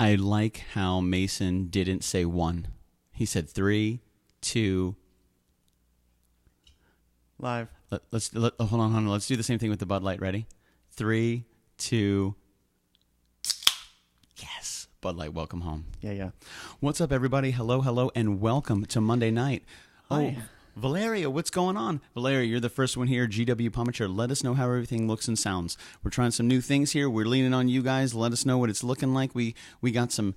I like how Mason didn't say 1. He said 3, 2. Live. Hold on. Let's do the same thing with the Bud Light. Ready? 3, 2. Yes. Bud Light, welcome home. Yeah. What's up, everybody? Hello, and welcome to Monday night. Hi. Oh, Valeria, what's going on? Valeria, you're the first one here. GW Pumacher, let us know how everything looks and sounds. We're trying some new things here. We're leaning on you guys. Let us know what it's looking like. We got some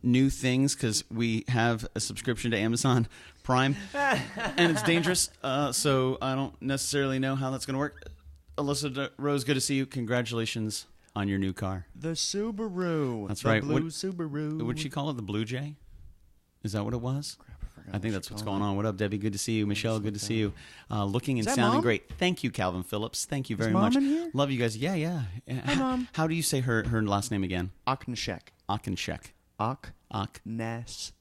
new things because we have a subscription to Amazon Prime, and it's dangerous. So I don't necessarily know how that's going to work. Alyssa Rose, good to see you. Congratulations on your new car. The Subaru. That's the right. Blue Subaru. Would she call it the Blue Jay? Is that what it was? I think that's what's going on. on. What up, Debbie? Good to see you. Michelle, good to see you. Looking and sounding Mom? great. Thank you, Calvin Phillips. Thank you very Mom much. in here? Love you guys. Yeah. Hi, Mom. How do you say her last name again? Aknashek. Akinshek. Nas.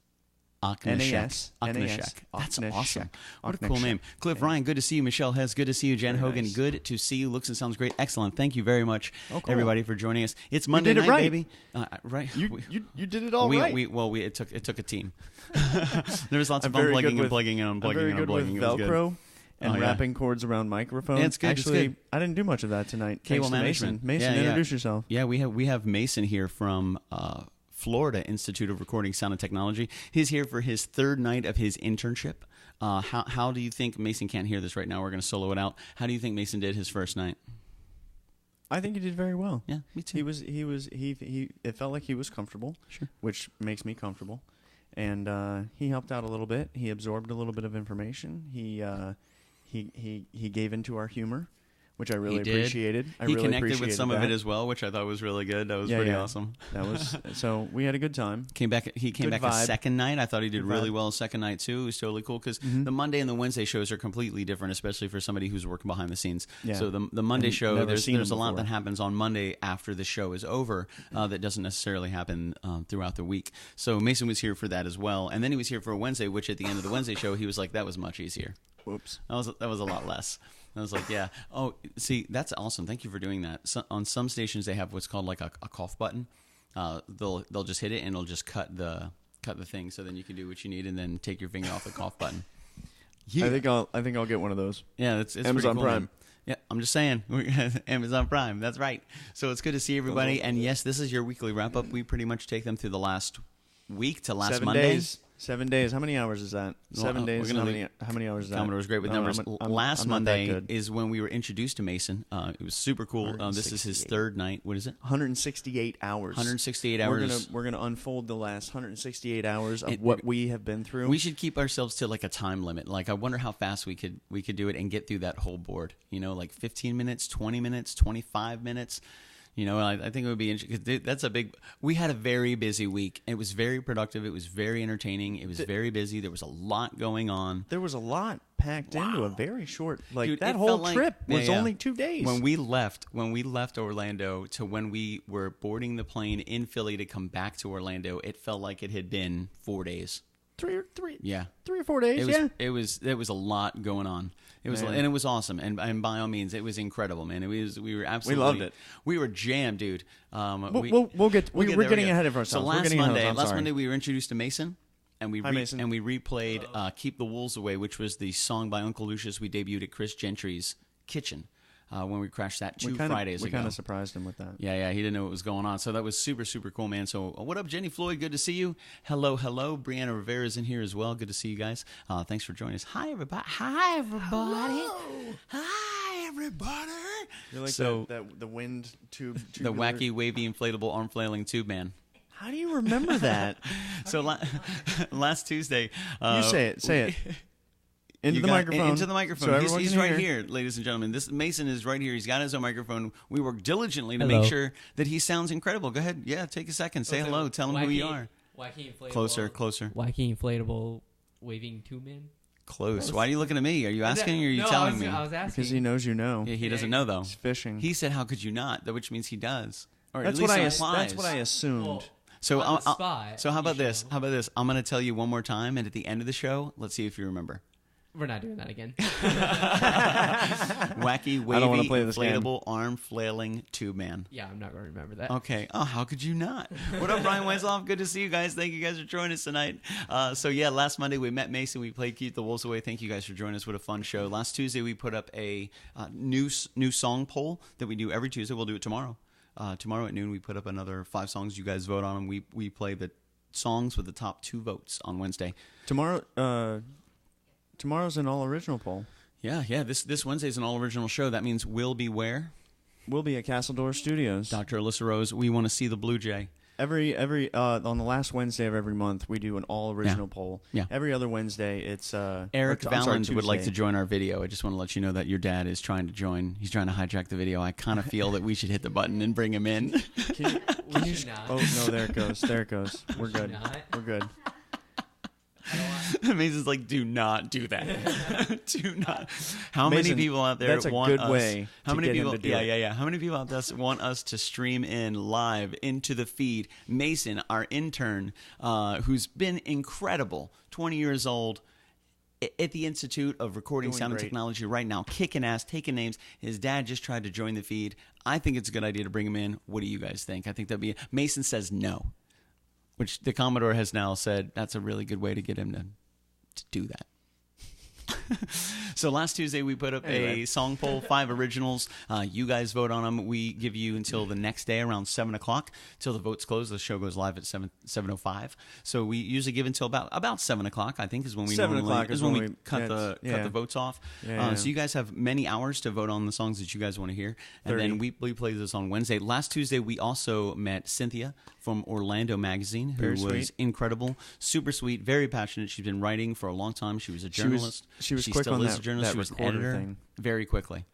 Akinshek. N-A-S. That's Aknashek. awesome. What a cool name. Cliff Ryan, good to see you. Michelle Hess, good to see you. Jen Very Hogan, nice. good to see you. Looks and sounds great. Excellent. Thank you very much, Oh, cool. everybody, for joining us. It's Monday did it night, right. baby. Right. You did it all right. It took a team. There was lots of I'm very unplugging good and with- plugging and I'm unplugging very and good with unplugging. It was good. Velcro and Oh, yeah. wrapping cords around microphones. Yeah, it's good, it's Actually, good. I didn't do much of that tonight. Cable Thanks to management. Mason, Yeah. introduce yourself. Yeah, we have Mason here from Florida Institute of Recording Sound and Technology. He's here for his third night of his internship. How do you think Mason can't hear this right now? We're going to solo it out. How do you think Mason did his first night? I think he did very well. Yeah, me too. He it felt like he was comfortable, Sure. which makes me comfortable. And he helped out a little bit. He absorbed a little bit of information. He gave into our humor, which I really He did. appreciated. He connected with some of it as well, which I thought was really good. That was pretty awesome. That was so we had a good time. He came back Good a vibe. second night. I thought he did Good really vibe. well a second night too. It was totally cool because the Monday and the Wednesday shows are completely different, especially for somebody who's working behind the scenes. Yeah. So the Monday And show, never there's seen him a lot before. that happens on Monday after the show is over that doesn't necessarily happen throughout the week. So Mason was here for that as well, and then he was here for a Wednesday, which at the end of the Wednesday show he was like, that was much easier. Whoops. That was a lot less. I was like, yeah. Oh, see, that's awesome. Thank you for doing that. So, on some stations, they have what's called like a cough button. They'll just hit it and it'll just cut the thing. So then you can do what you need and then take your finger off the cough button. Yeah. I think I'll get one of those. Yeah, it's Amazon pretty cool, Prime. man. Yeah, I'm just saying. Amazon Prime. That's right. So it's good to see everybody. And yes, this is your weekly wrap up. We pretty much take them through the last week to last 7 Monday. days. 7 days. How many hours is that? Well, 7 we're days. gonna How many hours is that? Commodore was great with No, numbers. Last I'm not that Monday good. is when we were introduced to Mason. It was super cool. This is his 168. third night. What is it? 168 hours. 168 hours. We're gonna unfold the last 168 hours of It- what we have been through. We should keep ourselves to like a time limit. Like I wonder how fast we could do it and get through that whole board. You know, like 15 minutes, 20 minutes, 25 minutes. You know, I think it would be interesting because that's a big. We had a very busy week. It was very productive. It was very entertaining. It was very busy. There was a lot going on. There was a lot packed into a very short. Like Dude, that it whole felt like- trip was Yeah. only 2 days. When we left Orlando to when we were boarding the plane in Philly to come back to Orlando, it felt like it had been 4 days. three Yeah. or 4 days. It was a lot going on. It was Man. and it was awesome and by all means it was incredible, man. We were absolutely loved it. We were jammed, dude. We're We're getting ahead of ourselves. So We're last getting ahead of Monday, ourselves. I'm sorry. we were introduced to Mason. And we Hi, Mason. and we replayed "Keep the Wolves Away," which was the song by Uncle Lucius we debuted at Chris Gentry's kitchen when we crashed that two Fridays we ago. kind of surprised him with that. Yeah, he didn't know what was going on. So that was super, super cool, man. So what up, Jenny Floyd? Good to see you. Hello. Brianna Rivera's in here as well. Good to see you guys. Thanks for joining us. Hi, everybody. Hi, everybody. You're like So- the wind tube. The wacky, wavy, inflatable, arm flailing tube man. How do you remember that? So last Tuesday. You say it. Into the microphone. Into the microphone. So everyone He's can right hear. here, ladies and gentlemen. This Mason is right here. He's got his own microphone. We work diligently to Hello. make sure that he sounds incredible. Go ahead. Yeah, take a second. Say hello. Tell him who you are. Wacky inflatable. Closer. Wacky inflatable waving tube man. Close. Why are you looking at me? Are you asking or are you telling me? I was asking. Because he knows you know. Yeah, he doesn't know though. He's fishing. He said, "How could you not?" Which means he does. Or That's at least what I. implies. That's what I assumed. Well, So on the spot, so how you about this? show. How about this? I'm going to tell you one more time, and at the end of the show, let's see if you remember. We're not doing that again. Wacky, I don't wanna wavy, play this game. inflatable, arm flailing tube man. Yeah, I'm not going to remember that. Okay. Oh, how could you not? What up, Brian Weisloff? Good to see you guys. Thank you guys for joining us tonight. So yeah, last Monday we met Mason. We played Keep the Wolves Away. Thank you guys for joining us. What a fun show. Last Tuesday we put up a new song poll that we do every Tuesday. We'll do it tomorrow. Tomorrow at noon we put up another 5 songs. You guys vote on them. We play the songs with the top 2 votes on Wednesday. Tomorrow's an all-original poll. Yeah. This Wednesday's an all-original show. That means we'll be where? We'll be at Castledore Studios. Dr. Alyssa Rose, we want to see the Blue Jay. Every on the last Wednesday of every month, we do an all-original poll. Yeah. Every other Wednesday, it's Eric Valens would like to join our video. I just want to let you know that your dad is trying to join. He's trying to hijack the video. I kind of feel that we should hit the button and bring him in. Can you not. Oh no, there it goes. There it goes. We're good. not. We're good. Mason's like, do not do that. Do not. How many Mason, people out there that's a want good us? way How to many get him people? to do Yeah, it. yeah. How many people out there want us to stream in live into the feed? Mason, our intern, who's been incredible, 20 years old, at the Institute of Recording Doing Sound and great. Technology right now, kicking ass, taking names. His dad just tried to join the feed. I think it's a good idea to bring him in. What do you guys think? I think that'd be. Mason says no, which the Commodore has now said that's a really good way to get him to do that. So last Tuesday we put up a song poll, 5 originals. You guys vote on them. We give you until the next day around 7 o'clock till the votes close. The show goes live at 7:05. So we usually give until about 7 o'clock. I think is when we 7 normally o'clock is when we cut the votes off. Yeah. So you guys have many hours to vote on the songs that you guys want to hear, and 30. then we play this on Wednesday. Last Tuesday we also met Cynthia from Orlando Magazine, who Very was sweet. incredible, super sweet, very passionate. She's been writing for a long time. She was a journalist. She was She quick still on is that, a journalist. that She was an recorder editor. thing. Very quickly.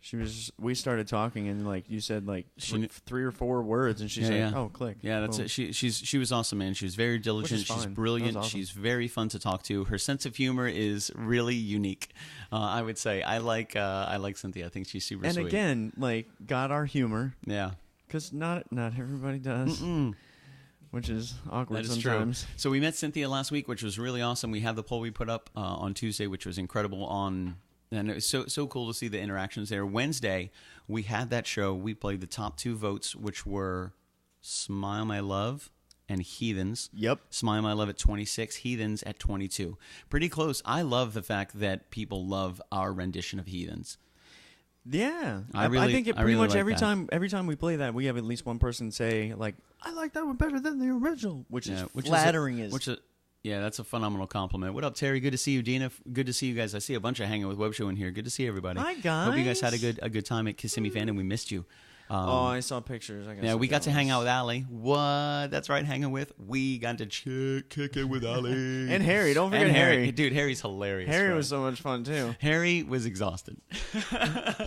We started talking and like you said like She kn- 3 or 4 words and she's Yeah, like, yeah. oh, click. Yeah, that's Boom. it. She was awesome, man. She was very diligent. is She's fine. brilliant. That was awesome. She's very fun to talk to. Her sense of humor is really unique. I would say I like Cynthia. I think she's super And sweet. again, like got our humor Yeah. because not everybody does, which is awkward That is sometimes. true. So we met Cynthia last week, which was really awesome. We have the poll we put up on Tuesday, which was incredible. And it was so cool to see the interactions there. Wednesday, we had that show. We played the top 2 votes, which were Smile My Love and Heathens. Yep. Smile My Love at 26, Heathens at 22. Pretty close. I love the fact that people love our rendition of Heathens. Yeah, I think it I pretty really much like that. every time we play that, we have at least one person say like, "I like that one better than the original," which is flattering. Yeah, that's a phenomenal compliment. What up, Terry? Good to see you, Dina. Good to see you guys. I see a bunch of hanging with Web Show in here. Good to see everybody. Hi, Hope you guys had guys. a good time at Kissimmee Fan, and we missed you. Oh, I saw pictures. Yeah, we got to hang out with Allie. What? That's right, hanging with. We got to kick it with Allie. And Harry. Don't forget and Harry. Dude, Harry's hilarious. Harry bro. was so much fun too. Harry was exhausted.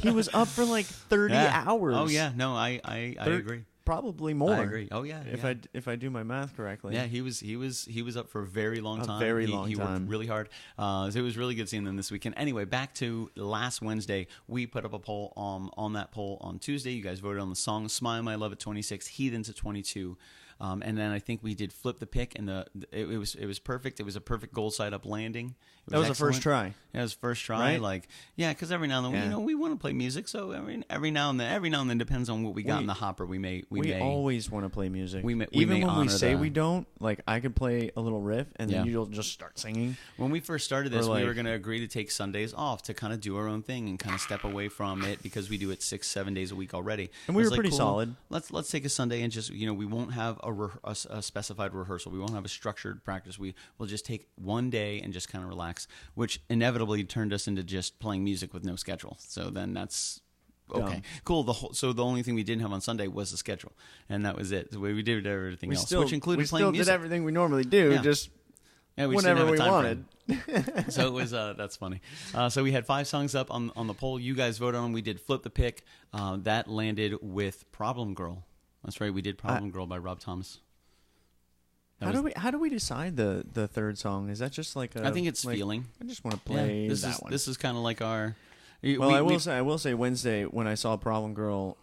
He was up for like 30 Yeah. hours. Oh yeah, no, I agree. Probably more. I agree. Oh yeah, If yeah. I do my math correctly. Yeah, he was up for a very long time. very He long worked time. really hard. So it was really good seeing them this weekend. Anyway, back to last Wednesday. We put up a poll on that poll on Tuesday. You guys voted on the song "Smile My Love" at 26, "Heathens" at 22. And then I think we did flip the pick, and it was perfect. It was a perfect goal side up landing. That was the excellent. first try. Yeah, it was first try. Right? Like, yeah, because every now and then, Yeah. we want to play music. So every now and then, depends on what we got in the hopper. We may always want to play music. we may Even when we honor say the- we don't, like I could play a little riff and then Yeah. you'll just start singing. When we first started this, Or we like- were going to agree to take Sundays off to kind of do our own thing and kind of step away from it because we do it 6-7 days a week already. And we I was were pretty solid. Let's take a Sunday and just we won't have a specified rehearsal. We won't have a structured practice. We'll just take one day and just kind of relax, which inevitably turned us into just playing music with no schedule. So then that's. Okay, Dumb. cool. So the only thing we didn't have on Sunday was the schedule, and that was it. So we did everything else, which included we playing still music. did everything we normally do, Yeah. just Yeah, we just didn't whenever have a we time frame. wanted. So it was that's funny. So we had 5 songs up on the poll. You guys voted on them. We did flip the pick. That landed with "Problem Girl." That's right. We did "Problem Girl" by Rob Thomas. How do we decide the third song? Is that just like I think it's feeling. I just want to play that one. This is kind of like our. Well, I will say Wednesday when I saw Problem Girl,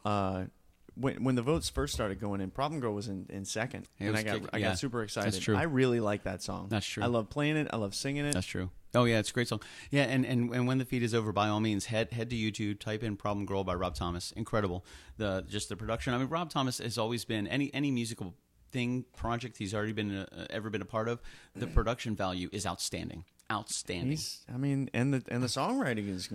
when the votes first started going in, Problem Girl was in second, and I got super excited. That's true. I really like that song. That's true. I love playing it. I love singing it. That's true. Oh yeah, it's a great song. Yeah, and when the feed is over, by all means, head to YouTube, type in "Problem Girl" by Rob Thomas. Incredible. The production. I mean, Rob Thomas has always been any musical project he's already been ever been a part of. The production value is outstanding. Outstanding. And the songwriting is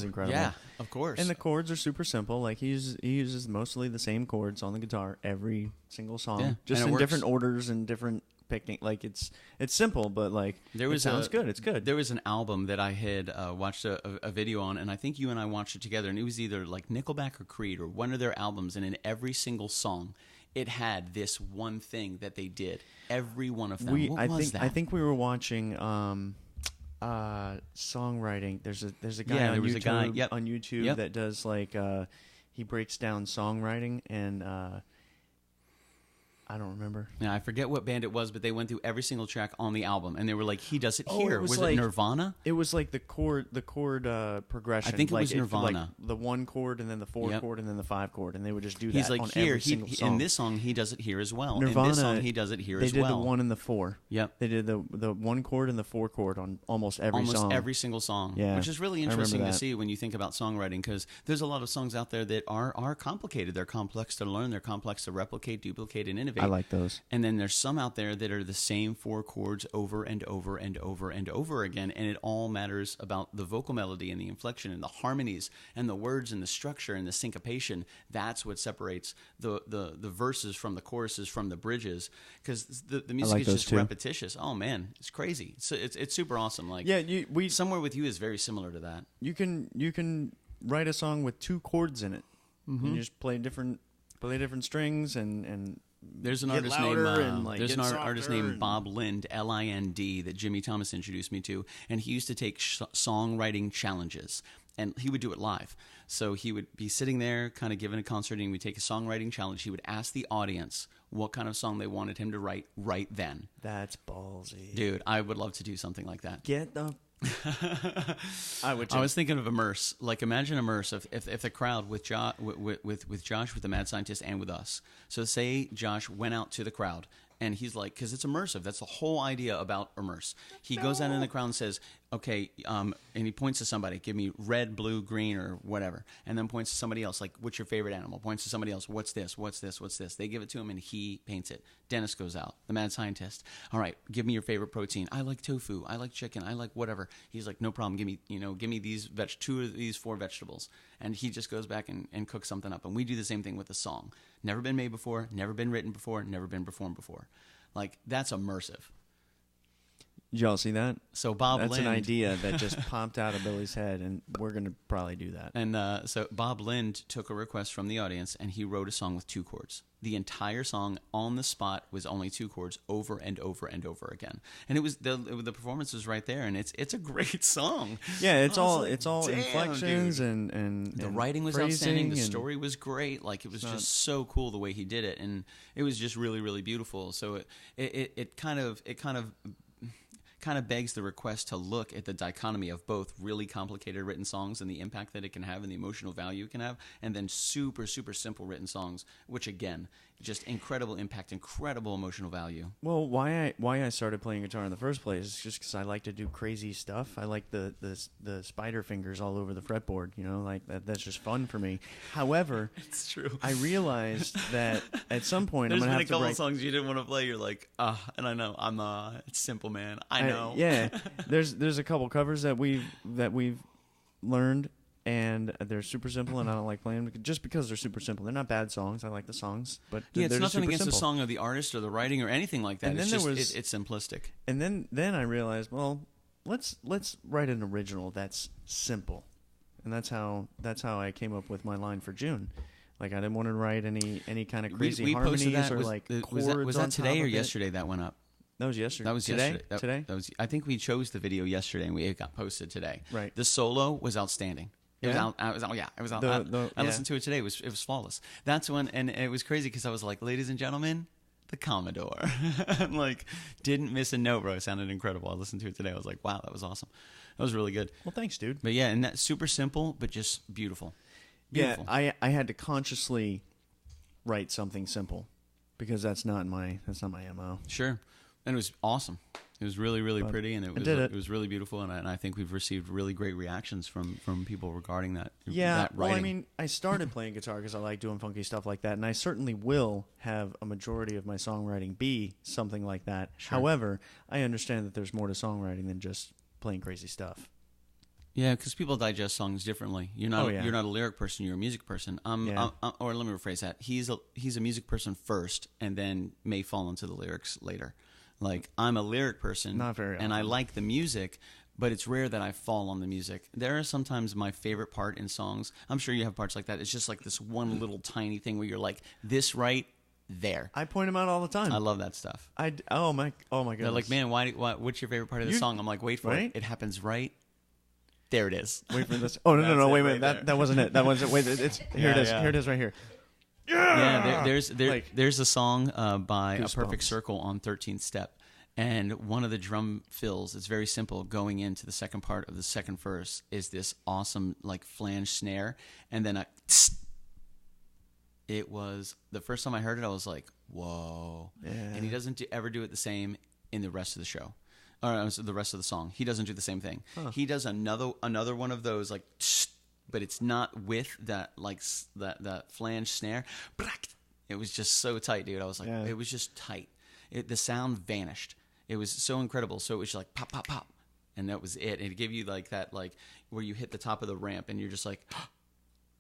incredible. Yeah, of course. And the chords are super simple. Like he uses mostly the same chords on the guitar every single song, just in different orders and different picking. Like it's simple, but like it sounds good. It's good. There was an album that I had watched a video on, and I think you and I watched it together. And it was either like Nickelback or Creed or one of their albums, and in every single song, it had this one thing that they did. Every one of them. I think we were watching songwriting. There's a guy on YouTube that does like he breaks down songwriting, and I don't remember. Yeah, I forget what band it was, but they went through every single track on the album, and they were like, "He does it here." Was it Nirvana? It was like the chord progression. I think it was Nirvana. The 1 chord, and then the 4 chord, and then the 5 chord, and they would just do that. He's like, on here, every single song. In this song, he does it here as well. Nirvana, in this song, he does it here as well. They did the 1 and the 4. Yep. They did the 1 chord and the 4 chord on almost every song. Almost every single song. Yeah, which is really interesting to see when you think about songwriting, because there's a lot of songs out there that are complicated. They're complex to learn. They're complex to replicate, duplicate, and innovate. I like those. And then there's some out there that are the same 4 chords over and over and over and over again, and it all matters about the vocal melody and the inflection and the harmonies and the words and the structure and the syncopation. That's what separates the verses from the choruses from the bridges, because the music is just repetitious. Oh man, it's crazy. It's super awesome. Like Somewhere With You is very similar to that. You can write a song with 2 chords in it. Mm-hmm. You just play different strings and there's an artist named Bob Lind, Lind, that Jimmy Thomas introduced me to, and he used to take songwriting challenges, and he would do it live. So he would be sitting there, kind of giving a concert, and we'd take a songwriting challenge. He would ask the audience what kind of song they wanted him to write right then. That's ballsy, dude. I would love to do something like that. Get the. I was thinking of Immerse. Like, imagine Immerse if the crowd with Josh, with the Mad Scientist, and with us. So say Josh went out to the crowd, and he's like, because it's immersive. That's the whole idea about Immerse. He goes out in the crowd and says, okay, and he points to somebody, give me red, blue, green, or whatever, and then points to somebody else, like, what's your favorite animal? Points to somebody else, what's this, what's this, what's this? They give it to him, and he paints it. Dennis goes out, the Mad Scientist. All right, give me your favorite protein. I like tofu. I like chicken. I like whatever. He's like, no problem. Give me these 2 of these 4 vegetables. And he just goes back and cooks something up. And we do the same thing with the song. Never been made before, never been written before, never been performed before. Like, that's immersive. Did y'all see that? So that's an idea that just popped out of Billy's head, and we're going to probably do that. And so Bob Lind took a request from the audience, and he wrote a song with 2 chords. The entire song on the spot was only 2 chords over and over and over again. And it was the performance was right there, and it's a great song. Yeah, it's all inflections and the writing was outstanding. The story was great. Like, it was just so cool the way he did it, and it was just really, really beautiful. So it kind of begs the request to look at the dichotomy of both really complicated written songs and the impact that it can have and the emotional value it can have, and then super, super simple written songs, which, again, just incredible impact, incredible emotional value. Well, why I started playing guitar in the first place is just because I like to do crazy stuff. I like the spider fingers all over the fretboard, like that's just fun for me. However, it's true. I realized that at some point there's I'm going to have to write... a couple songs you didn't want to play. You're like, and I know it's simple, man. I know. Yeah, there's a couple covers that we've learned, and they're super simple, and I don't like playing them just because they're super simple. They're not bad songs. I like the songs, but yeah, it's they're nothing against simple. the song or the artist or the writing or anything like that. And it's then just it's simplistic. And then I realized, well, let's write an original that's simple, and that's how I came up with my line for June. Like, I didn't want to write any kind of crazy harmonies or chords. Was that today or yesterday that went up? That was yesterday. That was today. Today. That was. I think we chose the video yesterday, and it got posted today. Right. The solo was outstanding. It was out. I listened to it today. It was flawless. That's when, and it was crazy because I was like, ladies and gentlemen, the Commodore. I'm like, didn't miss a note, bro. It sounded incredible. I listened to it today. I was like, wow, that was awesome. That was really good. Well, thanks, dude. But yeah, and that's super simple, but just beautiful. Beautiful. Yeah, I had to consciously write something simple, because that's not my MO. Sure. And it was awesome. It was really, really pretty, and it was really beautiful, and I think we've received really great reactions from people regarding that. Yeah, that writing. well, I mean, I started playing guitar because I like doing funky stuff like that, and I certainly will have a majority of my songwriting be something like that. Sure. However, I understand that there's more to songwriting than just playing crazy stuff. Yeah, because people digest songs differently. You're not you're not a lyric person. You're a music person. Or let me rephrase that. He's a music person first, and then may fall into the lyrics later. Like, I'm a lyric person, Not very often. and I like the music, but it's rare that I fall on the music. There are sometimes my favorite part in songs. I'm sure you have parts like that. It's just like this one little tiny thing where you're like, this right there. I point them out all the time. I love that stuff. Oh my goodness. They're like, man, what's your favorite part of the song? I'm like, wait for it. It happens right. There it is. Wait for this. Oh no, wait a minute. That wasn't it. That wasn't. Wait, here it is. Yeah. Here it is right here. Yeah, there's a song by A Perfect Circle on 13th Step, and one of the drum fills, it's very simple, going into the second part of the second verse is this awesome like flange snare, and then it was the first time I heard it, I was like, whoa. Yeah. And he doesn't ever do it the same in the rest of the show. Or the rest of the song. He doesn't do the same thing. Huh. He does another one of those like, but it's not with that like that flange snare. It was just so tight, dude. I was like, it was just tight. The sound vanished. It was so incredible. So it was just like pop, pop, pop, and that was it. And it gave you like that, like where you hit the top of the ramp, and you're just like,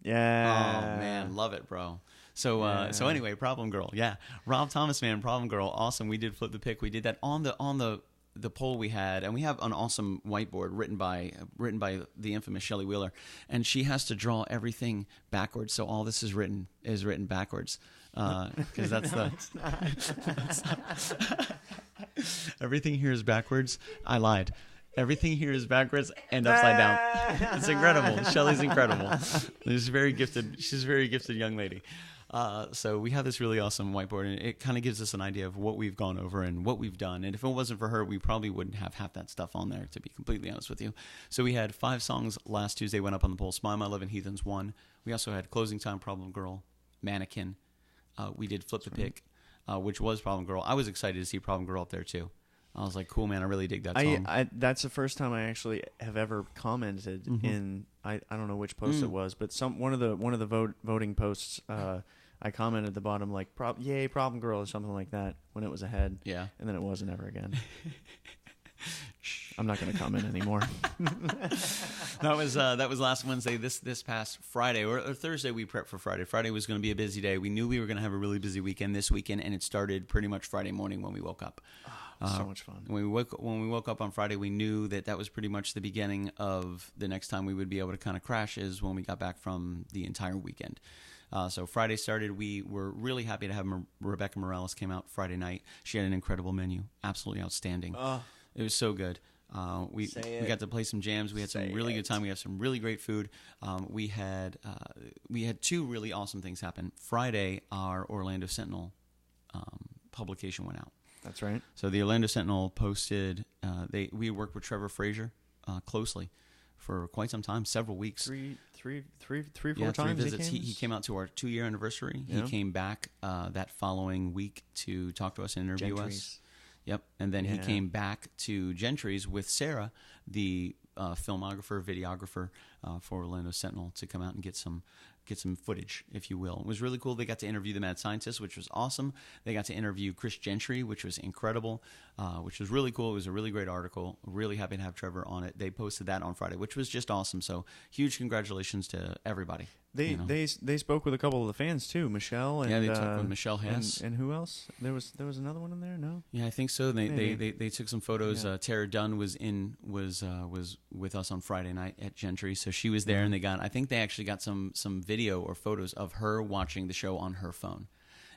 yeah. Oh man, love it, bro. So so anyway, Problem Girl, yeah, Rob Thomas, man, Problem Girl, awesome. We did flip the pick. We did that on the poll we had, and we have an awesome whiteboard written by the infamous Shelley Wheeler, and she has to draw everything backwards. So all this is written backwards, because that's everything here is backwards. I lied. Everything here is backwards and upside down. It's incredible. Shelley's incredible. She's very gifted. She's a very gifted young lady. So we have this really awesome whiteboard, and it kind of gives us an idea of what we've gone over and what we've done. And if it wasn't for her, we probably wouldn't have half that stuff on there, to be completely honest with you. So we had 5 songs last Tuesday went up on the poll. Smile My Love and Heathens won. We also had Closing Time, Problem Girl, Mannequin. We did Flip the Pick, which was Problem Girl. I was excited to see Problem Girl up there too. I was like, cool, man, I really dig that song. That's the first time I actually have ever commented in I don't know which post it was, but one of the voting posts. I commented at the bottom like, "Yay, Problem Girl" or something like that when it was ahead. Yeah, and then it wasn't ever again. I'm not going to comment anymore. That was last Wednesday. This past Friday or Thursday, we prepped for Friday. Friday was going to be a busy day. We knew we were going to have a really busy weekend this weekend, and it started pretty much Friday morning when we woke up. So much fun. When we woke up on Friday, we knew that was pretty much the beginning of the next time we would be able to kind of crash is when we got back from the entire weekend. So Friday started. We were really happy to have Rebecca Morales came out Friday night. She had an incredible menu, absolutely outstanding. It was so good. We got to play some jams. We had some really good time. We had some really great food. We had 2 really awesome things happen. Friday, our Orlando Sentinel publication went out. That's right. So the Orlando Sentinel posted. We worked with Trevor Frazier closely for quite some time, several weeks. Three, 4 3 times visits. He came out to our 2-year anniversary. Yeah. He came back that following week to talk to us and interview us. Yep. And then he came back to Gentry's with Sarah, the filmographer, videographer for Orlando Sentinel, to come out and get some footage, if you will. It was really cool. They got to interview the mad scientist, which was awesome. They got to interview Chris Gentry, which was incredible, which was really cool. It was a really great article. Really happy to have Trevor on it. They posted that on Friday, which was just awesome. So huge congratulations to everybody. They spoke with a couple of the fans too, Michelle and they talked with Michelle Hess and who else? There was another one in there. No, yeah, I think so. They took some photos. Yeah. Tara Dunn was with us on Friday night at Gentry, so she was there, and I think they actually got some video or photos of her watching the show on her phone.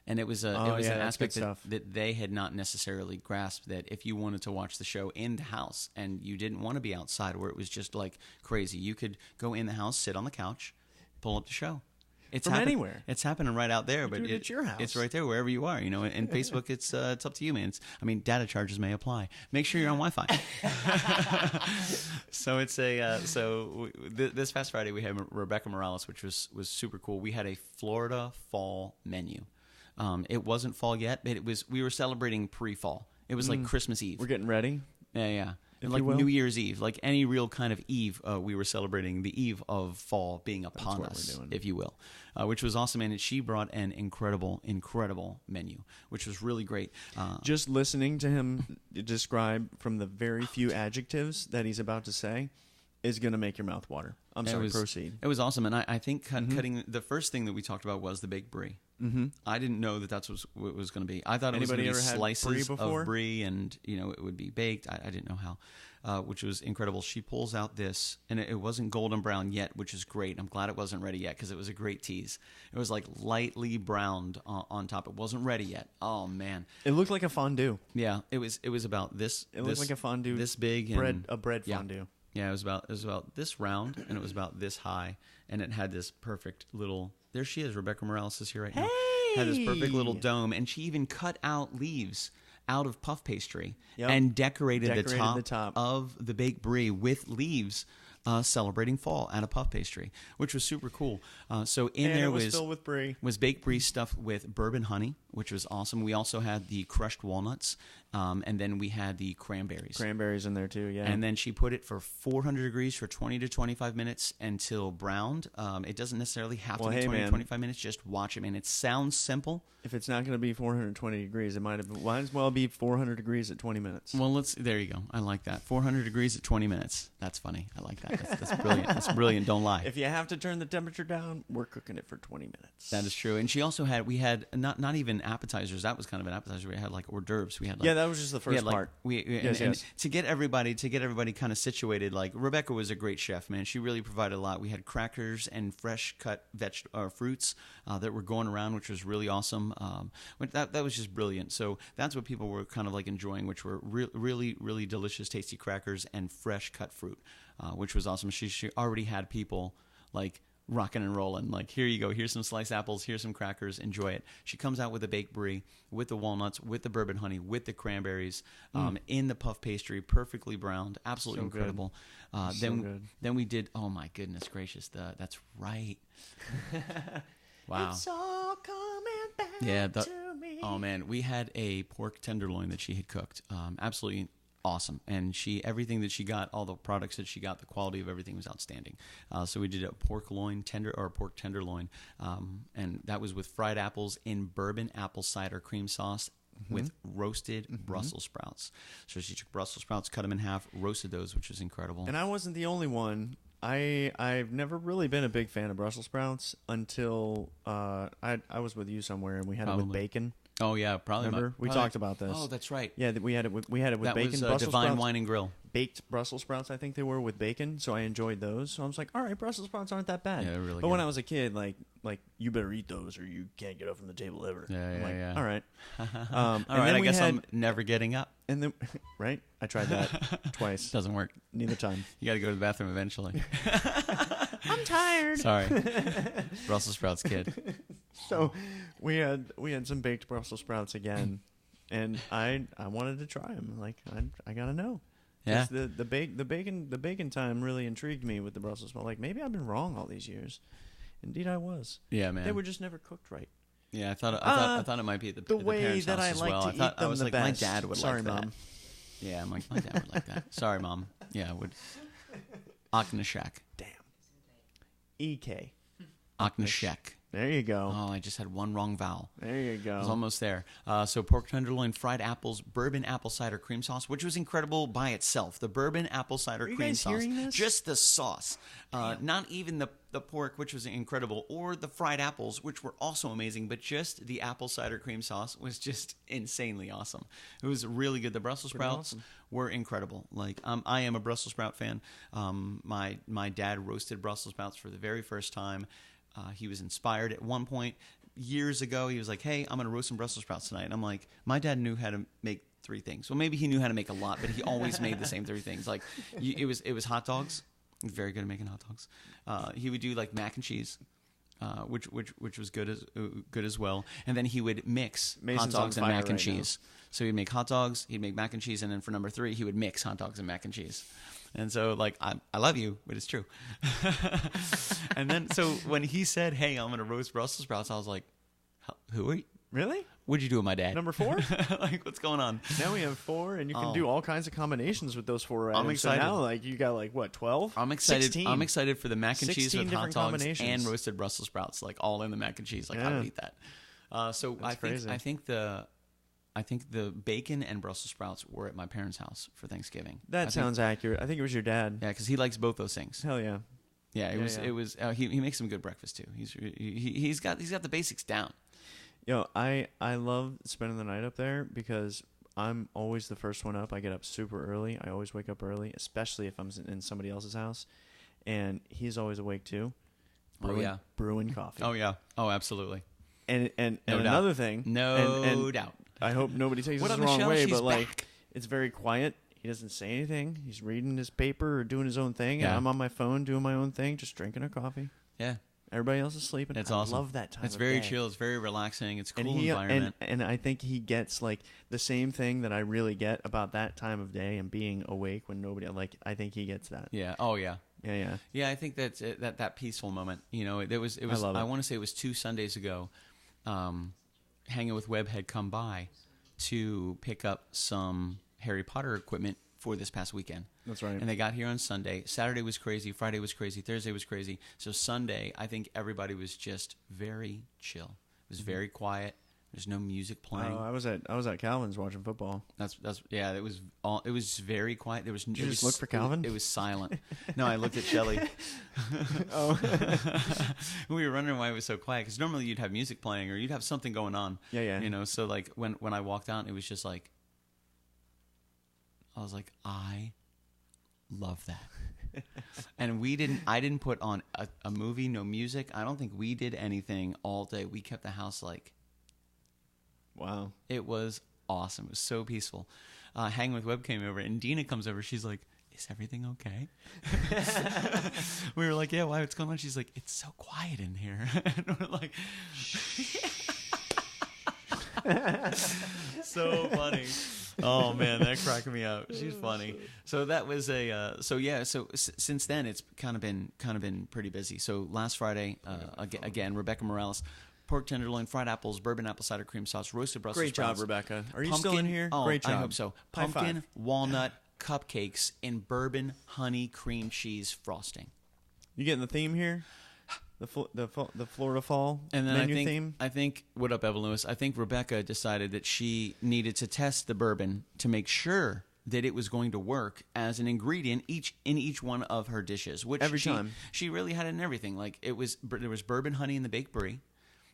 And it was an aspect that they had not necessarily grasped, that if you wanted to watch the show in the house and you didn't want to be outside where it was just like crazy, you could go in the house, sit on the couch, pull up the show. It's from anywhere. It's happening right out there, but it's your house. It's right there wherever you are. And Facebook, it's up to you, man. Data charges may apply. Make sure you're on Wi-Fi. So it's this past Friday we had Rebecca Morales, which was super cool. We had a Florida fall menu. It wasn't fall yet, but we were celebrating pre-fall. It was like Christmas Eve. We're getting ready. Yeah. If Like you will. New Year's Eve, like any real kind of eve, we were celebrating the eve of fall being upon what us, we're doing. if you will, which was awesome. And she brought an incredible menu, which was really great. Just listening to him describe from the very few adjectives that he's about to say is going to make your mouth water. I'm sorry, proceed. It was awesome. And I think cutting, the first thing that we talked about was the baked brie. Mm-hmm. I didn't know that what it was going to be. I thought Anybody it was ever going to be had slices brie before? of brie and, it would be baked. I didn't know how, which was incredible. She pulls out this, and it wasn't golden brown yet, which is great. I'm glad it wasn't ready yet because it was a great tease. It was like lightly browned on top. It wasn't ready yet. Oh, man. It looked like a fondue. Yeah, it was about this. It looked like a fondue. This big. A bread yeah. fondue. Yeah, it was about this round, and it was about this high, and it had this perfect little. There she is, Rebecca Morales is here right now. Had this perfect little dome, and she even cut out leaves out of puff pastry and decorated the top of the baked brie with leaves. Celebrating fall out of puff pastry, which was super cool. So there was filled with brie. Was baked brie stuffed with bourbon honey, which was awesome. We also had the crushed walnuts, and then we had the cranberries. Cranberries in there too, yeah. And then she put it for 400 degrees for 20 to 25 minutes until browned. It doesn't necessarily have to be 20 to 25 minutes. Just watch it, man. It sounds simple. If it's not going to be 420 degrees, it might as well be 400 degrees at 20 minutes. Well, there you go. I like that. 400 degrees at 20 minutes. That's funny. I like that. That's brilliant. That's brilliant. Don't lie. If you have to turn the temperature down, we're cooking it for 20 minutes. That is true. And she also we had not even appetizers. That was kind of an appetizer. We had like hors d'oeuvres. We had that was just the first part. And to get everybody kind of situated. Like Rebecca was a great chef, man. She really provided a lot. We had crackers and fresh cut fruits that were going around, which was really awesome. That was just brilliant. So that's what people were kind of like enjoying, which were really, really delicious, tasty crackers and fresh cut fruit, which was awesome. She already had people like rocking and rolling. Like, here you go. Here's some sliced apples. Here's some crackers. Enjoy it. She comes out with the baked brie, with the walnuts, with the bourbon honey, with the cranberries, in the puff pastry, perfectly browned. Absolutely so incredible. Good. Then we did. Oh my goodness gracious! That's right. Wow. It's all coming back to me. Oh man, we had a pork tenderloin that she had cooked. Absolutely awesome. And everything that she got, all the products that she got, the quality of everything was outstanding. So we did a pork tenderloin, and that was with fried apples in bourbon apple cider cream sauce. With roasted Brussels sprouts. So she took Brussels sprouts, cut them in half, roasted those, which was incredible. And I wasn't the only one. I've never really been a big fan of Brussels sprouts until I was with you somewhere and we had it with bacon. Oh yeah, probably. Remember we talked about this? Oh, that's right. Yeah, we had it with bacon. That was Brussels Divine sprouts, Wine and Grill. baked Brussels sprouts. I think they were with bacon, so I enjoyed those. So I was like, all right, Brussels sprouts aren't that bad. Yeah, they're really but good. when I was a kid, like you better eat those or you can't get up from the table ever. Yeah. All right. All right, I guess I'm never getting up. And then, right? I tried that twice. Doesn't work. Neither time. You got to go to the bathroom eventually. I'm tired. Sorry, Brussels sprouts kid. So we had some baked Brussels sprouts again, and I wanted to try them. Like I gotta know. Yeah. The bacon time really intrigued me with the Brussels sprout. Like maybe I've been wrong all these years. Indeed, I was. Yeah, man. They were just never cooked right. Yeah, I thought it might be at the way parents' that house I as like well. to I thought eat them I was the like, best. my dad would Sorry, like that. Mom. Yeah, I'm like, my dad would like that. Sorry, Mom. Yeah, I would. Aknashek. Damn. EK. Aknashek. There you go. Oh, I just had one wrong vowel. There you go. I was almost there. So pork tenderloin, fried apples, bourbon apple cider cream sauce, which was incredible by itself. The bourbon apple cider cream guys sauce. hearing this? Just the sauce. Not even the pork, which was incredible, or the fried apples, which were also amazing, but just the apple cider cream sauce was just insanely awesome. It was really good. The Brussels sprouts were incredible. Like I am a Brussels sprout fan. My dad roasted Brussels sprouts for the very first time. He was inspired at one point years ago. He was like, hey, I'm going to roast some Brussels sprouts tonight. And I'm like, my dad knew how to make 3 things. Well, maybe he knew how to make a lot, but he always made the same 3 things. Like it was hot dogs. He's very good at making hot dogs. He would do like mac and cheese, which was good as well. And then he would mix Mason's hot dogs on and fire mac and right now. cheese. So he'd make hot dogs, he'd make mac and cheese, and then for number 3, he would mix hot dogs and mac and cheese. And so, like, I love you, but it's true. And then, so when he said, hey, I'm going to roast Brussels sprouts, I was like, who are you? Really? What'd you do with my dad? Number 4? Like, what's going on? Now we have 4, and you can do all kinds of combinations with those 4 items. I'm excited. So now, like, you got, like, what, 12? I'm excited. 16. I'm excited for the mac and cheese 16 with hot different dogs combinations. and roasted Brussels sprouts, like all in the mac and cheese. Like I would eat that. So That's crazy. I think the bacon and Brussels sprouts were at my parents' house for Thanksgiving. That sounds accurate. I think it was your dad. Yeah, because he likes both those things. Hell yeah. Yeah, it was. He makes some good breakfast too. He's got the basics down. Yo, I love spending the night up there because I'm always the first one up. I get up super early. I always wake up early, especially if I'm in somebody else's house, and he's always awake too. Brewing coffee. Oh yeah. Oh, absolutely. And No doubt. another thing, No doubt. I hope nobody takes What this up, the wrong Michelle? way, She's but like back. it's very quiet. He doesn't say anything. He's reading his paper or doing his own thing, and Yeah. I'm on my phone doing my own thing, just drinking a coffee. Yeah. Everybody else is sleeping. It's I awesome. love that time. It's of very day. chill. It's very relaxing. It's a cool And he environment. and I think he gets like the same thing that I really get about that time of day and being awake when nobody like. I think he gets that. Yeah. Oh yeah. Yeah. Yeah, I think that's it, that peaceful moment. You know, it was. I love it. I want to say it was 2 Sundays ago. Hanging with Webb had come by to pick up some Harry Potter equipment for this past weekend. That's right. And they got here on Sunday. Saturday was crazy. Friday was crazy. Thursday was crazy. So Sunday, I think everybody was just very chill. It was very quiet. There's no music playing. Oh, I was at Calvin's watching football. That's yeah. It was very quiet. There was. Did you just look for Calvin? It was silent. No, I looked at Shelly. Oh, We were wondering why it was so quiet because normally you'd have music playing or you'd have something going on. Yeah. You know, so like when I walked out, it was just like I was like, I love that. And I didn't put on a movie, no music. I don't think we did anything all day. We kept the house like. wow. It was awesome. It was so peaceful. Hanging with Webb came over, and Dina comes over. She's like, "Is everything okay?" We were like, "Yeah, why? What's going on?" She's like, "It's so quiet in here." And we're like, so funny. Oh man, that cracked me up. She's funny. So that was So since then, it's kind of been pretty busy. So last Friday, again, Rebecca Morales. Pork tenderloin, fried apples, bourbon apple cider cream sauce, roasted Brussels Great sprouts. job, Rebecca. Are you Pumpkin- still in here? Oh, Great job. I hope so. High Pumpkin, five. walnut, cupcakes, and bourbon honey cream cheese frosting. You getting the theme here? The Florida Fall And then menu theme? I think, what up, Evan Lewis? I think Rebecca decided that she needed to test the bourbon to make sure that it was going to work as an ingredient in each one of her dishes. Which Every time. She really had it in everything. Like there was bourbon honey in the baked brie.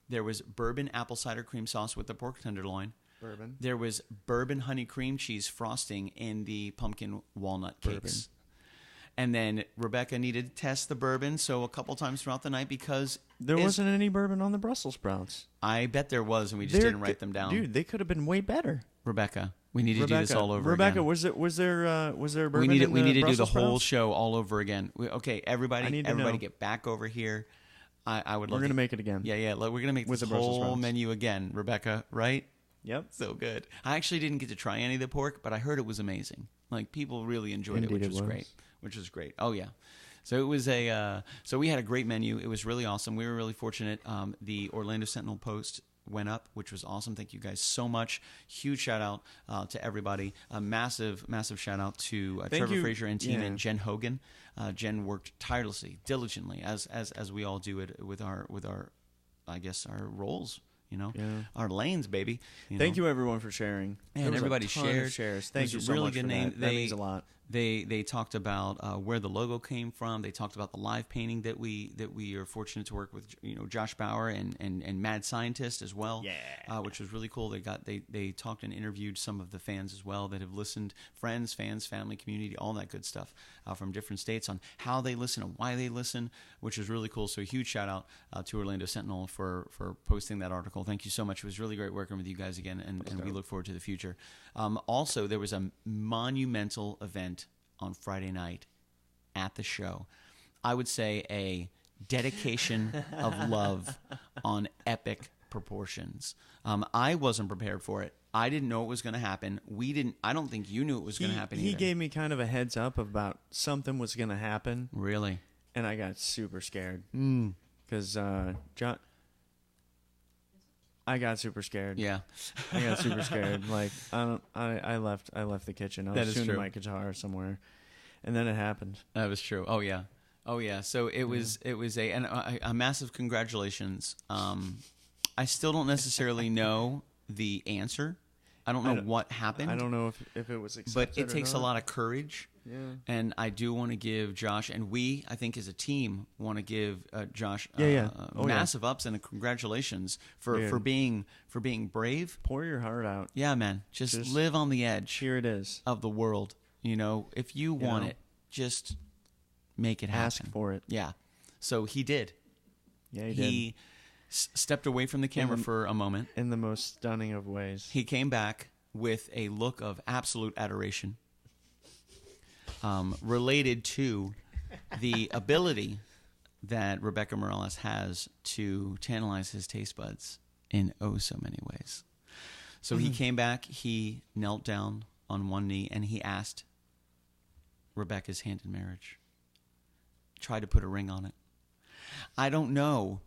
There was bourbon apple cider cream sauce with the pork tenderloin. Bourbon. There was bourbon honey cream cheese frosting in the pumpkin walnut cakes. And then Rebecca needed to test the bourbon, so a couple times throughout the night because There wasn't any bourbon on the Brussels sprouts. I bet there was, and we just didn't write them down. Dude, they could have been way better. Rebecca, we need to do this all over Rebecca, again. was there bourbon? We need in to do the Brussels whole sprouts? show all over again. Okay, everybody, I need to know. get back over here. I would. We're love gonna to- make it again. Yeah. We're gonna make With this the Brussels whole sprouts. menu again, Rebecca. Right? Yep. So good. I actually didn't get to try any of the pork, but I heard it was amazing. Like people really enjoyed it, Indeed which it was was. great. Which was great. Oh yeah. So it was so we had a great menu. It was really awesome. We were really fortunate. The Orlando Sentinel Post went up, which was awesome. Thank you guys so much. Huge shout out to everybody. A massive shout out to Trevor you. Frazier and team Yeah. and Jen Hogan. Jen worked tirelessly, diligently, as we all do it with our I guess our roles. You know, Yeah. our lanes, baby. Thank you everyone for sharing. And There was a everybody ton of shared. shares. It Thank was you a so really much good for name. that. That means a lot. They talked about where the logo came from. They talked about the live painting that we are fortunate to work with. Josh Bauer and Mad Scientist as well. Yeah. Which was really cool. They talked and interviewed some of the fans as well that have listened, friends, fans, family, community, all that good stuff from different states on how they listen and why they listen, which is really cool. So a huge shout out to Orlando Sentinel for posting that article. Thank you so much. It was really great working with you guys again, and we look forward to the future. Also, there was a monumental event on Friday night at the show. I would say a dedication of love on epic proportions. I wasn't prepared for it. I didn't know it was going to happen. I don't think you knew it was going to happen He either. gave me kind of a heads up about something was going to happen, Really? and I got super scared because John. I got super scared. Yeah. I got super scared. Like I left the kitchen. I That was is tuning true. my guitar somewhere, and then it happened. That was true. Oh yeah. Oh yeah. So it was a massive congratulations. I still don't necessarily know the answer. I don't know what happened. I don't know if it was accepted but it takes a lot of courage. Yeah. And I do want to give Josh, and we, I think as a team, want to give Josh massive ups and congratulations for being brave. Pour your heart out. Yeah, man. Just live on the edge. Here it is. Of the world. You know, if you want it, just make it happen. Ask for it. Yeah. So he did. Yeah, he did. Stepped away from the camera for a moment. In the most stunning of ways. He came back with a look of absolute adoration. Related to the ability that Rebecca Morales has to tantalize his taste buds in oh so many ways. So he came back, he knelt down on one knee, and he asked Rebecca's hand in marriage. Tried to put a ring on it. I don't know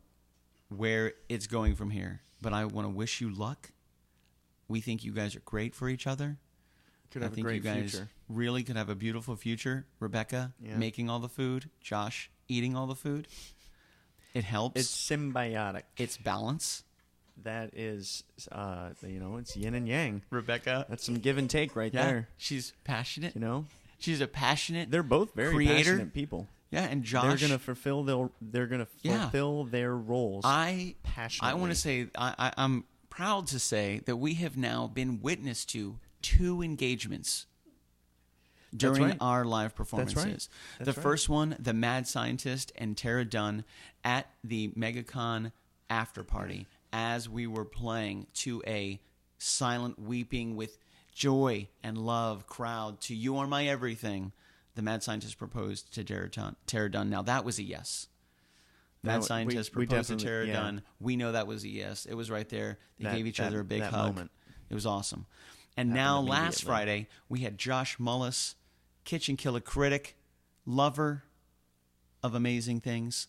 where it's going from here, but I want to wish you luck. We think you guys are great for each other. Could have I think a great you guys future. really could have a beautiful future. Rebecca making all the food, Josh eating all the food. It helps. It's symbiotic. It's balance. That is, it's yin and yang. Rebecca, that's some give and take right there. She's passionate. You know, she's a passionate. They're both very passionate people. Yeah, and Josh, they're gonna fulfill their roles. Passionately. I want to say I'm proud to say that we have now been witness to 2 engagements during our live performances. The first one, the Mad Scientist and Tara Dunn at the MegaCon after party, as we were playing to a silent weeping with joy and love crowd to You Are My Everything. The Mad Scientist proposed to Tara Dunn. Now, that was a yes. Mad Scientist proposed to Tara Dunn. We know that was a yes. It was right there. They gave each other a big hug. Moment. It was awesome. And now, last Friday, we had Josh Mullis, Kitchen Killer critic, lover of amazing things,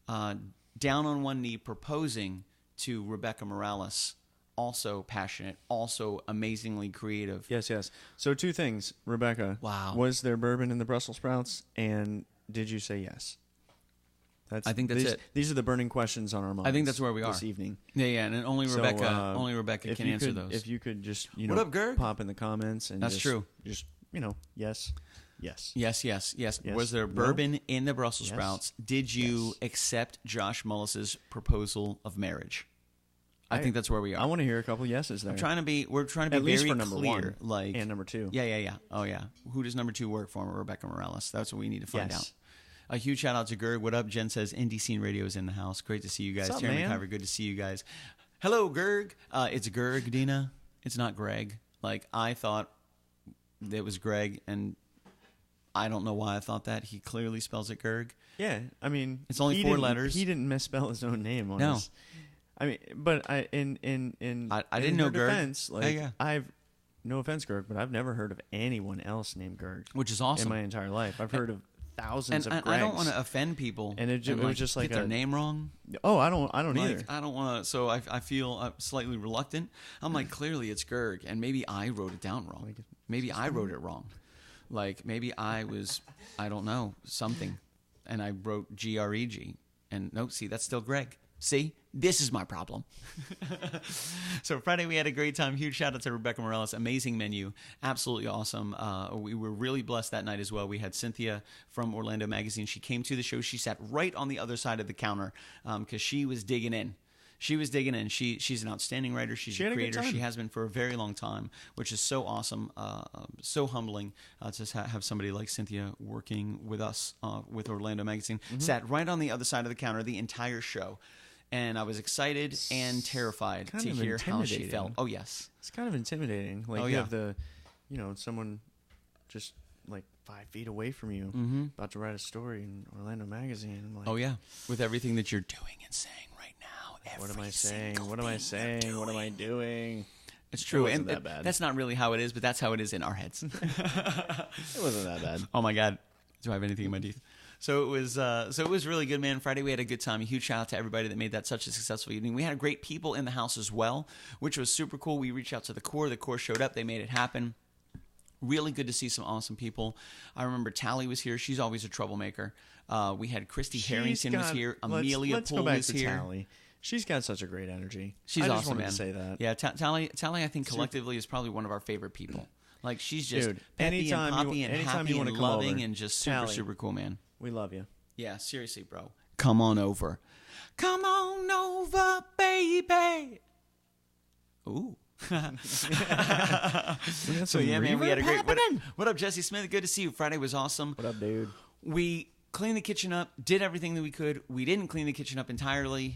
down on one knee proposing to Rebecca Morales. Also passionate, also amazingly creative. Yes. So 2 things, Rebecca. Wow. Was there bourbon in the Brussels sprouts? And did you say yes? I think that's it. These are the burning questions on our minds. I think that's where we are this evening. Yeah, and only Rebecca can answer those. If you could just, what up, Gerg? Pop in the comments and that's true. Just yes. Yes. Was there bourbon in the Brussels sprouts? Did you accept Josh Mullis's proposal of marriage? I think that's where we are. I want to hear a couple yeses there. We're trying to be at least very for number clear. 1 and number 2. Yeah. Oh yeah. Who does number 2 work for? Rebecca Morales. That's what we need to find out. A huge shout out to Gerg. What up? Jen says Indie Scene Radio is in the house. Great to see you guys. What's up, man? McIver, good to see you guys. Hello, Gerg. It's Gerg, Dina. It's not Greg. Like I thought it was Greg, and I don't know why I thought that. He clearly spells it Gerg. Yeah, I mean, it's only 4 letters. He didn't misspell his own name on his. I mean, but I didn't know Gerg. Defense, I've no offense, Gerg, but I've never heard of anyone else named Gerg, which is awesome. In my entire life, I've heard of thousands of Gregs. I don't want to offend people, and it was just like get their name wrong. Oh, I don't either. I don't want to. So I feel slightly reluctant. I'm like, clearly it's Gerg, and maybe I wrote it down wrong. Maybe I wrote it wrong. Like maybe I don't know, something, and I wrote Greg, and no, see that's still Greg. See, this is my problem. So Friday we had a great time. Huge shout out to Rebecca Morales. Amazing menu. Absolutely awesome. We were really blessed that night as well. We had Cynthia from Orlando Magazine. She came to the show. She sat right on the other side of the counter because she was digging in. She's an outstanding writer. She's a creator. She has been for a very long time, which is so awesome, so humbling to have somebody like Cynthia working with us with Orlando Magazine. Sat right on the other side of the counter the entire show. And I was excited and terrified to hear how she felt. Oh, yes. It's kind of intimidating. Like you have someone just like 5 feet away from you about to write a story in Orlando Magazine. I'm like, oh, yeah. With everything that you're doing and saying right now. What am I saying? What am I saying? What am I doing? It's true. It wasn't that bad. That's not really how it is, but that's how it is in our heads. It wasn't that bad. Oh, my God. Do I have anything in my teeth? So it was really good, man. Friday we had a good time. A huge shout out to everybody that made that such a successful evening. We had great people in the house as well, which was super cool. We reached out to the core. The core showed up. They made it happen. Really good to see some awesome people. I remember Tally was here. She's always a troublemaker. We had Christy Harrington was here. Amelia let's Poole go back was to here. Tally. She's got such a great energy. She's I awesome, just wanted man. to say that. Yeah, Tally, I think collectively is probably one of our favorite people. Like she's just Dude, peppy anytime and poppy you- and anytime happy you wanna and come loving over, and just super, Tally. super cool, man. We love you. Yeah, seriously, bro. Come on over. Come on over, baby. Ooh. So yeah, man, we had a great. What up, Jesse Smith? Good to see you. Friday was awesome. What up, dude? We cleaned the kitchen up, did everything that we could. We didn't clean the kitchen up entirely,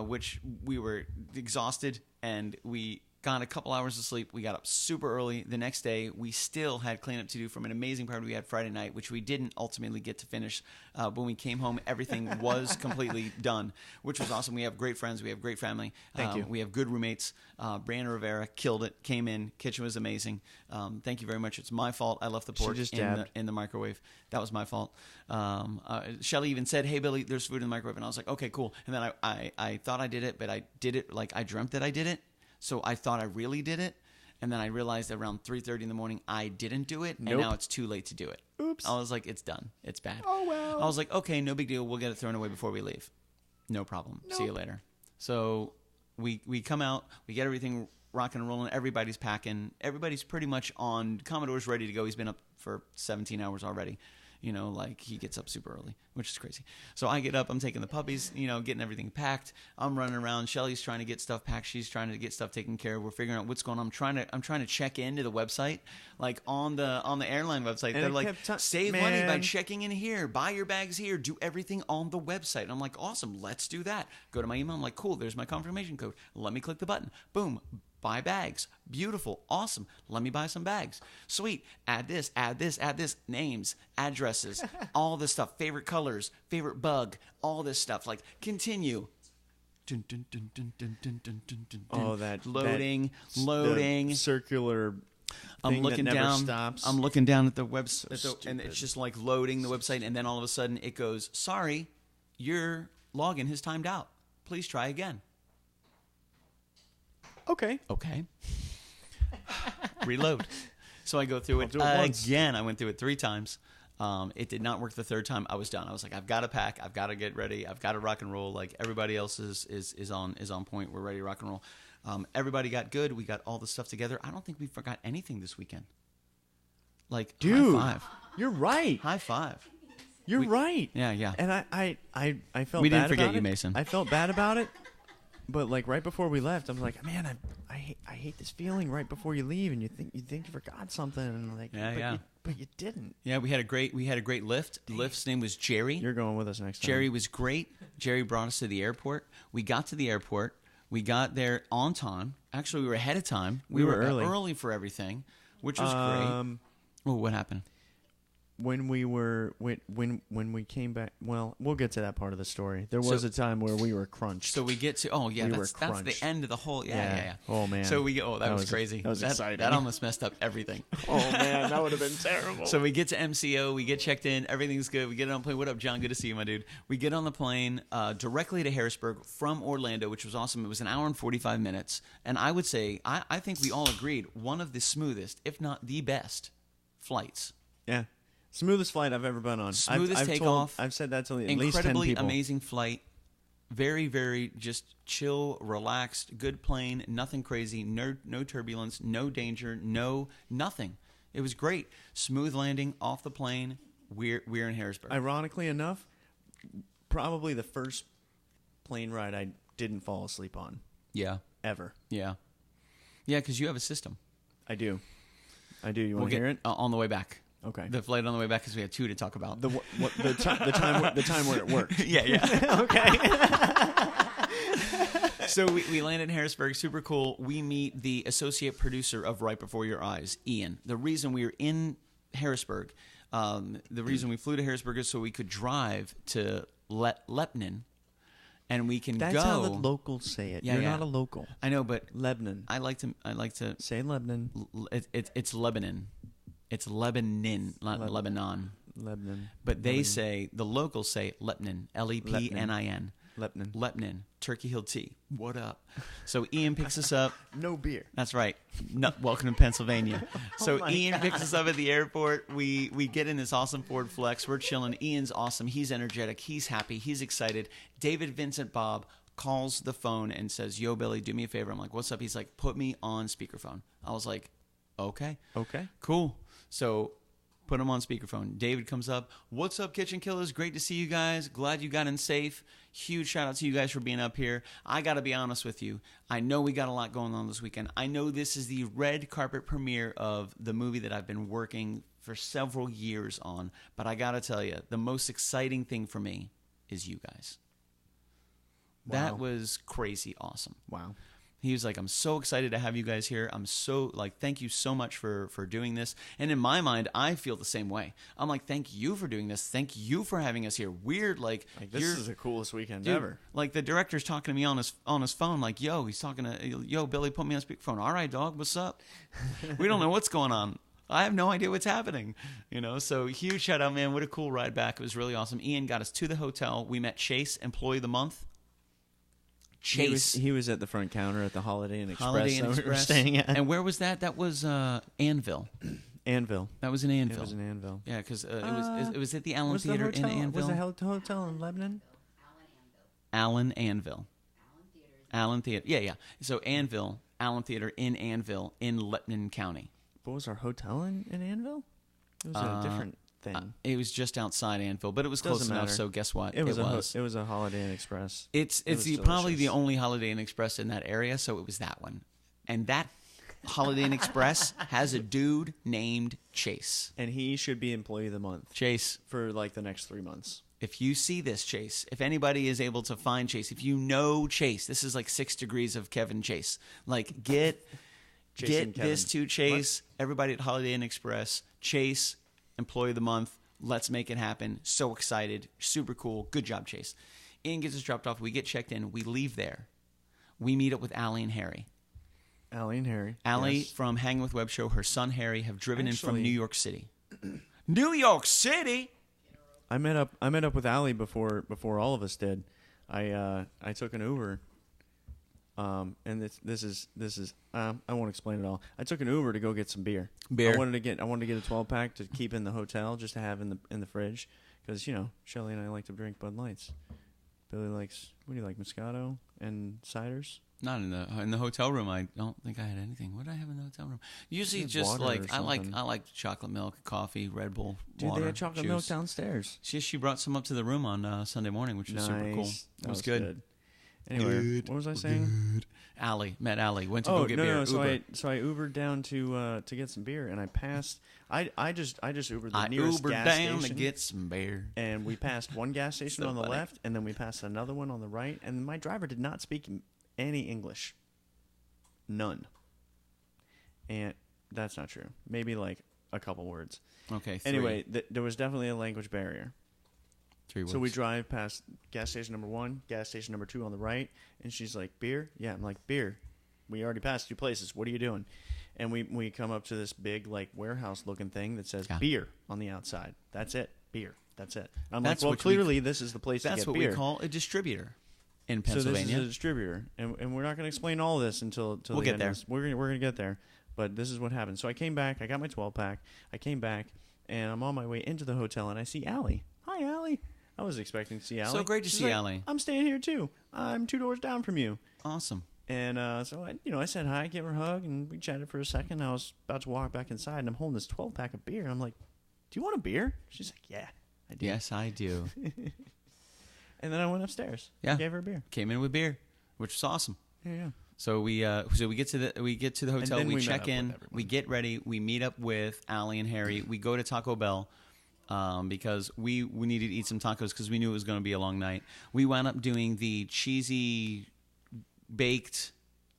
which we were exhausted, and we got a couple hours of sleep. We got up super early. The next day, we still had cleanup to do from an amazing party we had Friday night, which we didn't ultimately get to finish. When we came home, everything was completely done, which was awesome. We have great friends. We have great family. Thank you. We have good roommates. Brandon Rivera killed it, came in. Kitchen was amazing. Thank you very much. It's my fault. I left the pork just in the microwave. That was my fault. Shelly even said, "Hey, Billy, there's food in the microwave." And I was like, okay, cool. And then I thought I did it, but I did it like I dreamt that I did it. So I thought I really did it, and then I realized around 3:30 in the morning I didn't do it, and Nope. now it's too late to do it. Oops. I was like, it's done. It's bad. Oh, well. I was like, okay, no big deal. We'll get it thrown away before we leave. No problem. See you later. So we come out. We get everything rocking and rolling. Everybody's packing. Everybody's pretty much on. Commodore's ready to go. He's been up for 17 hours already. You know, like he gets up super early, which is crazy. So I get up, I'm taking the puppies, you know, getting everything packed. I'm running around. Shelly's trying to get stuff packed. She's trying to get stuff taken care of. We're figuring out what's going on. I'm trying to check into the website, like on the airline website. And They're it like, kept save money by man. checking in here, buy your bags here, do everything on the website. And I'm like, awesome, let's do that. Go to my email. I'm like, cool, there's my confirmation code. Let me click the button. Boom. Buy bags. Beautiful. Awesome. Let me buy some bags. Sweet. Add this, add this, add this. Names, addresses, all this stuff. Favorite colors, favorite bug, all this stuff. Like, continue. Dun, dun, dun, dun, dun, dun, dun, dun, dun, Oh, dun. that loading. the circular. I'm looking that never down. Stops. I'm looking down at the website, So and stupid. it's just like loading the website, and then all of a sudden it goes, "Sorry, your login has timed out. Please try again." Okay. Okay. Reload. So I go through it do it once. again. I went through it 3 times. It did not work the 3rd time. I was done. I was like, I've got to pack. I've got to get ready. I've got to rock and roll. Like everybody else is on point. We're ready to rock and roll. Everybody got good. We got all the stuff together. I don't think we forgot anything this weekend. Like, Dude, high five. You're right. High five. You're right. Yeah, yeah. And I felt We didn't bad forget about you, it. Mason. I felt bad about it. But like right before we left, I'm like, man, I hate this feeling right before you leave, and you think you forgot something, and like, Yeah, but yeah. but you didn't. Yeah, we had a great lift. The lift's name was Jerry. You're going with us next time. Jerry was great. Jerry brought us to the airport. We got to the airport. We got there on time. Actually, we were ahead of time. We were early for everything, which was great. Oh, what happened? When we came back, well, we'll get to that part of the story. There was a time where we were crunched. So we get to that's the crunched. end of the whole yeah. Oh man. So that was crazy. That was exciting. That almost messed up everything. Oh man, that would have been terrible. So we get to MCO, we get checked in, everything's good. We get on the plane. What up, John? Good to see you, my dude. We get on the plane directly to Harrisburg from Orlando, which was awesome. It was an hour and 45 minutes, and I would say I think we all agreed one of the smoothest, if not the best, flights. Yeah. Smoothest flight I've ever been on. Smoothest takeoff. I've said that to at least 10 people. Incredibly amazing flight. Very, very just chill, relaxed, good plane, nothing crazy, no turbulence, no danger, nothing. It was great. Smooth landing off the plane. We're in Harrisburg. Ironically enough, probably the first plane ride I didn't fall asleep on. Yeah. Ever. Yeah. Yeah, because you have a system. I do. You We'll want to hear it? On the way back. Okay. The flight on the way back because we had 2 to talk about. The time where it worked. Yeah. Okay. So we land in Harrisburg. Super cool. We meet the associate producer of Right Before Your Eyes, Ian. The reason we were in Harrisburg, the reason we flew to Harrisburg is so we could drive to Lebanon, and we can That's go. how the locals say it. Yeah, You're yeah. not a local. I know, but Lebanon. I like to Say Lebanon. It's Lebanon. It's Lebanon, not Lebanon. Lebanon. But they say, the locals say Lepnin, Lepnin. Lepnin. Lepnin, Turkey Hill Tea. What up? So Ian picks us up. No beer. That's right. No, welcome to Pennsylvania. So my Ian picks us up at the airport. We get in this awesome Ford Flex. We're chilling. Ian's awesome. He's energetic. He's happy. He's excited. David Vincent Bob calls the phone and says, "Yo, Billy, do me a favor." I'm like, "What's up?" He's like, "Put me on speakerphone." I was like, "Okay. Okay. Cool." So put him on speakerphone. David comes up. "What's up, KitchenKillaz? Great to see you guys. Glad you got in safe. Huge shout out to you guys for being up here. I got to be honest with you. I know we got a lot going on this weekend. I know this is the red carpet premiere of the movie that I've been working for several years on. But I got to tell you, the most exciting thing for me is you guys." That Wow. was crazy awesome. Wow. He was like, "I'm so excited to have you guys here. I'm so, like, thank you so much for doing this." And in my mind, I feel the same way. I'm like, "Thank you for doing this. Thank you for having us here." Weird, like This is the coolest weekend dude, ever. like the director's talking to me on his phone, like, he's talking to, "Yo, Billy, put me on speakerphone." "All right, dog, what's up?" We don't know what's going on. I have no idea what's happening, So huge shout out, man. What a cool ride back. It was really awesome. Ian got us to the hotel. We met Chase, employee of the month. Chase. He was at the front counter at the Holiday Inn Express Holiday Inn that we were Express. staying at. And where was that? That was Anvil. Anvil. That was in Anvil. It was in Anvil. Yeah, because it was at the Allen Was the Theater in hotel, Anvil. was the hotel in Lebanon? Allen Anvil. Allen Theater. Yeah. So Anvil, Allen Theater in Anvil in Lebanon County. What was our hotel in Anvil? It was a different thing. It was just outside Anvil, but it was close Doesn't enough. matter. So guess what? It was a Holiday Inn Express. It's was probably delicious. the only Holiday Inn Express in that area, so it was that one. And that Holiday Inn Express has a dude named Chase. And he should be employee of the month Chase, for like the next 3 months. if you see this, Chase, if anybody is able to find Chase, if you know Chase, this is like 6 degrees of Kevin Chase. Like, get Kevin. this to Chase. Everybody at Holiday Inn Express. Chase, employee of the month. Let's make it happen. So excited. Super cool. Good job, Chase. Ian gets us dropped off. We get checked in. We leave there. We meet up with Allie and Harry. Allie and Harry. Allie Yes. from Hanging with Web Show, her son Harry have driven in from Actually- New York City. New York City? I met up with Allie before all of us did. I took an Uber. And this is I won't explain it all. I took an Uber to go get some beer. Beer. I wanted to get a 12-pack to keep in the hotel, just to have in the fridge, because Shelly and I like to drink Bud Lights. Billy likes, what do you like, Moscato and ciders? Not in the hotel room. I don't think I had anything. What did I have in the hotel room? Usually, had just water like or I like something. chocolate milk, coffee, Red Bull, Dude, water, they had chocolate juice. milk downstairs. She brought some up to the room on Sunday morning, which was super cool. That was good. Anyway, Good. what was I saying? Met Allie. Went to go get beer. No. So Uber. I Ubered down to get some beer, and I passed. I just Ubered the I nearest Ubered gas down station. to get some beer. And we passed one gas station So on the funny. left, and then we passed another one on the right. And my driver did not speak any English. None. And that's not true. Maybe like a couple words. Okay. 3. Anyway, there was definitely a language barrier. 3 words. So we drive past gas station number 1, gas station number 2 on the right, and she's like, "Beer?" Yeah, I'm like, "Beer." We already passed 2 places. What are you doing? And we come up to this big like warehouse looking thing that says beer on the outside. That's it. Beer. That's it. I'm That's like, well, what we- clearly this is the place to That's get what beer. we call a distributor in So Pennsylvania. this is a distributor, and we're not going to explain all this until We'll the get end there. of this. We're gonna get there, but this is what happened. So I came back. I got my 12-pack. I came back, and I'm on my way into the hotel, and I see Allie. Hi, Allie. I was expecting to see Allie. So great to She's see like, Allie. I'm staying here too. I'm 2 doors down from you. Awesome. And so I said hi, gave her a hug, and we chatted for a second. I was about to walk back inside, and I'm holding this 12-pack of beer. And I'm like, "Do you want a beer?" She's like, "Yeah, I do." Yes, I do. And then I went upstairs. Yeah. Gave her a beer. Came in with beer, which was awesome. Yeah. So we get to the hotel, then we we met check up in, with everyone. we get ready, we meet up with Allie and Harry. We go to Taco Bell because we needed to eat some tacos because we knew it was going to be a long night. We wound up doing the cheesy baked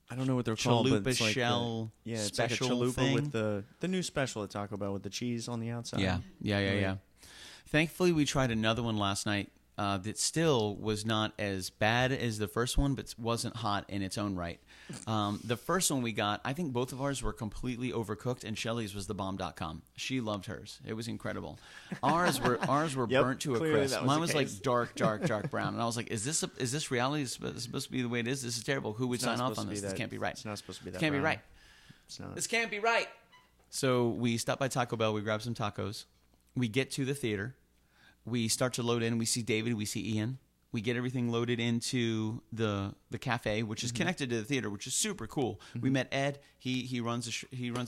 I don't know what they're called, but chalupa it's like shell it's special like a chalupa thing. with the new special at Taco Bell with the cheese on the outside. Yeah. Think Thankfully, we tried another one last night that still was not as bad as the first one, but wasn't hot in its own right. The first one we got, I think both of ours were completely overcooked, and Shelly's was the bomb.com. She loved hers. It was incredible. Ours were Yep, burnt to a clearly crisp. that was Mine the was case. like dark brown, and I was like, is this reality? Is it supposed to be the way it is? This is terrible. Who would It's not sign off supposed on to be this? This that- can't be right. It's not supposed to be that This can't be brown. right. It's not. This can't be right. So we stop by Taco Bell. We grab some tacos. We get to the theater. We start to load in. We see David. We see Ian. We get everything loaded into the cafe, which is connected to the theater, which is super cool. We met Ed. He runs a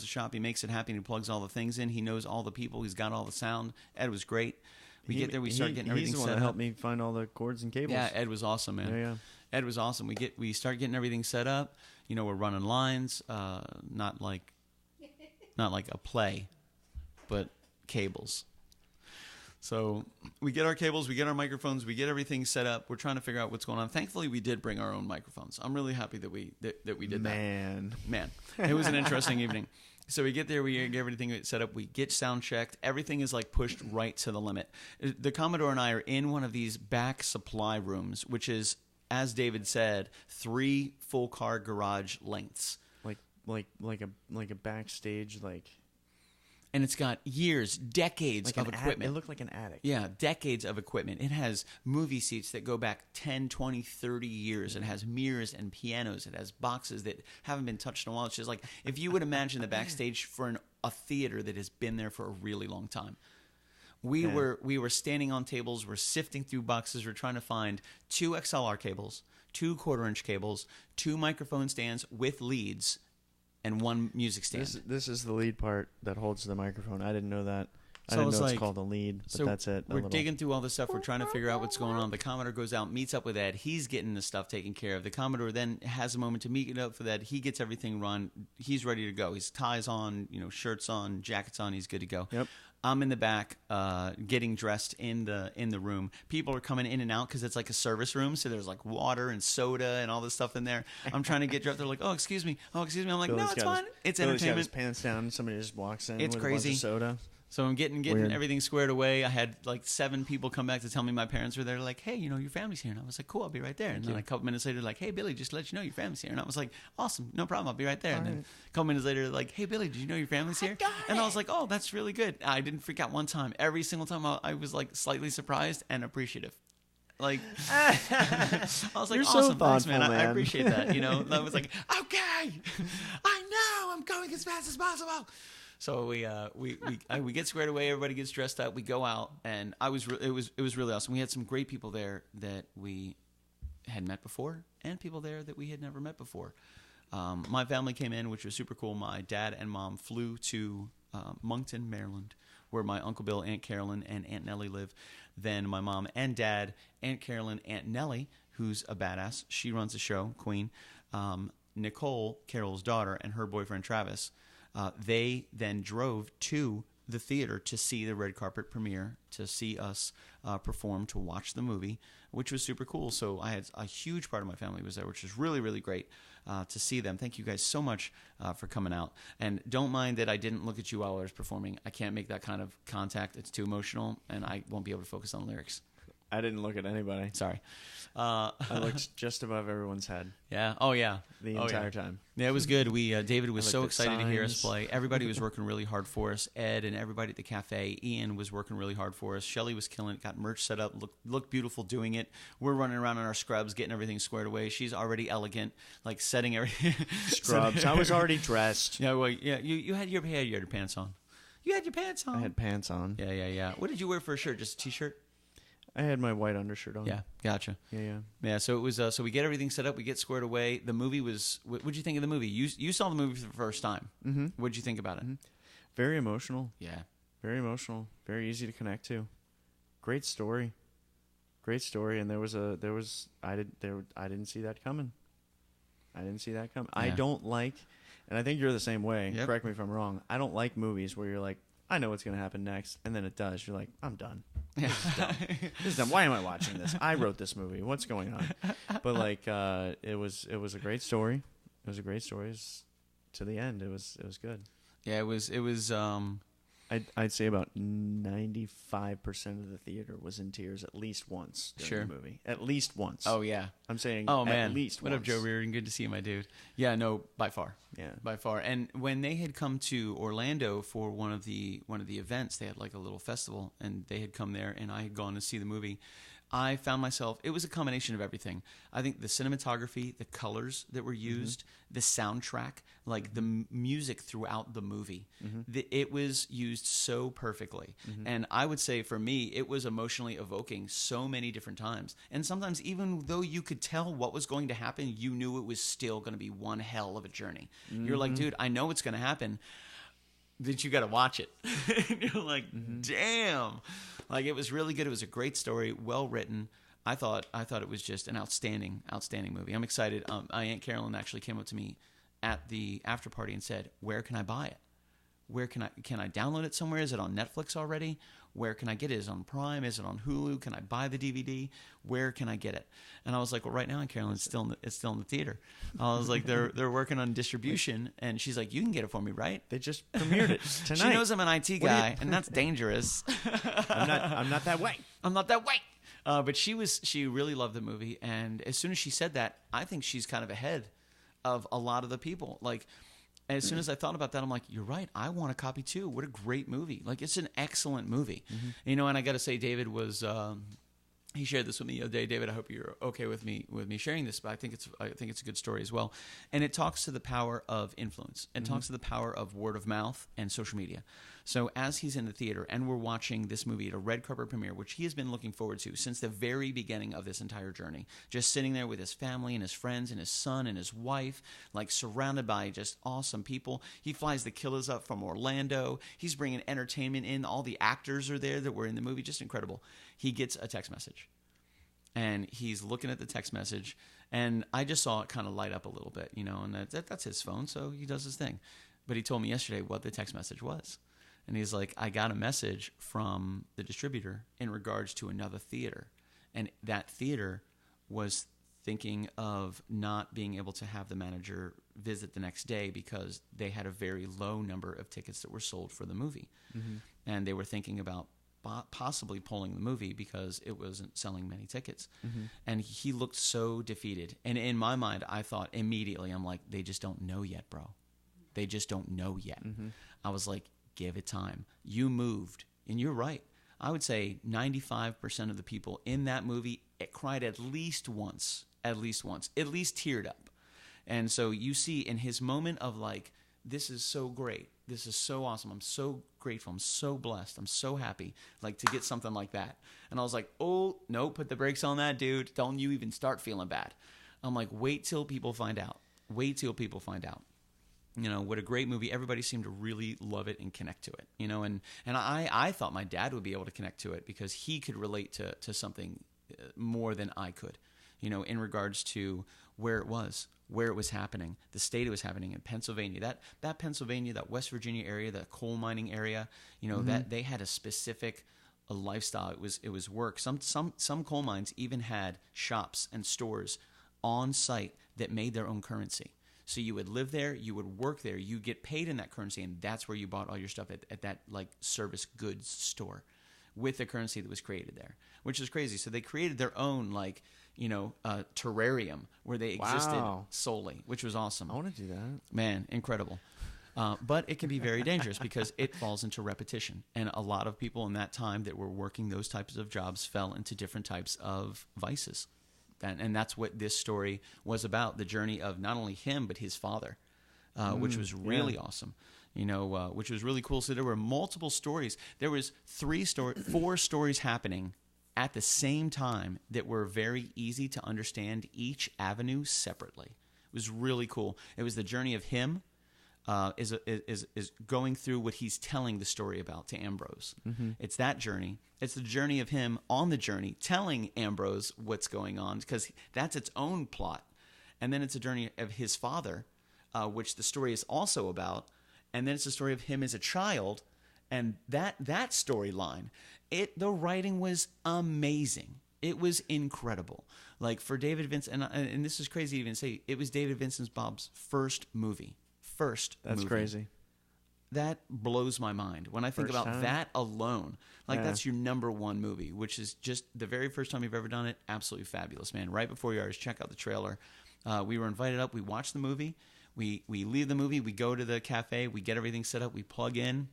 shop. He makes it happen. He plugs all the things in. He knows all the people. He's got all the sound. Ed was great. We get there. We start getting everything He's the one set that up. helped me find all the cords and cables. Yeah, Ed was awesome, man. Yeah. Ed was awesome. We start getting everything set up. You know, we're running lines, not like a play, but cables. So we get our cables, we get our microphones, we get everything set up. We're trying to figure out what's going on. Thankfully, we did bring our own microphones. I'm really happy that we did that. Man, it was an interesting evening. So we get there, we get everything set up, we get sound checked. Everything is like pushed right to the limit. The Commodore and I are in one of these back supply rooms, which is, as David said, 3 full car garage lengths. like a backstage And it's got years, decades of equipment. It looked like an attic. Yeah, decades of equipment. It has movie seats that go back 10, 20, 30 years. It has mirrors and pianos. It has boxes that haven't been touched in a while. It's just like, if you would imagine the backstage for a theater that has been there for a really long time. We were standing on tables. We're sifting through boxes. We're trying to find 2 XLR cables, 2 quarter-inch cables, 2 microphone stands with leads, and 1 music stand. This is the lead part that holds the microphone. I didn't know that. I So didn't it's know like- it's called a lead, but So that's it. We're digging through all this stuff. We're trying to figure out what's going on. The Commodore goes out, meets up with Ed. He's getting the stuff taken care of. The Commodore then has a moment to meet up for that. He gets everything run. He's ready to go. His ties on, shirts on, jackets on. He's good to go. Yep. I'm in the back, getting dressed in the room. People are coming in and out because it's like a service room, so there's like water and soda and all this stuff in there. I'm trying to get dressed. They're like, "Oh, excuse me. I'm like, "No, it's fine. It's Billy's got his entertainment." pants down. Somebody just walks in It's with crazy. a bunch of soda. So I'm getting Weird. everything squared away. I had like 7 people come back to tell me my parents were there. Like, "Hey, your family's here." And I was like, "Cool, I'll be right there." And then a couple minutes later, like, "Hey, Billy, just to let you know your family's here." And I was like, "Awesome, no problem, I'll be right there." And then a couple minutes later, like, "Hey, Billy, did you know your family's here?" And I was like, "Oh, that's really good." I didn't freak out one time. Every single time I was like slightly surprised and appreciative. Like, I was like, You're so "Awesome, thanks, thoughtful, man. I man." appreciate that." I was like, "Okay, I know I'm going as fast as possible." So we get squared away. Everybody gets dressed up. We go out, and it was really awesome. We had some great people there that we had met before, and people there that we had never met before. My family came in, which was super cool. My dad and mom flew to Moncton, Maryland, where my Uncle Bill, Aunt Carolyn, and Aunt Nellie live. Then my mom and dad, Aunt Carolyn, Aunt Nellie, who's a badass. She runs the show, Queen. Nicole, Carol's daughter, and her boyfriend, Travis. They then drove to the theater to see the red carpet premiere, to see us perform, to watch the movie, which was super cool. So I had a huge part of my family was there, which was really, really great to see them. Thank you guys so much for coming out. And don't mind that I didn't look at you while I was performing. I can't make that kind of contact. It's too emotional, and I won't be able to focus on lyrics. I didn't look at anybody. Sorry. I looked just above everyone's head. Yeah. Oh, yeah. The entire time. Yeah, it was good. David was I so looked at excited to hear us signs. play. Everybody was working really hard for us. Ed and everybody at the cafe. Ian was working really hard for us. Shelly was killing it. Got merch set up. Looked beautiful doing it. We're running around in our scrubs, getting everything squared away. She's already elegant, like setting everything. Scrubs. I was already dressed. Yeah, well, yeah. You had your pants on. You had your pants on. I had pants on. Yeah. What did you wear for a shirt? Just a t-shirt? I had my white undershirt on. Yeah, gotcha. Yeah. So it was. So we get everything set up. We get squared away. The movie was. What'd you think of the movie? You saw the movie for the first time. Mm-hmm. What'd you think about it? Very emotional. Yeah. Very emotional. Very easy to connect to. Great story. And I didn't see that coming. Yeah. I don't like, and I think you're the same way. Yep. Correct me if I'm wrong. I don't like movies where you're like, I know what's going to happen next, and then it does. You're like, I'm done. This is dumb. Why am I watching this? I wrote this movie. What's going on? But like, it was a great story. It was a great story. To the end, it was good. Yeah, it was. I'd say about 95% of the theater was in tears at least once during the movie. At least once. Oh yeah, I'm saying. Oh man, at least what once. up, Joe Reardon? Good to see you, my dude. Yeah, no, by far. Yeah, by far. And when they had come to Orlando for one of the events, they had like a little festival, and they had come there, and I had gone to see the movie. I found myself, it was a combination of everything. I think the cinematography, the colors that were used, the soundtrack, like the music throughout the movie, it was used so perfectly. And I would say for me, it was emotionally evoking so many different times. And sometimes even though you could tell what was going to happen, you knew it was still going to be one hell of a journey. You're like, dude, I know what's going to happen. That you got to watch it. And you're like, damn. Like, it was really good. It was a great story, well written. I thought it was just an outstanding movie. I'm excited. My Aunt Carolyn actually came up to me at the after party and said, "Where can I buy it? Where can I download it somewhere? Is it on Netflix already? Where can I get it? Is it on Prime? Is it on Hulu? Can I buy the DVD? Where can I get it?" And I was like, "Well, right now in Carolyn, it's still in the theater." I was like, "They're working on distribution," and she's like, "You can get it for me, right?" They just premiered it tonight. She knows I'm an IT guy, and that's dangerous. I'm not that way. I'm not that way. But she really loved the movie, and as soon as she said that, I think she's kind of ahead of a lot of the people. Like, as soon as I thought about that, I'm like, you're right. I want a copy too. What a great movie. Like, it's an excellent movie. You know, and I got to say, David was, he shared this with me the other day. David, I hope you're okay with me sharing this, but I think it's a good story as well. And it talks to the power of influence. It talks to the power of word of mouth and social media. So as he's in the theater and we're watching this movie at a red carpet premiere, which he has been looking forward to since the very beginning of this entire journey, just sitting there with his family and his friends and his son and his wife, like surrounded by just awesome people. He flies the Killaz up from Orlando. He's bringing entertainment in. All the actors are there that were in the movie. Just incredible. He gets a text message. And he's looking at the text message, and I just saw it kind of light up a little bit, you know, and that's his phone, so he does his thing. But he told me yesterday what the text message was. And he's like, I got a message from the distributor in regards to another theater. And that theater was thinking of not being able to have the manager visit the next day because they had a very low number of tickets that were sold for the movie. And they were thinking about possibly pulling the movie because it wasn't selling many tickets. And he looked so defeated. And in my mind, I thought immediately, I'm like, they just don't know yet, bro. They just don't know yet. I was like, give it time. You moved. And you're right. I would say 95% of the people in that movie cried at least once, at least teared up. And so you see in his moment of like, this is so great. This is so awesome. I'm so grateful. I'm so blessed. I'm so happy, like, to get something like that. And I was like, oh, no, put the brakes on that, dude. Don't you even start feeling bad. I'm like, wait till people find out. Wait till people find out. You know, what a great movie. Everybody seemed to really love it and connect to it. You know, and I thought my dad would be able to connect to it because he could relate to something more than I could, you know, in regards to where it was happening, the state it was happening in Pennsylvania, that Pennsylvania, that West Virginia area, that coal mining area, you know, that they had a specific lifestyle. It was work. Some coal mines even had shops and stores on site that made their own currency. So you would live there, you would work there, you get paid in that currency, and that's where you bought all your stuff at that like service goods store with the currency that was created there, which is crazy. So they created their own like, you know, terrarium where they existed solely, which was awesome. I want to do that. Man, incredible. But it can be very dangerous because it falls into repetition. And a lot of people in that time that were working those types of jobs fell into different types of vices. And that's what this story was about, the journey of not only him, but his father, which was really awesome, you know, which was really cool. So there were multiple stories. There was 4 stories happening at the same time that were very easy to understand each avenue separately. It was really cool. It was the journey of him is going through what he's telling the story about to Ambrose. It's that journey. It's the journey of him on the journey telling Ambrose what's going on because that's its own plot. And then it's a journey of his father, which the story is also about. And then it's the story of him as a child. And that storyline, the writing was amazing. It was incredible. Like for David Vincent, and this is crazy to even say, it was David Vincent Bob's first movie. That's crazy. that blows my mind when I think First about time? that alone. Like Yeah. that's your number one movie, which is just the very first time you've ever done it. Absolutely fabulous, man. Right before yours, check out the trailer. We were invited up. We watched the movie. We leave the movie. We go to the cafe. We get everything set up. We plug in.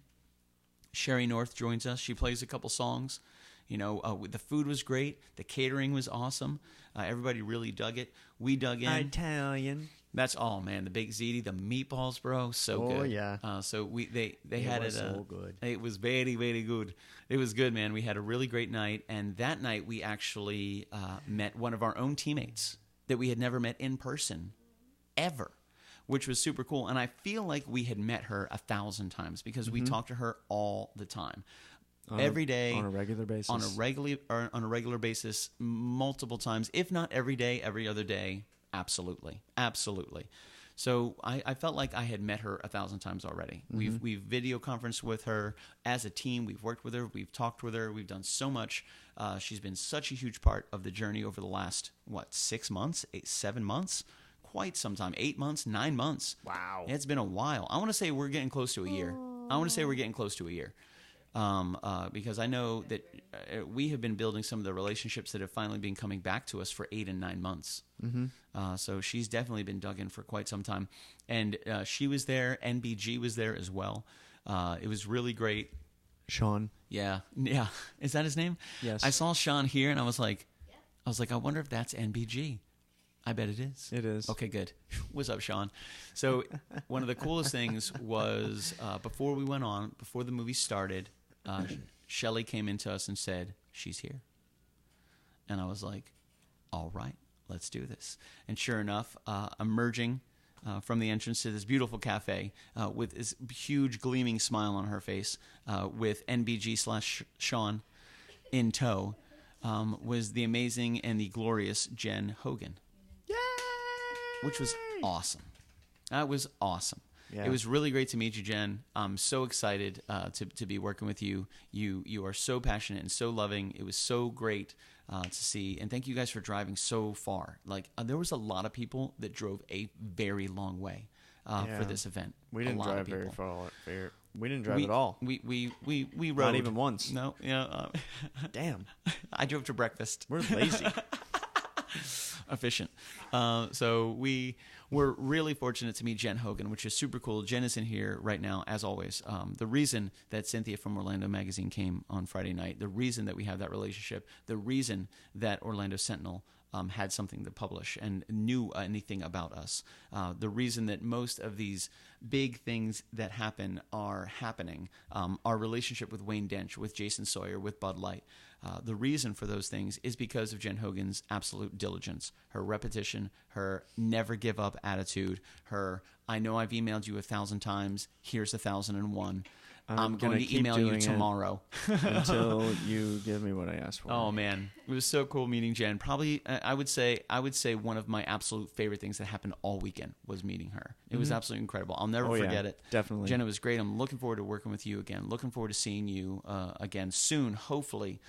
Sherry North joins us. She plays a couple songs. The food was great. The catering was awesome. Everybody really dug it. We dug in. Italian. That's all, man. The baked ziti, the meatballs, bro, so good. Oh, yeah. So they had was it. so good. It was very, very good. It was good, man. We had a really great night, and that night we actually met one of our own teammates that we had never met in person ever, which was super cool. And I feel like we had met her 1,000 times because we talked to her all the time. Every day, on a regular basis, on a regular basis, multiple times, if not every day, every other day. Absolutely. So I felt like I had met her 1,000 times already. We've video conferenced with her as a team. We've worked with her. We've talked with her. We've done so much. She's been such a huge part of the journey over the last 6 months, 7 months, quite some time, 8 months, 9 months. Wow, It's been a while. I want to say we're getting close to a year. Because I know that we have been building some of the relationships that have finally been coming back to us for 8 and 9 months. So she's definitely been dug in for quite some time. And she was there. NBG was there as well. It was really great. Sean. Yeah. Is that his name? Yes. I saw Sean here, and I was like, I wonder if that's NBG. I bet it is. It is. Okay, good. What's up, Sean? So one of the coolest things was before the movie started, Shelly came into us and said, she's here. And I was like, all right, let's do this. And sure enough, emerging from the entrance to this beautiful cafe with this huge gleaming smile on her face with NBG/Sean in tow was the amazing and the glorious Jen Hogan. Yay! Which was awesome. That was awesome. Yeah. It was really great to meet you, Jen. I'm so excited to be working with you. You are so passionate and so loving. It was so great to see. And thank you guys for driving so far. Like there was a lot of people that drove a very long way for this event. We didn't drive very far. We didn't drive at all. We rode. Not even once. No. Yeah. Damn. I drove to breakfast. We're lazy. Efficient. So we were really fortunate to meet Jen Hogan, which is super cool. Jen is in here right now, as always. The reason that Cynthia from Orlando Magazine came on Friday night, the reason that we have that relationship, the reason that Orlando Sentinel had something to publish and knew anything about us, the reason that most of these big things that happen are happening, our relationship with Wayne Dench, with Jason Sawyer, with Bud Light, the reason for those things is because of Jen Hogan's absolute diligence, her repetition, her never give up attitude, her I know I've emailed you 1,000 times, here's 1,001. I'm going to email you tomorrow until you give me what I asked for. Oh man, it was so cool meeting Jen. Probably, I would say one of my absolute favorite things that happened all weekend was meeting her. It was absolutely incredible. I'll never forget it. Definitely, Jen, it was great. I'm looking forward to working with you again. Looking forward to seeing you again soon. Hopefully,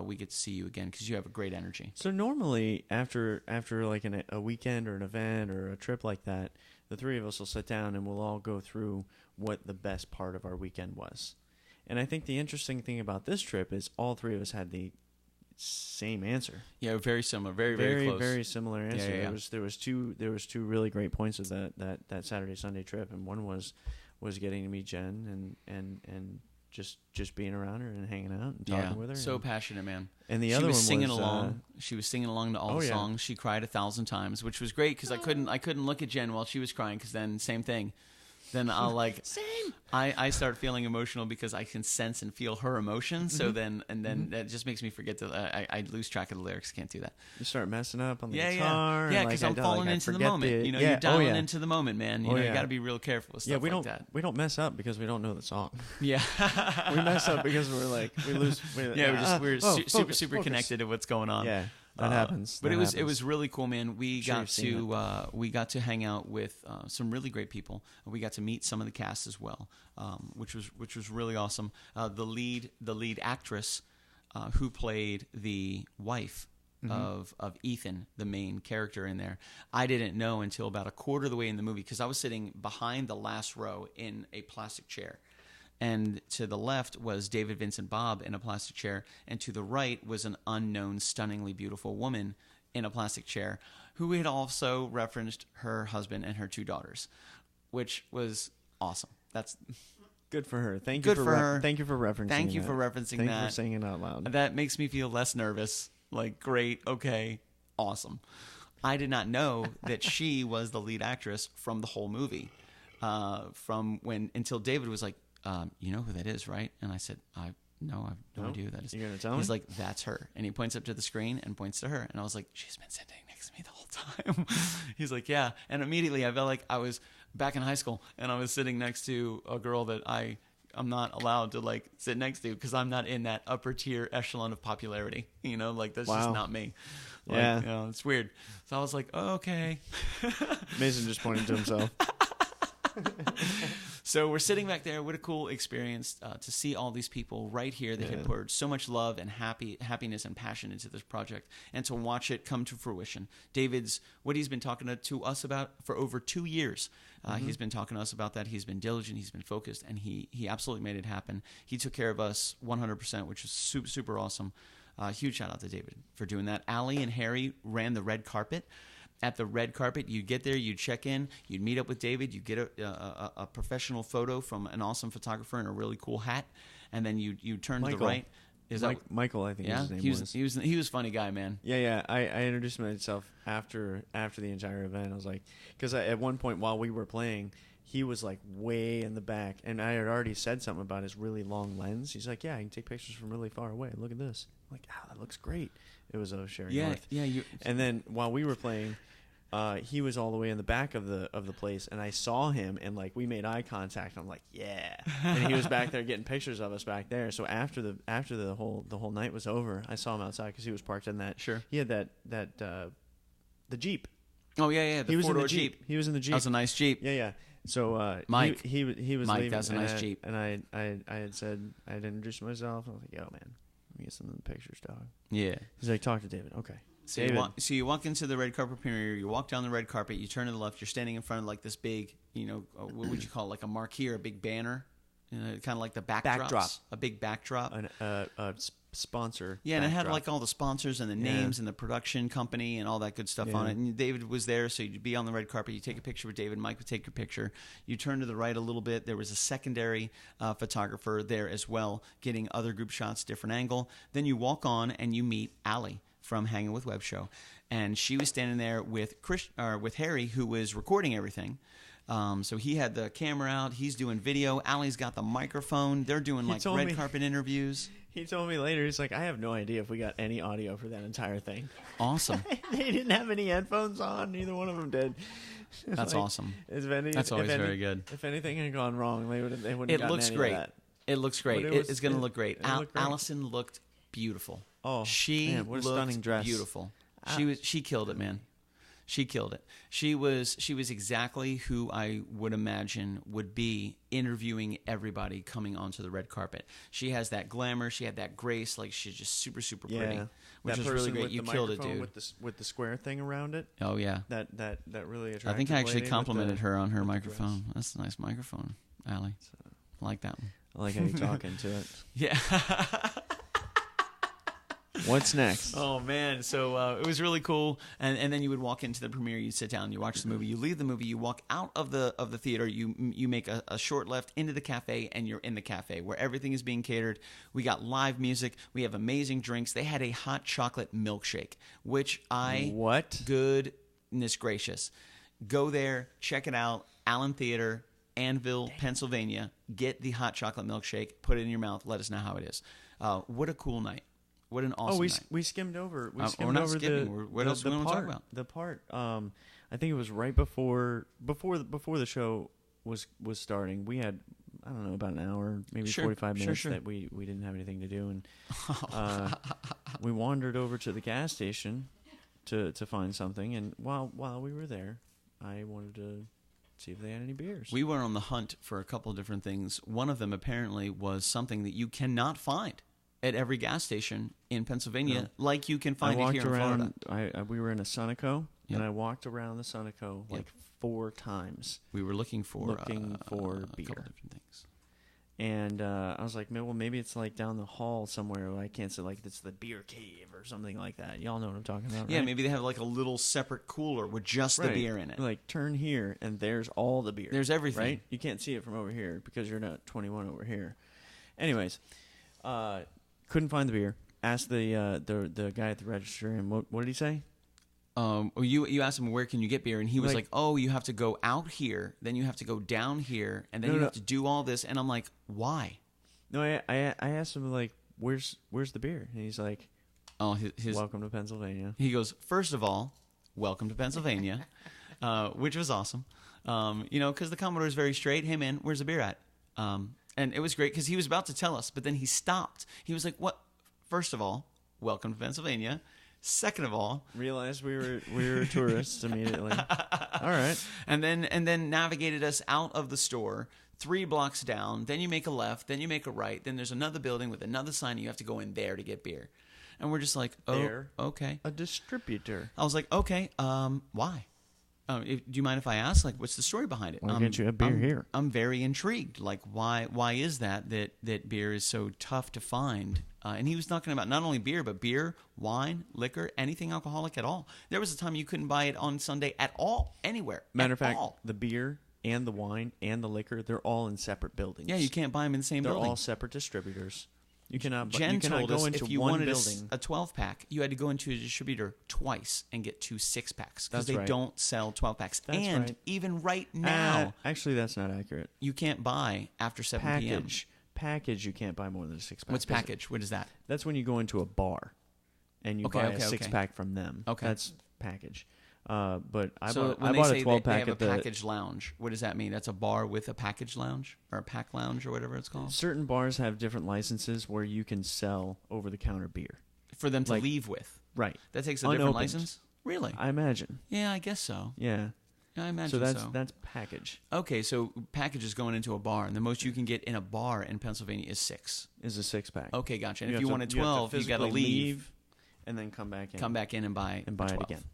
we get to see you again because you have a great energy. So normally, after like a weekend or an event or a trip like that, the three of us will sit down and we'll all go through what the best part of our weekend was. And I think the interesting thing about this trip is all three of us had the same answer. Yeah, very similar, very close. Very similar answer. Yeah. There was two really great points of that Saturday Sunday trip, and one was getting to meet Jen and just being around her and hanging out and talking with her. So passionate, man. And the she other was one singing was, along. She was singing along to all the songs. She cried 1,000 times, which was great because I couldn't look at Jen while she was crying because then same thing. Then I'll same. I start feeling emotional because I can sense and feel her emotions. So then that just makes me forget I lose track of the lyrics. Can't do that. You start messing up on the guitar. Yeah, because I'm falling into the moment. You're dialing into the moment, man. You got to be real careful with stuff like that. We don't mess up because we don't know the song. Yeah, we mess up because we lose. We're super connected to what's going on. Yeah. That happens. But it was really cool, man. We got to hang out with some really great people. We got to meet some of the cast as well, which was really awesome. The lead actress who played the wife of Ethan, the main character in there, I didn't know until about a quarter of the way in the movie because I was sitting behind the last row in a plastic chair. And to the left was David Vincent Bob in a plastic chair, and to the right was an unknown, stunningly beautiful woman in a plastic chair who had also referenced her husband and her 2 daughters, which was awesome. That's good for her. Thank Good you for her. Thank you for referencing. Thank you that. for referencing Thank that. you for saying it out loud. That makes me feel less nervous. Like, great, okay, awesome. I did not know that she was the lead actress from the whole movie. Until David was like, you know who that is, right? And I said, no, I have no idea who that is. You're gonna tell me? He's like, that's her. And he points up to the screen and points to her. And I was like, she's been sitting next to me the whole time. He's like, yeah. And immediately I felt like I was back in high school and I was sitting next to a girl that I'm not allowed to like sit next to because I'm not in that upper tier echelon of popularity. You know, like that's just not me. Like, Yeah. you know, it's weird. So I was like, oh, okay. Mason just pointed to himself. So we're sitting back there. What a cool experience to see all these people right here that had poured so much love and happiness and passion into this project, and to watch it come to fruition. David's what he's been talking to us about for over 2 years. He's been talking to us about that. He's been diligent. He's been focused, and he absolutely made it happen. He took care of us 100%, which is super, super awesome. Huge shout out to David for doing that. Allie and Harry ran the red carpet. At the red carpet, you'd get there, you'd check in, you'd meet up with David, you'd get a professional photo from an awesome photographer in a really cool hat, and then you turn to the right. Is that Michael? I think his name was. He was a funny guy, man. Yeah. I introduced myself after the entire event. I was like, because at one point while we were playing, he was like way in the back, and I had already said something about his really long lens. He's like, yeah, I can take pictures from really far away. Look at this. I'm like, that looks great. It was Sherry North. Yeah. And then while we were playing, he was all the way in the back of the place, and I saw him, and like we made eye contact. And I'm like, yeah, and he was back there getting pictures of us back there. So after the whole night was over, I saw him outside because he was parked in that. Sure. He had the Jeep. Oh yeah. He was in the four-door Jeep. He was in the Jeep. That was a nice Jeep. Yeah. So Mike, he was Mike, leaving, that's a nice Jeep. And I had said I had introduced myself. I was like, yo man, let me get some of the pictures, dog. Yeah. He's like, talk to David. Okay. So you walk into the red carpet premiere, you walk down the red carpet, you turn to the left, you're standing in front of like this big, what would you call it, like a marquee or a big banner, kind of like the backdrop. A big backdrop. A sponsor. Yeah, and it had backdrop. like all the sponsors and the names and the production company and all that good stuff on it. And David was there, so you'd be on the red carpet, you take a picture with David, Mike would take your picture. You turn to the right a little bit, there was a secondary photographer there as well, getting other group shots, different angle. Then you walk on and you meet Allie from Hanging with Web Show, and she was standing there with Harry, who was recording everything. So he had the camera out, he's doing video, Allie's got the microphone, they're doing like red carpet interviews. He told me later, he's like, I have no idea if we got any audio for that entire thing. Awesome. They didn't have any headphones on, neither one of them did. That's awesome. That's always very good. If anything had gone wrong, they wouldn't It looks great. It looks great. It's going to look great. Looked great. Allison looked beautiful. Oh, she man, what a looked stunning dress. Beautiful. She killed it, man. She killed it. She was exactly who I would imagine would be interviewing everybody coming onto the red carpet. She has that glamour. She had that grace. Like, she's just super, super pretty, which was really great. You killed it, dude. With the square thing around it. Oh yeah. That really attractive. I think I actually lady complimented her on her with the microphone. dress. That's a nice microphone, Allie. I like that one. I like how you talk into it. Yeah. What's next? Oh man, so it was really cool, and then you would walk into the premiere, you sit down, you watch the movie, you leave the movie, you walk out of the theater, you make a short left into the cafe, and you're in the cafe where everything is being catered. We got live music, we have amazing drinks. They had a hot chocolate milkshake, which goodness gracious, go there, check it out, Allen Theater, Annville, Pennsylvania. Get the hot chocolate milkshake, put it in your mouth, let us know how it is. What a cool night. What an awesome night. We skimmed over. We're not skipping. What else do we want to talk about? The part. I think it was right before the show was starting. We had, I don't know, about an hour, maybe 45 minutes that we didn't have anything to do, and we wandered over to the gas station to find something. And while we were there, I wanted to see if they had any beers. We were on the hunt for a couple of different things. One of them apparently was something that you cannot find at every gas station in Pennsylvania, like you can find it here in Florida. We were in a Sunoco, and I walked around the Sunoco like 4 times. We were looking for beer. a couple different things. And I was like, well, maybe it's like down the hall somewhere where I can't say, like, it's the beer cave or something like that. Y'all know what I'm talking about, Yeah, right? maybe they have like a little separate cooler with just the Right. beer in it. Like, turn here, and there's all the beer. There's everything. Right? You can't see it from over here because you're not 21 over here. Anyways, couldn't find the beer. Asked the guy at the register, and what did he say? You asked him, where can you get beer? And he was Like- like, oh, you have to go out here, then you have to go down here, and then you have to do all this. And I'm like, why? No, I asked him, like, where's the beer? And he's like, Oh, his welcome to Pennsylvania. He goes, first of all, welcome to Pennsylvania, which was awesome. Because the Commodore is very straight. Hey, man, where's the beer at? And it was great because he was about to tell us, but then he stopped. He was like, what? First of all, welcome to Pennsylvania. Second of all, Realized we were tourists immediately. All right. and then navigated us out of the store 3 blocks down. Then you make a left. Then you make a right. Then there's another building with another sign. And you have to go in there to get beer. And we're just like, oh, There. okay. A distributor. I was like, okay, why? Do you mind if I ask? Like, what's the story behind it? I'll get you a beer here. I'm very intrigued. Like, why is that beer is so tough to find? And he was talking about not only beer, but beer, wine, liquor, anything alcoholic at all. There was a time you couldn't buy it on Sunday at all, anywhere. Matter of at fact, all. the beer and the wine and the liquor, they're all in separate buildings. Yeah, you can't buy them in the same They're building. all separate distributors. You cannot. Jen you cannot told go us into if you one wanted building. a 12-pack, you had to go into a distributor twice and get 2 6-packs because That's they right. don't sell 12-packs. That's And right. even right now, Actually, that's not accurate. you can't buy after 7 p.m. Package. You can't buy more than a 6-pack. What's package? What is that? That's when you go into a bar, and you Okay, buy okay, a okay. 6-pack from them. Okay. That's package. But I So bought when I they bought say a 12 they pack have at a the package lounge, what does that mean? That's a bar with a package lounge or a pack lounge or whatever it's called certain bars have different licenses where you can sell over the counter beer. for them to like- leave with. Right. That takes a different Unopened. license. Really? I imagine. Yeah, I guess so. Yeah. Yeah, I imagine So that's so. that's package Okay, so package is going into a bar, and the most you can get in a bar in Pennsylvania is 6. is a 6-pack. Okay, gotcha. And if have you to- wanted have 12, you got to physically leave, and then come back in. come back in and buy and buy the it 12. again.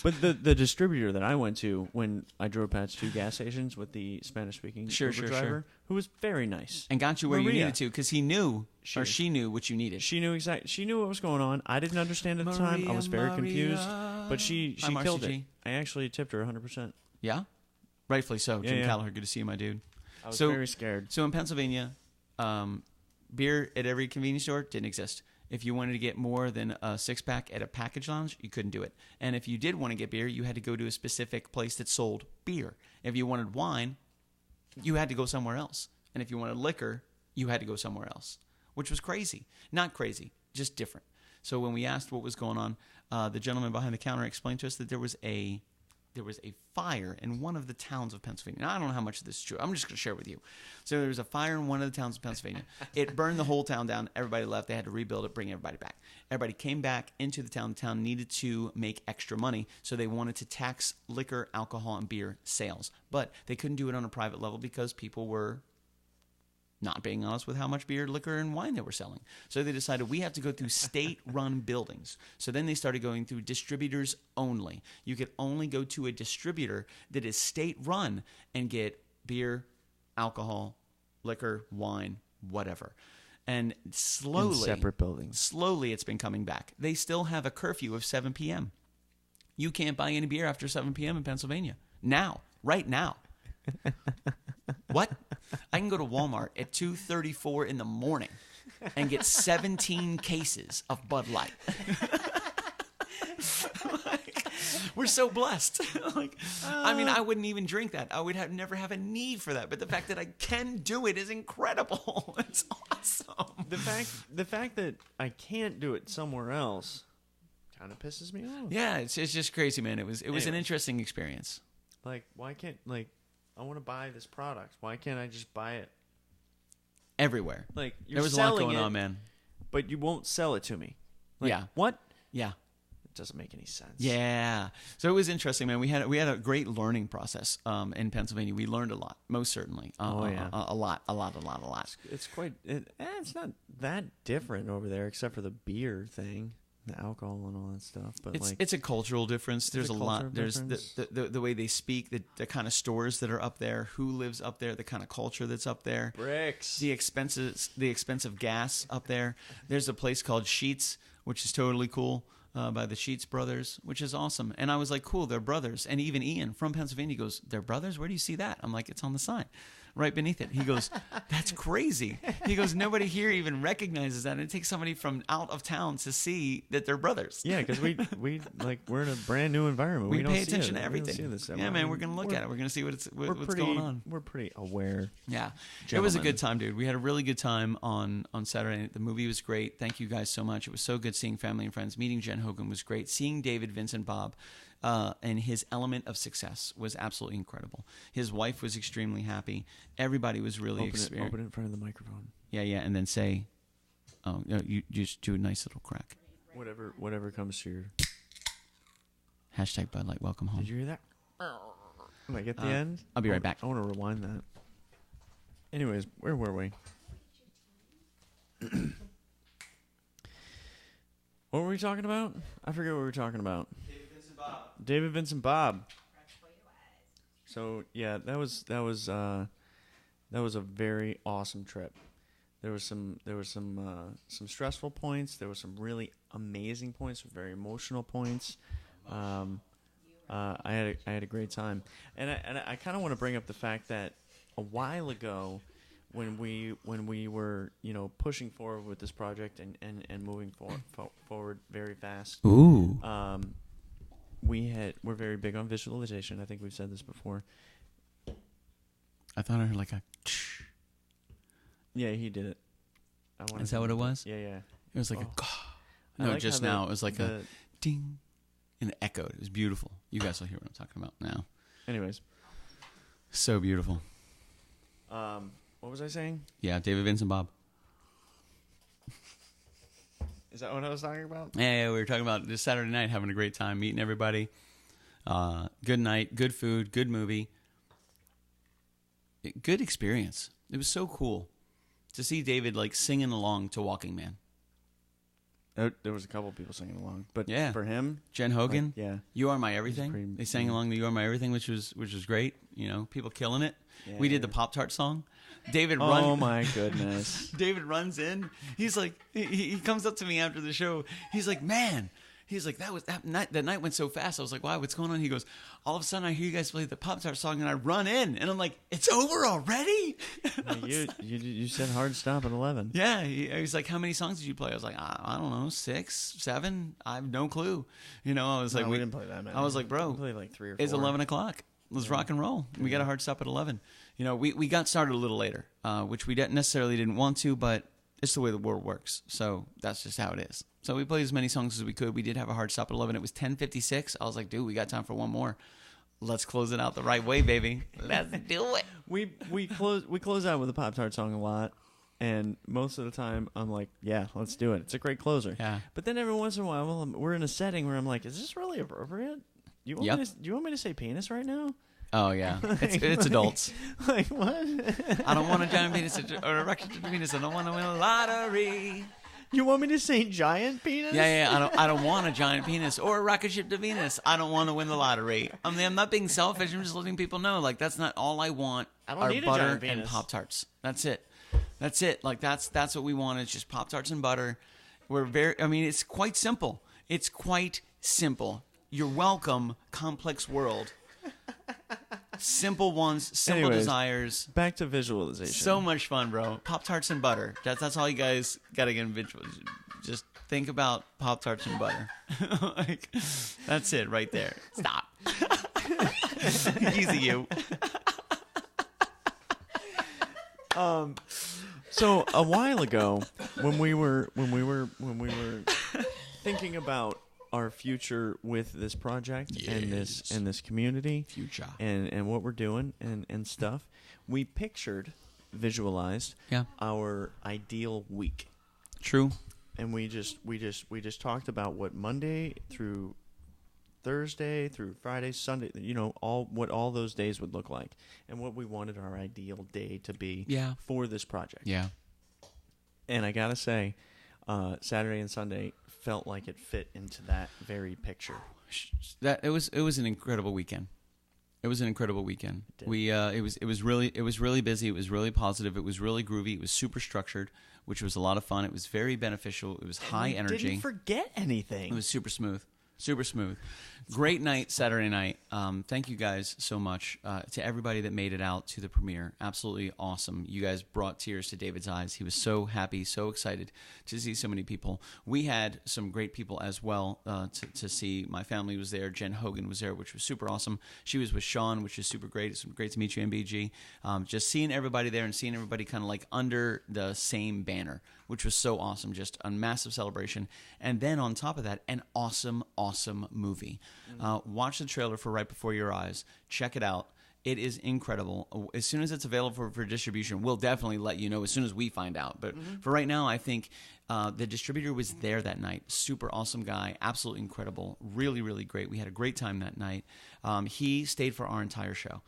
But the distributor that I went to when I drove past 2 gas stations with the Spanish-speaking Sure, Uber sure, driver, sure. who was very nice. And got you where you Maria. needed to because he knew She- or she knew what you needed. She knew She knew what was going on. I didn't understand at the time. I was very confused. But she Hi, Marcy killed G. it. I actually tipped her 100%. Yeah? Rightfully so. Yeah, Jim yeah. Gallagher, good to see you, my dude. I was So- very scared. So in Pennsylvania, beer at every convenience store didn't exist. If you wanted to get more than a 6-pack at a package lounge, you couldn't do it. And if you did want to get beer, you had to go to a specific place that sold beer. If you wanted wine, you had to go somewhere else. And if you wanted liquor, you had to go somewhere else, which was crazy. Not crazy, just different. So when we asked what was going on, the gentleman behind the counter explained to us that there was a fire in one of the towns of Pennsylvania. Now, I don't know how much of this is true. I'm just going to share with you. So there was a fire in one of the towns of Pennsylvania. It burned the whole town down. Everybody left. They had to rebuild it, bring everybody back. Everybody came back into the town. The town needed to make extra money, so they wanted to tax liquor, alcohol, and beer sales. But they couldn't do it on a private level because people were not being honest with how much beer, liquor, and wine they were selling. So they decided we have to go through state-run buildings. So then they started going through distributors only. You could only go to a distributor that is state-run and get beer, alcohol, liquor, wine, whatever. And slowly, In separate buildings. slowly it's been coming back. They still have a curfew of 7 p.m. You can't buy any beer after 7 p.m. in Pennsylvania. Now, right now. What? I can go to Walmart at 2:34 in the morning and get 17 cases of Bud Light. We're so blessed. I mean, I wouldn't even drink that. I would never have a need for that. But the fact that I can do it is incredible. It's awesome. The fact that I can't do it somewhere else kind of pisses me off. Yeah, it's just crazy, man. It was an Anyways. interesting experience. Like, why can't I want to buy this product? Why can't I just buy it? Everywhere. Like, you're There was a lot selling going it, on, man. but you won't sell it to me. Like, Yeah. What? Yeah. It doesn't make any sense. Yeah. So it was interesting, man. We had a great learning process in Pennsylvania. We learned a lot, most certainly. Yeah. A lot. It's quite. It's not that different over there, except for the beer thing. the alcohol and all that stuff. But it's a cultural difference. There's a lot. There's the way they speak, the kind of stores that are up there, who lives up there, the kind of culture that's up there, bricks, the expensive gas up there. There's a place called Sheets, which is totally cool, by the Sheets brothers, which is awesome. And I was like, cool, they're brothers. And even Ian from Pennsylvania goes, they're brothers? Where do you see that? I'm like, it's on the sign. Right beneath it. He goes, that's crazy. He goes, nobody here even recognizes that. And it takes somebody from out of town to see that they're brothers. Yeah, because we're in a brand new environment. We don't pay see attention it. to everything. Yeah, man, we're gonna look at it. We're gonna see what's going on. We're pretty aware. Yeah, gentlemen. It was a good time, dude. We had a really good time on Saturday. The movie was great. Thank you guys so much. It was so good seeing family and friends. Meeting Jen Hogan was great. Seeing David, Vincent, Bob. And his element of success was absolutely incredible. His wife was extremely happy. Everybody was really open it in front of the microphone. Yeah, and then say, "Oh, you just do a nice little crack." Whatever comes to your Hashtag Bud Light. Welcome home. Did you hear that? Like at the end. I'll be right back. I want to rewind that. Anyways, where were we? What were we talking about? I forget what we were talking about. David Vincent Bob. So yeah, that was a very awesome trip. There was some stressful points. There were some really amazing points, very emotional points. I had a great time, and I kind of want to bring up the fact that a while ago, when we were pushing forward with this project and moving forward very fast. Ooh. We're very big on visualization. I think we've said this before. I thought I heard like a. Yeah, he did it. Is that what it was? Yeah. It was like a. No, like just now it was like a ding, and it echoed. It was beautiful. You guys will hear what I'm talking about now. Anyways, so beautiful. What was I saying? Yeah, David, Vincent, Bob. Is that what I was talking about? Yeah, we were talking about this Saturday night, having a great time, meeting everybody. Good night, good food, good movie. Good experience. It was so cool to see David like singing along to Walking Man. There was a couple people singing along, but yeah, for him, Jen Hogan, yeah, You Are My Everything. They sang along to You Are My Everything, which was great. People killing it. Yeah. We did the Pop-Tart song. David Oh my goodness. David runs in. He's like, he comes up to me after the show. He's like, man. He's like, that night went so fast. I was like, wow, what's going on? He goes, all of a sudden I hear you guys play the Pop-Tart song and I run in. And I'm like, it's over already? You said hard stop at 11. Yeah. He's like, how many songs did you play? I was like, I don't know, 6, 7. I have no clue. I was like, we didn't play that many. I was like, bro, we played like 3 or 4. It's 11 o'clock. Let's rock and roll. We got a hard stop at 11. We got started a little later, which we necessarily didn't want to, but it's the way the world works. So that's just how it is. So we played as many songs as we could. We did have a hard stop at 11. It was 10:56. I was like, dude, we got time for one more. Let's close it out the right way, baby. Let's do it. We close out with a Pop-Tart song a lot. And most of the time, I'm like, yeah, let's do it. It's a great closer. Yeah. But then every once in a while, we're in a setting where I'm like, is this really appropriate? Do you want me to say penis right now? Oh, yeah. It's adults. Like, what? I don't want a giant penis or a record penis. I don't want to win a lottery. You want me to say giant penis? Yeah. I don't want a giant penis or a rocket ship to Venus. I don't want to win the lottery. I mean, I'm not being selfish. I'm just letting people know, like, that's not all I want. I don't need a butter giant penis. And Pop-Tarts. That's it. Like, that's what we want. It's just Pop-Tarts and butter. It's quite simple. It's quite simple. You're welcome, complex world. Simple ones, simple desires. Back to visualization. So much fun, bro. Pop-Tarts and butter. That's all you guys got to get in visual. Just think about Pop-Tarts and butter. Like, that's it right there. Stop. Easy, you. So a while ago, when we were thinking about our future with this project and this community, and what we're doing and stuff, we visualized our ideal week. True. And we just talked about what Monday through Thursday through Friday, Sunday, what all those days would look like, and what we wanted our ideal day to be for this project. Yeah. And I gotta say, Saturday and Sunday felt like it fit into that very picture. It was an incredible weekend. It was an incredible weekend. It was really busy. It was really positive. It was really groovy. It was super structured, which was a lot of fun. It was very beneficial. It was high energy. Didn't forget anything. It was super smooth. Super smooth. Great night Saturday night. Thank you guys so much to everybody that made it out to the premiere. Absolutely awesome. You guys brought tears to David's eyes. He was so happy, so excited to see so many people. We had some great people as well to see. My family was there. Jen Hogan was there, which was super awesome. She was with Sean, which is super great. It's great to meet you, MBG. Just seeing everybody there and seeing everybody kind of like under the same banner, which was so awesome. Just a massive celebration. And then on top of that, an awesome movie. Watch the trailer for Right Before Your Eyes. Check it out. It is incredible. As soon as it's available for distribution, we'll definitely let you know as soon as we find out. But for right now, I think the distributor was there that night. Super awesome guy. Absolutely incredible. Really, really great. We had a great time that night. He stayed for our entire show.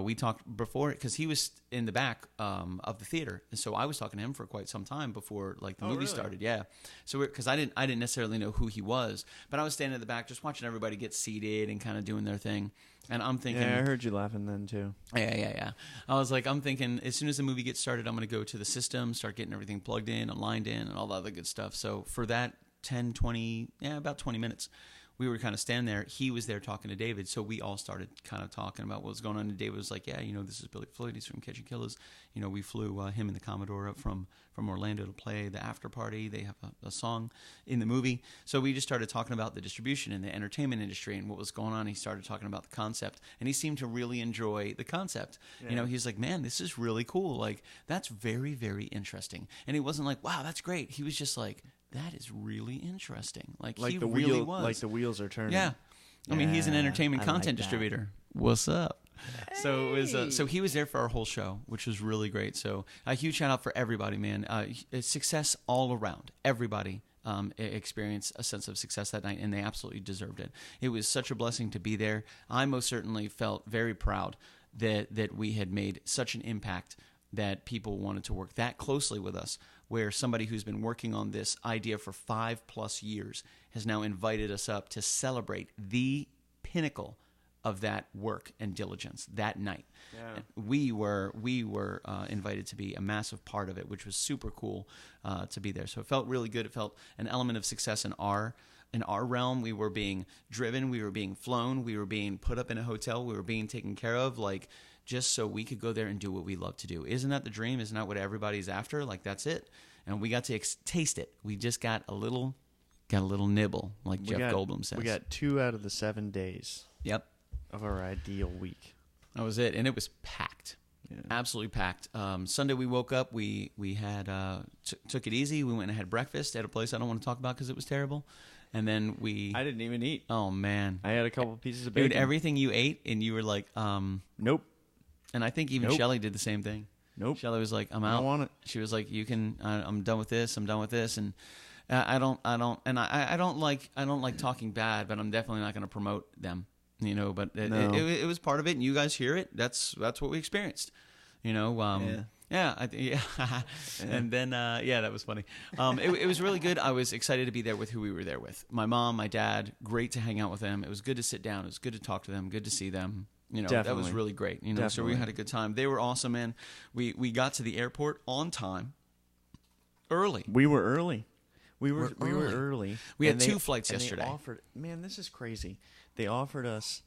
We talked before because he was in the back of the theater, and so I was talking to him for quite some time before like the movie started. Yeah, so because I didn't necessarily know who he was, but I was standing in the back just watching everybody get seated and kind of doing their thing, and I'm thinking, yeah, I heard you laughing then too. Yeah. I was like, I'm thinking as soon as the movie gets started, I'm going to go to the system, start getting everything plugged in and lined in, and all the other good stuff. So for that 20 minutes. We were kind of standing there. He was there talking to David, so we all started kind of talking about what was going on. And David was like, "Yeah, this is Billy Floyd. He's from KitchenKillaz. We flew him and the Commodore up from Orlando to play the after party. They have a song in the movie." So we just started talking about the distribution and the entertainment industry and what was going on. He started talking about the concept, and he seemed to really enjoy the concept. Yeah. He's like, "Man, this is really cool. Like, that's very, very interesting." And he wasn't like, "Wow, that's great." He was just like, that is really interesting. Like he the really was. Like the wheels are turning. Yeah. I mean, he's an entertainment content distributor. What's up? Hey. So it was. So he was there for our whole show, which was really great. So a huge shout out for everybody, man. Success all around. Everybody experienced a sense of success that night, and they absolutely deserved it. It was such a blessing to be there. I most certainly felt very proud that we had made such an impact that people wanted to work that closely with us, where somebody who's been working on this idea for 5+ years has now invited us up to celebrate the pinnacle of that work and diligence that night. Yeah. We were invited to be a massive part of it, which was super cool to be there. So it felt really good. It felt an element of success in our realm. We were being driven. We were being flown. We were being put up in a hotel. We were being taken care of, like, just so we could go there and do what we love to do. Isn't that the dream? Isn't that what everybody's after? Like, that's it. And we got to taste it. We just got a little nibble, like Jeff Goldblum says. We got 2 out of the 7 days. Yep. Of our ideal week. That was it, and it was packed. Yeah. Absolutely packed. Sunday we woke up. We had took it easy. We went and had breakfast at a place I don't want to talk about because it was terrible. And then I didn't even eat. Oh man, I had a couple pieces of bacon. Dude, everything you ate, and you were like, nope. And I think even Shelly did the same thing. Nope. Shelly was like, I'm out. I don't want it. She was like, you can. I'm done with this. I'm done with this. And I don't like talking bad, but I'm definitely not going to promote them. But it was part of it, and you guys hear it. That's what we experienced. Yeah. And then, that was funny. It was really good. I was excited to be there with who we were there with. My mom, my dad, great to hang out with them. It was good to sit down. It was good to talk to them. Good to see them. That was really great. So we had a good time. They were awesome, man. We got to the airport on time, early. We were early. We were early. We had 2 flights yesterday. Man, this is crazy. They offered us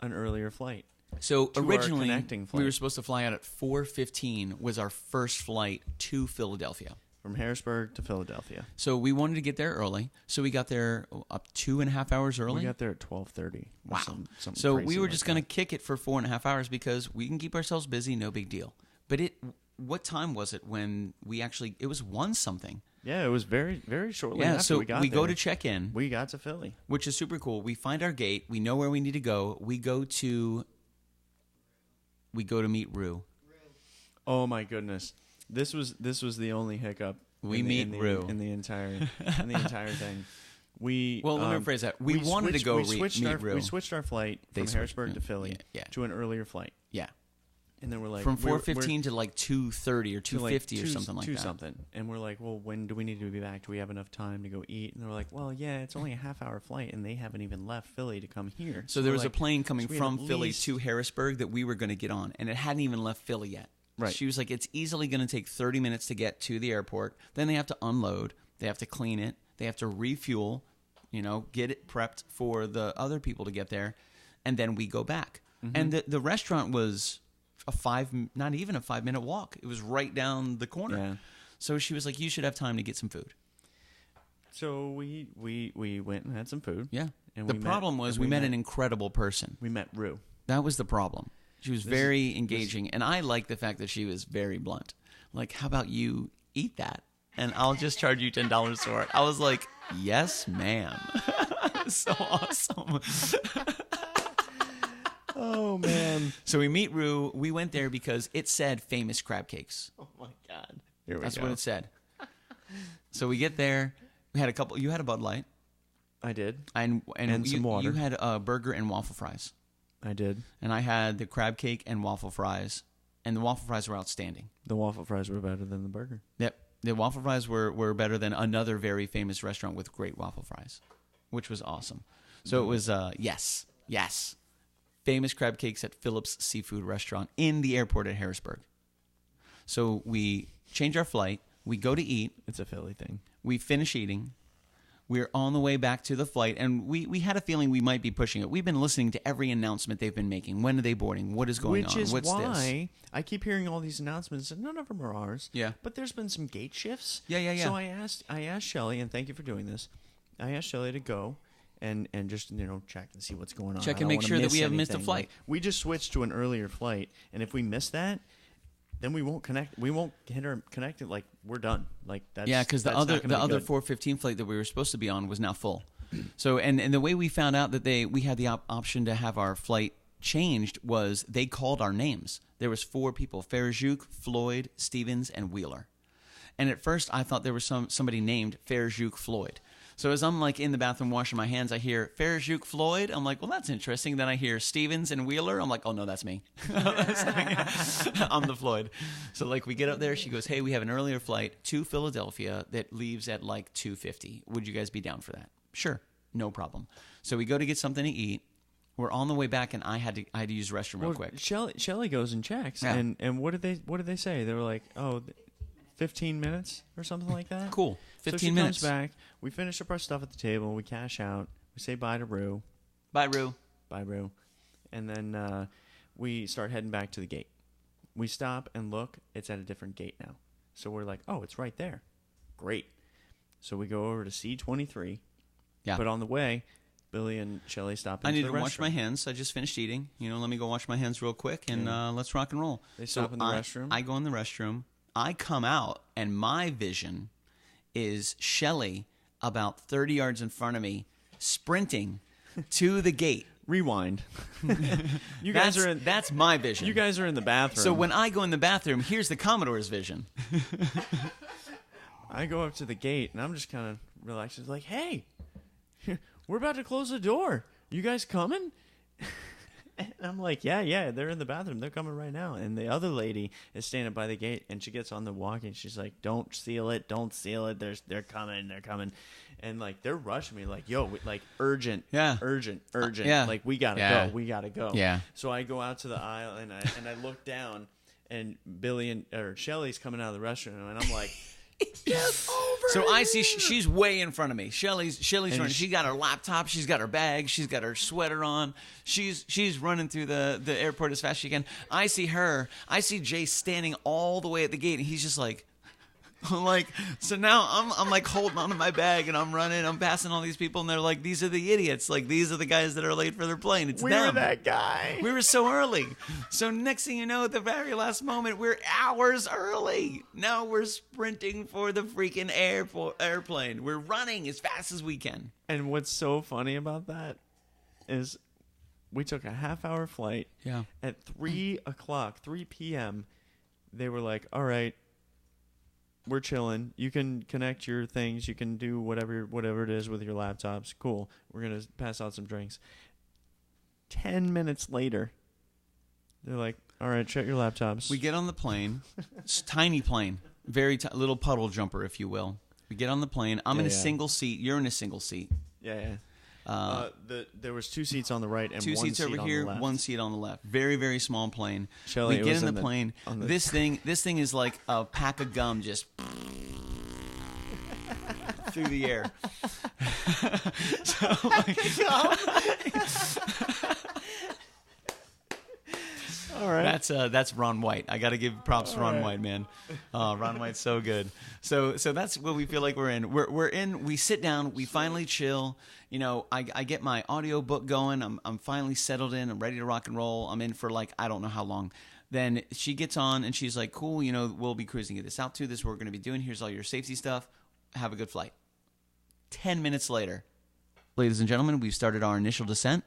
an earlier flight. So originally, we were supposed to fly out at 4:15 was our first flight to Philadelphia. From Harrisburg to Philadelphia. So we wanted to get there early. So we got there up 2.5 hours early. We got there at 12:30. Wow. So we were just going to kick it for 4.5 hours because we can keep ourselves busy, no big deal. But what time was it when we actually, it was 1-something. Yeah, it was very, very shortly after so we got we there. Go to check in. We got to Philly. Which is super cool. We find our gate. We know where we need to go. We go to meet Rue. Oh my goodness. This was the only hiccup. We meet Rue in the entire thing. Let me rephrase that. We wanted to go meet Rue. We switched our flight from Harrisburg to Philly to an earlier flight. Yeah. And then we're like, from 4:15 to like 2:30 or 2:50 or something like that. Something. And we're like, well, when do we need to be back? Do we have enough time to go eat? And they're like, well, yeah, it's only a half-hour flight, and they haven't even left Philly to come here. So there was like, a plane coming so from Philly to Harrisburg that we were going to get on, and it hadn't even left Philly yet. Right. She was like, it's easily going to take 30 minutes to get to the airport. Then they have to unload. They have to clean it. They have to refuel, get it prepped for the other people to get there. And then we go back. Mm-hmm. And the restaurant was not even a 5-minute walk. It was right down the corner. Yeah. So she was like, you should have time to get some food. So we went and had some food. Yeah. And the problem was we met an incredible person. We met Rue. That was the problem. She was very engaging, and I liked the fact that she was very blunt. Like, how about you eat that, and I'll just charge you $10 for it. I was like, yes, ma'am. So awesome. Oh, man. So we meet Rue. We went there because it said famous crab cakes. Oh, my God. Here we That's go. what it said. So we get there. We had a couple. You had a Bud Light. I did. And some water. You had a burger and waffle fries. I did. And I had the crab cake and waffle fries. And the waffle fries were outstanding. The waffle fries were better than the burger. Yep. The waffle fries were better than another very famous restaurant with great waffle fries, which was awesome. So it was, yes. Famous crab cakes at Phillips Seafood Restaurant in the airport at Harrisburg. So we change our flight. We go to eat. It's a Philly thing. We finish eating. We're on the way back to the flight, and we had a feeling we might be pushing it. We've been listening to every announcement they've been making. When are they boarding? What is going on? Which is What's why I keep hearing all these announcements, and none of them are ours. Yeah. But there's been some gate shifts. Yeah. So I asked Shelly, and thank you for doing this. I asked Shelly to go and just check and see what's going on. Check I and don't make wanna sure that miss we haven't missed a anything. flight. We just switched to an earlier flight, and if we miss that, then we won't connect. We won't hit our connected. Like, we're done. Like, that's because the that's not other gonna be good. 4:15 flight that we were supposed to be on was now full. So and the way we found out that we had the option to have our flight changed was they called our names. There was 4 people: Ferjuc, Floyd, Stevens, and Wheeler. And at first I thought there was somebody named Ferjuc Floyd. So as I'm like in the bathroom washing my hands, I hear Ferjuc Floyd. I'm like, well, that's interesting. Then I hear Stevens and Wheeler. I'm like, oh no, that's me. I'm the Floyd. So like we get up there. She goes, hey, we have an earlier flight to Philadelphia that leaves at like 2:50. Would you guys be down for that? Sure, no problem. So we go to get something to eat. We're on the way back, and I had to use the restroom real quick. Shelly goes and checks, Yeah. and what did they say? They were like, 15 minutes or something like that. Cool, 15 so she minutes. comes back. We finish up our stuff at the table. We cash out. We say bye to Rue. Bye, Rue. Bye, Rue. And then we start heading back to the gate. We stop and look. It's at a different gate now. So we're like, oh, it's right there. Great. So we go over to C23. Yeah. But on the way, Billy and Shelly stop into I need the to wash my restroom. hands. I just finished eating. Let me go wash my hands real quick, and let's rock and roll. They stop in the restroom. I go in the restroom. I come out, and my vision is Shelly about 30 yards in front of me, sprinting to the gate. Rewind. You guys are in. That's my vision. You guys are in the bathroom. So when I go in the bathroom, here's the Commodore's vision. I go up to the gate, and I'm just kind of relaxed. It's like, hey, we're about to close the door. You guys coming? And I'm like, yeah, they're in the bathroom. They're coming right now. And the other lady is standing by the gate, and she gets on the walk, and she's like, don't seal it. They're coming. And, like, they're rushing me, like, yo, like, urgent. Yeah. Urgent. Yeah. Like, we got to go. Yeah. So I go out to the aisle, and I look down, and Billy or Shelly's coming out of the restroom, and I'm like, just over. So I see she's way in front of me. Shelly's running. She got her laptop. She's got her bag. She's got her sweater on. She's running through the airport as fast as she can. I see her. I see Jay standing all the way at the gate, and he's just like, so now I'm like holding onto my bag, and I'm running. I'm passing all these people, and they're like, these are the idiots. Like, these are the guys that are late for their plane. It's we them. were that guy. We were so early. So next thing you know, at the very last moment, we're hours early. Now we're sprinting for the freaking airplane. We're running as fast as we can. And what's so funny about that is we took a half-hour flight. Yeah. At 3 p.m., they were like, all right, we're chilling. You can connect your things. You can do whatever it is with your laptops. Cool. We're going to pass out some drinks. 10 minutes later, they're like, All right, shut your laptops. We get on the plane. It's a tiny plane. Very little puddle jumper, if you will. We get on the plane. I'm in a single seat. You're in a single seat. Yeah. There was 2 seats on the right and two one seats seat over on here, the left. 1 seat on the left. Very, very small plane. Shelley, we it get was in in the the- plane. on the- This thing is like a pack of gum just through the air. So, All right. That's Ron White. I got to give props to Ron White, man. Ron White's so good. So that's what we feel like we're in. We're in. We sit down. We finally chill. You know, I get my audio book going. I'm finally settled in. I'm ready to rock and roll. I'm in for like I don't know how long. Then she gets on and she's like, "Cool. You know, we'll be cruising at this altitude. This is what we're going to be doing. Here's all your safety stuff. Have a good flight." 10 minutes later, ladies and gentlemen, we've started our initial descent.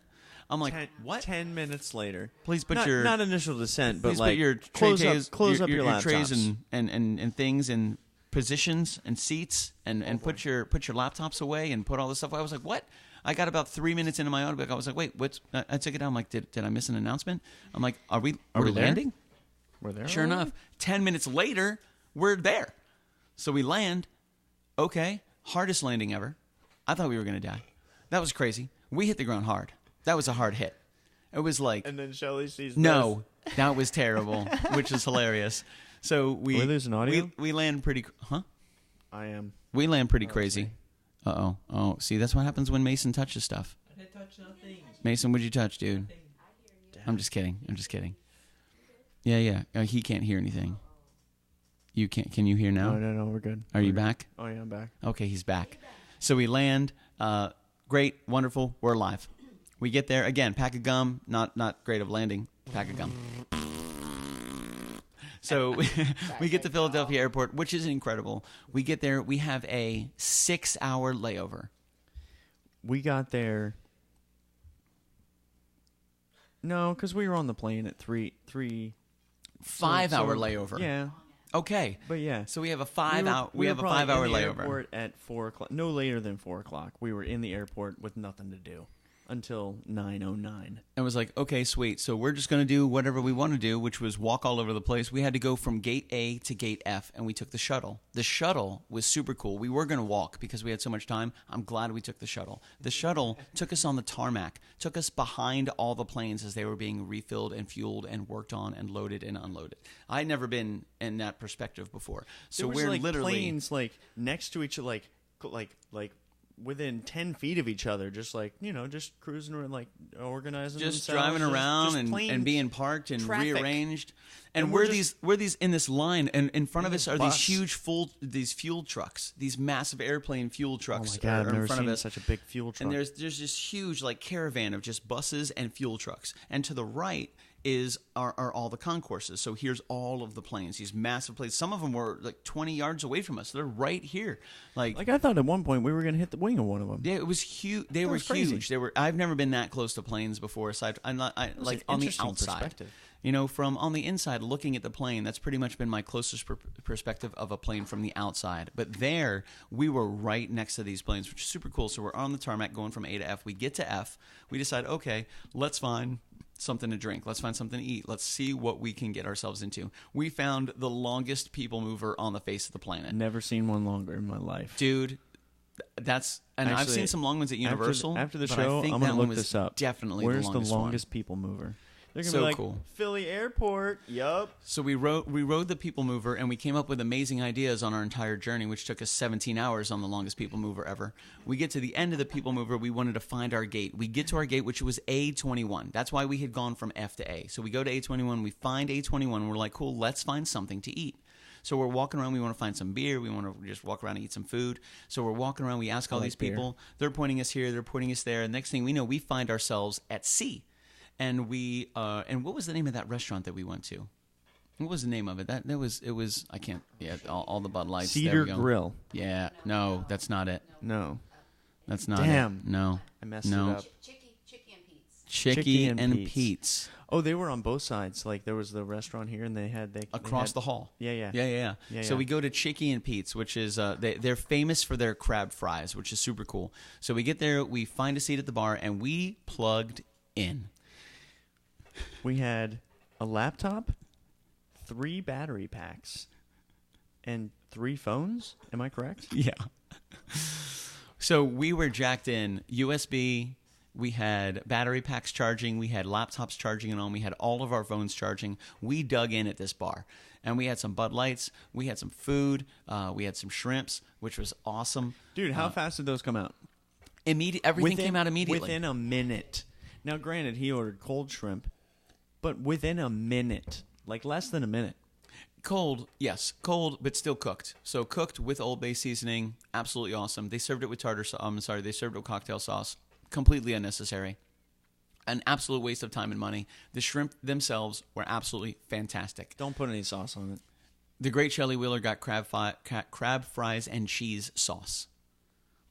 I'm like, what? 10 minutes later. Please put not initial descent, but Please like put your close trays, up your laptops. trays and things in positions and seats and put your laptops away and put all this stuff away. I was like, what? I got about 3 minutes into my audiobook. I was like, wait, what's? I took it down. I'm like, did I miss an announcement? I'm like, are we we there? landing? We're there. Sure already? enough, 10 minutes later, we're there. So we land. Okay, hardest landing ever. I thought we were going to die. That was crazy. We hit the ground hard. That was a hard hit. It was like... And then Shelley sees No, that was terrible, which is hilarious. So we... Are we losing audio? We land pretty... Huh? I am. We land pretty crazy. Uh-oh. Oh, see, that's what happens when Mason touches stuff. I didn't touch nothing. Mason, what'd you touch, dude? I'm just kidding. Yeah. He can't hear anything. You can't... Can you hear now? No, we're good. Are you back? Oh, yeah, I'm back. Okay, he's back. So we land. Great, wonderful. We're alive. We get there again. Pack of gum. Not great of landing. Pack of gum. So we get to Philadelphia Airport, which is incredible. We get there. We have a 6-hour layover. We got there. No, because we were on the plane at 3. 5-hour layover. Yeah, Okay. but yeah. So we have a 5-hour. We have a probably 5-hour in the layover. Airport at 4 o'clock. No later than 4 o'clock. We were in the airport with nothing to do until 9:09. And was like, okay, sweet. So we're just going to do whatever we want to do, which was walk all over the place. We had to go from gate A to gate F, and we took the shuttle. The shuttle was super cool. We were going to walk because we had so much time. I'm glad we took the shuttle. The shuttle took us on the tarmac, took us behind all the planes as they were being refilled and fueled and worked on and loaded and unloaded. I'd never been in that perspective before. So There was, we're like, literally... planes like next to each other, like within 10 feet of each other, just like, just cruising around, like organizing just themselves, driving around just and plain being parked and traffic. rearranged. And And we're we're these in this line, and in front of us are bus. these huge fuel trucks, these massive airplane fuel Oh trucks. my God, I've are in never front seen of us. such a big fuel truck. And there's this huge like caravan of just buses and fuel trucks. And to the right are all the concourses. So here's all of the planes, these massive planes. Some of them were like 20 yards away from us. They're right here. Like I thought at one point we were going to hit the wing of one of them. yeah, it was huge. They were was crazy. huge. I've never been that close to planes before. Aside, like on the interesting outside. perspective. From on the inside, looking at the plane, that's pretty much been my closest perspective of a plane from the outside. But there, we were right next to these planes, which is super cool. So we're on the tarmac going from A to F. We get to F. We decide, okay, let's find something to drink. Let's find something to eat. Let's see what we can get ourselves into. We found the longest people mover on the face of the planet. Never seen one longer in my life. Dude, I've Actually, seen some long ones at Universal. After the but show, I think I'm that going to one look was this up. Definitely Where's the longest one. people mover? They're going to So be like, cool. Philly Airport. Yup. So we rode the People Mover, and we came up with amazing ideas on our entire journey, which took us 17 hours on the longest People Mover ever. We get to the end of the People Mover. We wanted to find our gate. We get to our gate, which was A21. That's why we had gone from F to A. So we go to A21. We find A21. And we're like, cool, let's find something to eat. So we're walking around. We want to find some beer. We want to just walk around and eat some food. So we're walking around. We ask all like these people. beer. They're pointing us here. They're pointing us there. And next thing we know, we find ourselves at C. And we and what was the name of that restaurant that we went to? What was the name of it? It was I can't all the Bud Lights. Cedar there we go. Grill. Yeah, no, that's not it. No. That's not Damn. it. No. I messed no. it up. Chicky and Pete's. Chicky and and Pete's. Pete's. Oh, they were on both sides. Like there was the restaurant here, and they Across had, the hall. Yeah. Yeah. So we go to Chicky and Pete's, which is they're famous for their crab fries, which is super cool. So we get there, we find a seat at the bar, and we plugged in. We had a laptop, 3 battery packs, and 3 phones. Am I correct? Yeah. So we were jacked in USB. We had battery packs charging. We had laptops charging and on. We had all of our phones charging. We dug in at this bar. And we had some Bud Lights. We had some food. We had some shrimps, which was awesome. Dude, how fast did those come out? Everything came out immediately. Within a minute. Now, granted, he ordered cold shrimp, but within a minute. Like less than a minute. Cold, yes. Cold, but still cooked. So cooked with Old Bay seasoning. Absolutely awesome. They served it with tartar sauce. They served it with cocktail sauce. Completely unnecessary. An absolute waste of time and money. The shrimp themselves were absolutely fantastic. Don't put any sauce on it. The great Shelley Wheeler got crab fries and cheese sauce,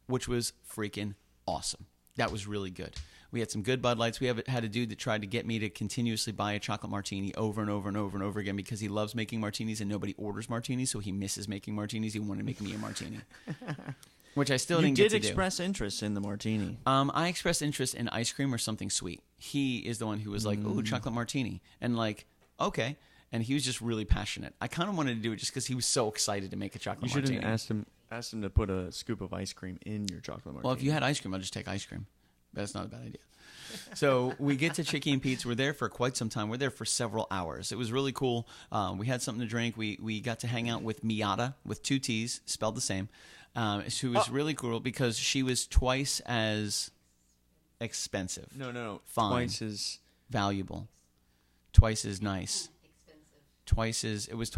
which was freaking awesome. That was really good. We had some good Bud Lights. We had a dude that tried to get me to continuously buy a chocolate martini over and over and over and over again because he loves making martinis and nobody orders martinis, so he misses making martinis. He wanted to make me a martini. Which I still didn't get to do. You did express interest in the martini. I expressed interest in ice cream or something sweet. He is the one who was like, "Ooh, chocolate martini," and like, okay. And he was just really passionate. I kind of wanted to do it just because he was so excited to make a chocolate martini. You should have asked him to put a scoop of ice cream in your chocolate martini. Well, if you had ice cream, I'd just take ice cream. But that's not a bad idea. So we get to Chicky and Pete's. We're there for quite some time. We're there for several hours. It was really cool. We had something to drink. We got to hang out with Miata, with 2 T's, spelled the same. Who was really cool because she was twice as expensive. No. Fine. Twice as valuable. Twice as nice. Twice as was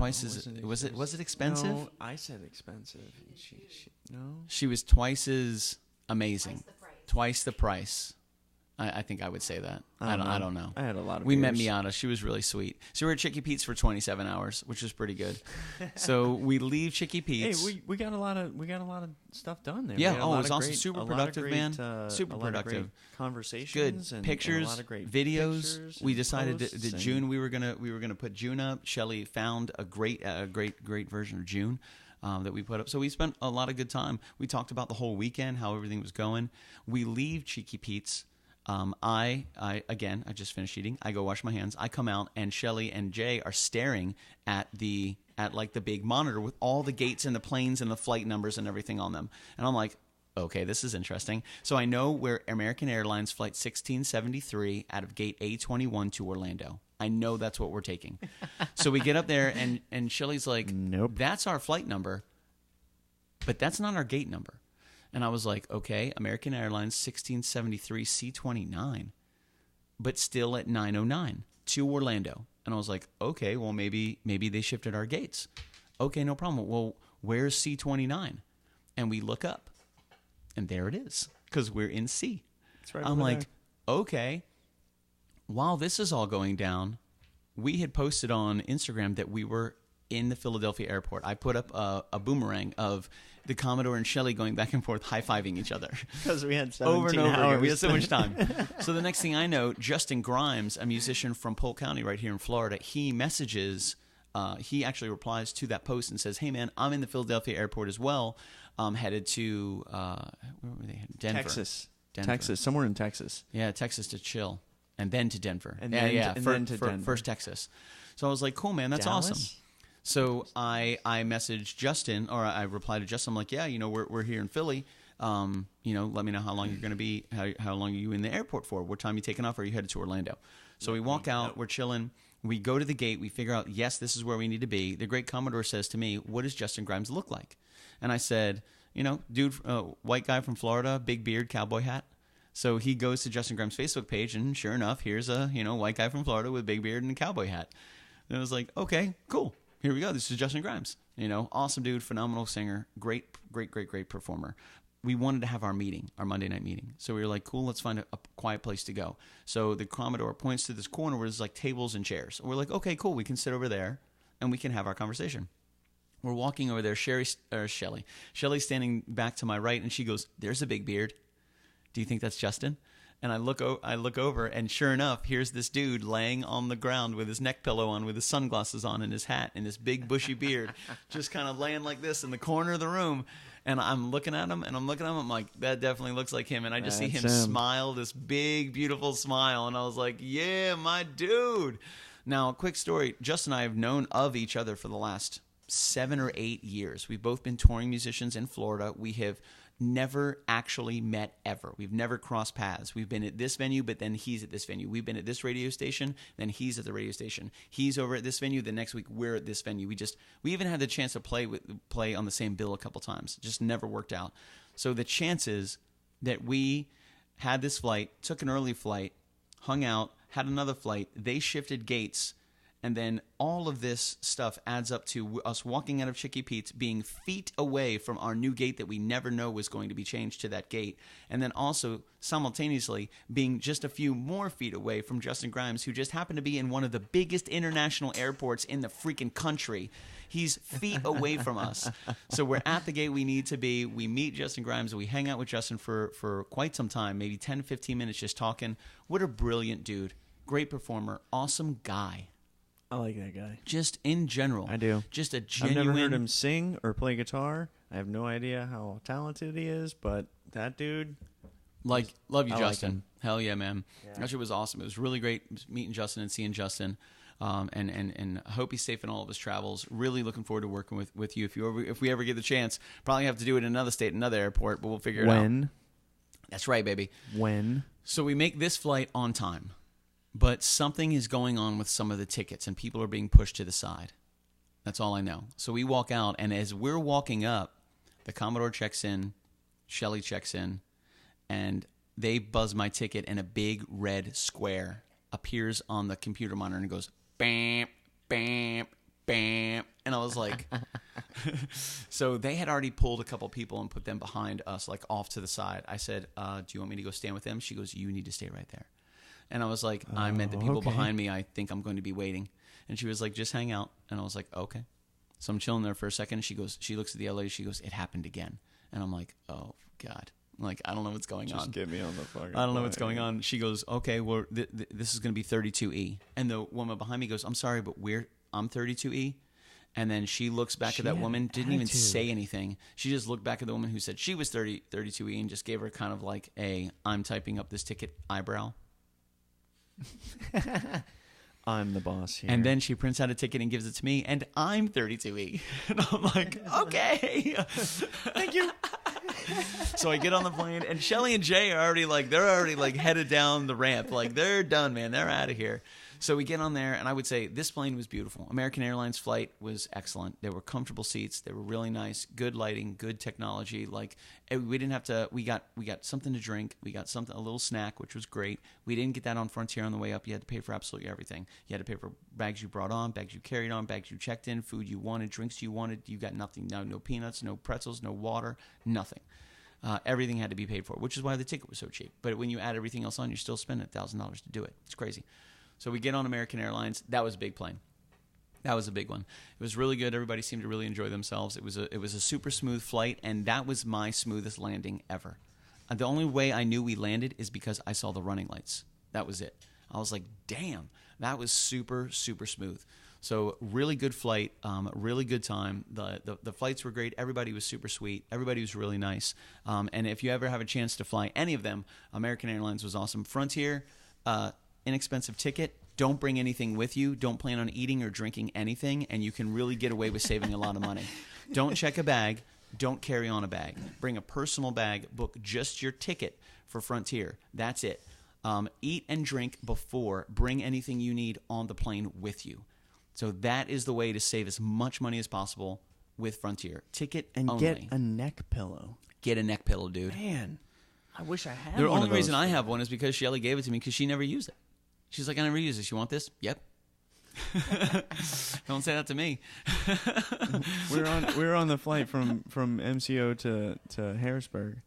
it expensive? No, I said expensive. No. She was twice as amazing. Twice the price. I think I would say that. I don't know. I had a lot of We met beers. Miata. She was really sweet. So we were at Chicky Pete's for 27 hours, which was pretty good. So we leave Chicky Pete's. Hey, we got a lot of stuff done there. Yeah. We had a Oh, lot it was of awesome. great- Super a lot of productive, great, man. a Super lot of productive. great conversations. Good and pictures, a lot of great videos. pictures We and decided posts that and- June we were gonna put June up. Shelley found a great version of June. That we put up. So we spent a lot of good time. We talked about the whole weekend, how everything was going. We leave Cheeky Pete's. I just finished eating. I go wash my hands. I come out, and Shelley and Jay are staring at the big monitor with all the gates and the planes and the flight numbers and everything on them. And I'm like, okay, this is interesting. So I know we're American Airlines Flight 1673 out of Gate A21 to Orlando. I know that's what we're taking. So we get up there, and Shelley's like, Nope. That's our flight number, but that's not our gate number. And I was like, okay, American Airlines 1673 C29, but still at 909 to Orlando. And I was like, okay, well, maybe they shifted our gates. Okay, no problem. Well, where's C29? And we look up, and there it is, because we're in C. It's right I'm over like, there. okay. While this is all going down, we had posted on Instagram that we were in the Philadelphia airport. I put up a boomerang of the Commodore and Shelley going back and forth, high-fiving each other. Because we had 17 Over and over hours. again. We had so much time. So the next thing I know, Justin Grimes, a musician from Polk County right here in Florida, he messages, he actually replies to that post and says, hey, man, I'm in the Philadelphia airport as well. I'm headed to, where were they headed? Denver. Denver. Texas, somewhere in Texas. Yeah, Texas to chill. And then to Denver. And then to Denver. First Texas. So I was like, cool, man, that's Dallas? awesome. So I messaged Justin, or I replied to Justin. I'm like, yeah, we're here in Philly. Let me know how long you're going to be. How long are you in the airport for? What time are you taking off? Or are you headed to Orlando? So we walk out. We're chilling. We go to the gate. We figure out, yes, this is where we need to be. The great Commodore says to me, what does Justin Grimes look like? And I said, dude, white guy from Florida, big beard, cowboy hat. So he goes to Justin Grimes' Facebook page, and sure enough, here's a white guy from Florida with a big beard and a cowboy hat. And I was like, okay, cool. Here we go. This is Justin Grimes. Awesome dude, phenomenal singer, great performer. We wanted to have our meeting, our Monday night meeting. So we were like, cool, let's find a quiet place to go. So the Commodore points to this corner where there's like tables and chairs. We're like, okay, cool. We can sit over there and we can have our conversation. We're walking over there. Shelley's standing back to my right, and she goes, there's a big beard. Do you think that's Justin? And I look over, and sure enough, here's this dude laying on the ground with his neck pillow on, with his sunglasses on and his hat and this big bushy beard, just kind of laying like this in the corner of the room. And I'm looking at him, I'm like, that definitely looks like him. And I just see him smile, this big, beautiful smile. And I was like, yeah, my dude. Now, a quick story. Justin and I have known of each other for the last 7 or 8 years. We've both been touring musicians in Florida. We have never actually met ever. We've never crossed paths. We've been at this venue, but then he's at this venue. We've been at this radio station, then he's at the radio station. He's over at this venue, the next week we're at this venue. We even had the chance to play on the same bill a couple times. It just never worked out. So the chances that we had this flight, took an early flight, hung out, had another flight, they shifted gates, and then all of this stuff adds up to us walking out of Chicky Pete's, being feet away from our new gate that we never know was going to be changed to that gate, and then also simultaneously being just a few more feet away from Justin Grimes, who just happened to be in one of the biggest international airports in the freaking country. He's feet away from us. So we're at the gate we need to be. We meet Justin Grimes. We hang out with Justin for quite some time, maybe 10, 15 minutes just talking. What a brilliant dude. Great performer. Awesome guy. I like that guy. Just in general. I do. Just a genuine... I've never heard him sing or play guitar. I have no idea how talented he is, but that dude... Love you, I Justin. like him. Hell yeah, man. Yeah. That shit was awesome. It was really great meeting Justin and seeing Justin. And I hope he's safe in all of his travels. Really looking forward to working with you. If we ever get the chance, probably have to do it in another state, another airport, but we'll figure it out. When? That's right, baby. When? So we make this flight on time, but something is going on with some of the tickets, and people are being pushed to the side. That's all I know. So we walk out, and as we're walking up, the Commodore checks in, Shelly checks in, and they buzz my ticket, and a big red square appears on the computer monitor and goes, bam, bam, bam. And I was like, so they had already pulled a couple people and put them behind us, like off to the side. I said, do you want me to go stand with them? She goes, you need to stay right there. And I was like, I meant the people behind me, I think I'm going to be waiting. And she was like, just hang out. And I was like, okay. So I'm chilling there for a second. She looks at the LA, she goes, it happened again. And I'm like, oh, God. Like, I don't know what's going on. Just get me on the fucking I don't know what's going on. She goes, okay, well, this is going to be 32E. And the woman behind me goes, I'm sorry, but I'm 32E. And then she looks back at that woman, didn't even say anything. She just looked back at the woman who said she was 32E and just gave her kind of like I'm typing up this ticket eyebrow. I'm the boss here. And then she prints out a ticket and gives it to me, and I'm 32E. And I'm like, okay. Thank you. So I get on the plane, and Shelly and Jay are already headed down the ramp. Like, they're done, man. They're out of here. So we get on there, and I would say this plane was beautiful. American Airlines flight was excellent. There were comfortable seats. They were really nice. Good lighting, good technology. Like, we didn't have to. We got something to drink. We got a little snack, which was great. We didn't get that on Frontier on the way up. You had to pay for absolutely everything. You had to pay for bags you brought on, bags you carried on, bags you checked in, food you wanted, drinks you wanted. You got nothing. No peanuts, no pretzels, no water, nothing. Everything had to be paid for, which is why the ticket was so cheap. But when you add everything else on, you're still spending $1,000 to do it. It's crazy. So we get on American Airlines. That was a big plane. That was a big one. It was really good. Everybody seemed to really enjoy themselves. It was a super smooth flight, and that was my smoothest landing ever. The only way I knew we landed is because I saw the running lights. That was it. I was like, damn, that was super, super smooth. So really good flight, really good time. The flights were great. Everybody was super sweet. Everybody was really nice. And if you ever have a chance to fly any of them, American Airlines was awesome. Frontier, inexpensive ticket. Don't bring anything with you. Don't plan on eating or drinking anything, and you can really get away with saving a lot of money. Don't check a bag. Don't carry on a bag. Bring a personal bag. Book just your ticket for Frontier. That's it. Eat and drink before. Bring anything you need on the plane with you. So that is the way to save as much money as possible with Frontier. Ticket and only. Get a neck pillow. Get a neck pillow, dude. Man, I wish I had the one only of those. reason I have one is because Shelly gave it to me because she never used it. She's like, I never use this. You want this? Yep. Don't say that to me. we were on the flight from MCO to Harrisburg,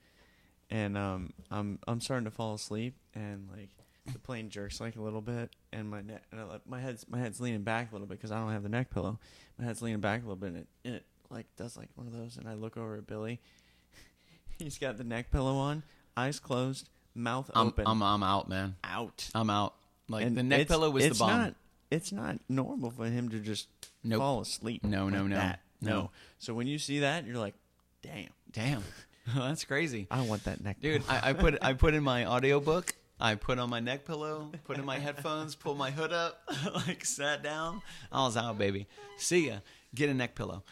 and I'm starting to fall asleep, and like the plane jerks like a little bit, and my head's leaning back a little bit because I don't have the neck pillow. My head's leaning back a little bit, and it like does like one of those, and I look over at Billy. He's got the neck pillow on, eyes closed, mouth open. I'm out, man. Out. I'm out. Like, and the neck pillow was the bomb. It's not normal for him to just fall asleep. No. So when you see that, you're like, damn. That's crazy. I want that neck dude. pillow. I put in my audiobook I put on my neck pillow, put in my headphones, pulled my hood up, like sat down. I was out, baby. See ya. Get a neck pillow.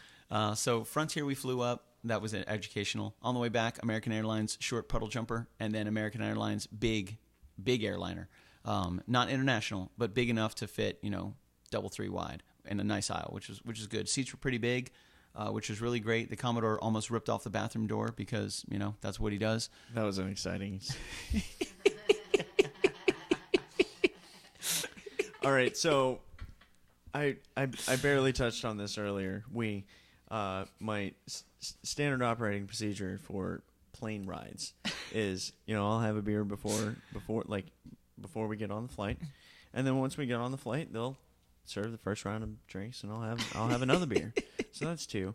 So Frontier, we flew up. That was educational. On the way back, American Airlines short puddle jumper, and then American Airlines big airliner. Not international, but big enough to fit, double 3 wide and a nice aisle, which is good. Seats were pretty big, which was really great. The Commodore almost ripped off the bathroom door because, that's what he does. That was an exciting. All right, so I barely touched on this earlier. My standard operating procedure for plane rides is, I'll have a beer before we get on the flight, and then once we get on the flight, they'll serve the first round of drinks, and I'll have another beer. So that's 2,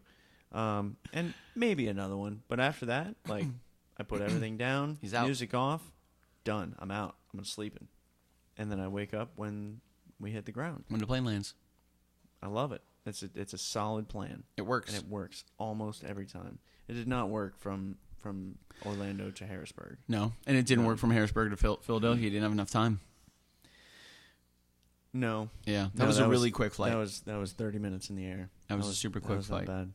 and maybe another one. But after that, I put everything down, He's out. music off, done. I'm out. I'm sleeping, and then I wake up when we hit the ground. When the plane lands. I love it. It's a solid plan. It works. And it works almost every time. It did not work from Orlando to Harrisburg. No, and it didn't work from Harrisburg to Philadelphia. You didn't have enough time. No. Yeah, that was a really quick flight. That was 30 minutes in the air. That was a super quick flight. Not bad.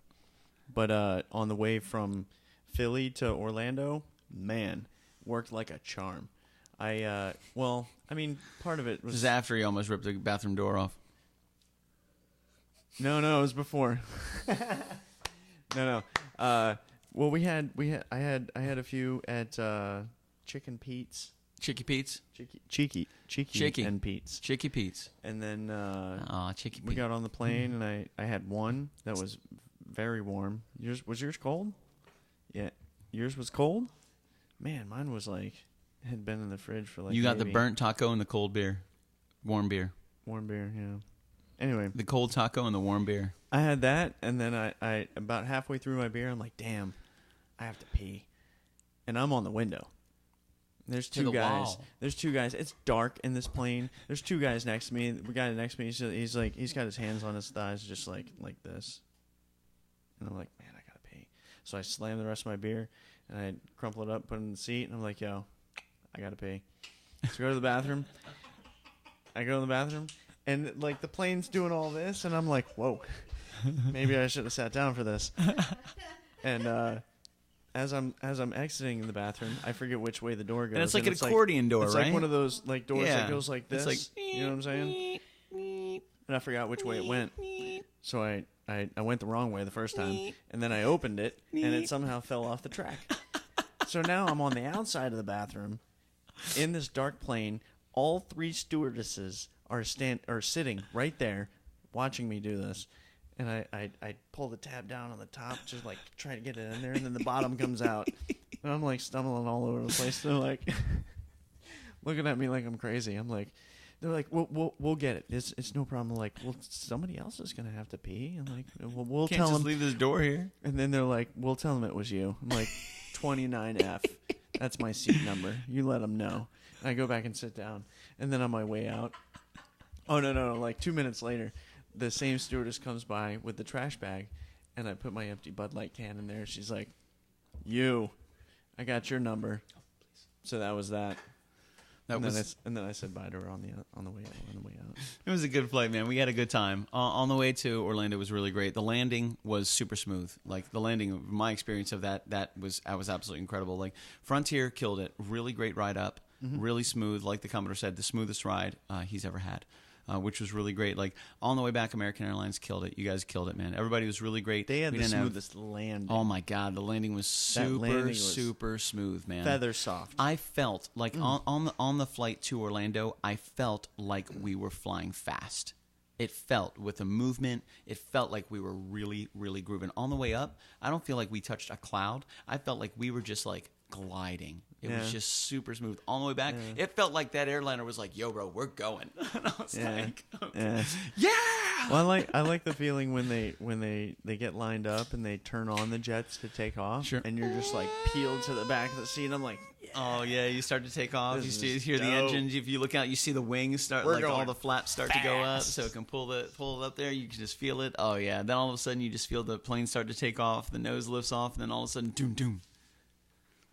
But on the way from Philly to Orlando, man, worked like a charm. Part of it was This is after he almost ripped the bathroom door off. No, it was before. No. Well, I had a few at Chicken Pete's. Chicky Pete's? Cheeky Chicky. and Pete's. Chicky Pete's. And then Chicky Pete. we got on the plane, and I had one that was very warm. Was yours cold? Yeah. Yours was cold? Man, mine was had been in the fridge for You got the burnt taco and the cold beer. Warm beer. Warm beer, yeah. Anyway. The cold taco and the warm beer. I had that, and then I about halfway through my beer, I'm like, damn, I have to pee. And I'm on the window. There's two guys. Wall. There's 2 guys. It's dark in this plane. There's 2 guys next to me. The guy next to me, he's got his hands on his thighs just like this. And I'm like, man, I gotta pee. So I slam the rest of my beer, and I crumple it up, put it in the seat, and I'm like, yo, I gotta pee. So I go to the bathroom. And the plane's doing all this, and I'm like, whoa, maybe I should have sat down for this. And as I'm exiting the bathroom, I forget which way the door goes. And it's like an accordion door, it's right? It's like one of those doors Yeah. that goes like this. It's like, you know what I'm saying? And I forgot which way it went. So I went the wrong way the first time, and then I opened it, and it somehow fell off the track. So now I'm on the outside of the bathroom in this dark plane. All 3 stewardesses are sitting right there watching me do this. And I pull the tab down on the top, just try to get it in there, and then the bottom comes out. And I'm stumbling all over the place. They're looking at me like I'm crazy. They're like, we'll get it. It's no problem. Well, somebody else is gonna have to pee. And we'll Can't tell just them. leave this door here. And then they're like, we'll tell them it was you. I'm like, 29F. That's my seat number. You let them know. And I go back and sit down. And then on my way out, oh no! 2 minutes later, the same stewardess comes by with the trash bag, and I put my empty Bud Light can in there. She's like, I got your number. So that was that. And then I said bye to her on the way out. It was a good flight, man. We had a good time. On the way to Orlando was really great. The landing was super smooth. The landing, my experience of that was absolutely incredible. Frontier killed it. Really great ride up. Mm-hmm. Really smooth. Like the Commodore said, the smoothest ride he's ever had. Which was really great. On the way back, American Airlines killed it. You guys killed it, man. Everybody was really great. They had the smoothest landing. Oh my God, the landing was super smooth, man. Feather soft. I felt on the flight to Orlando, I felt like we were flying fast. It felt with the movement. It felt like we were really, really grooving. On the way up, I don't feel like we touched a cloud. I felt like we were just gliding. It was just super smooth. On the way back, it felt like that airliner was like, "Yo, bro, we're going." And I was like, okay. "Yeah." Well, I like the feeling when they get lined up and they turn on the jets to take off, sure. And you're just peeled to the back of the seat. I'm like, yeah. Oh yeah, you start to take off. This You is hear the dope. engines. If you look out, you see the wings start. We're All going the flaps start to go up, fast. so it can pull it up there. You can just feel it. Oh yeah. Then all of a sudden, you just feel the plane start to take off. The nose lifts off, and then all of a sudden, doom doom.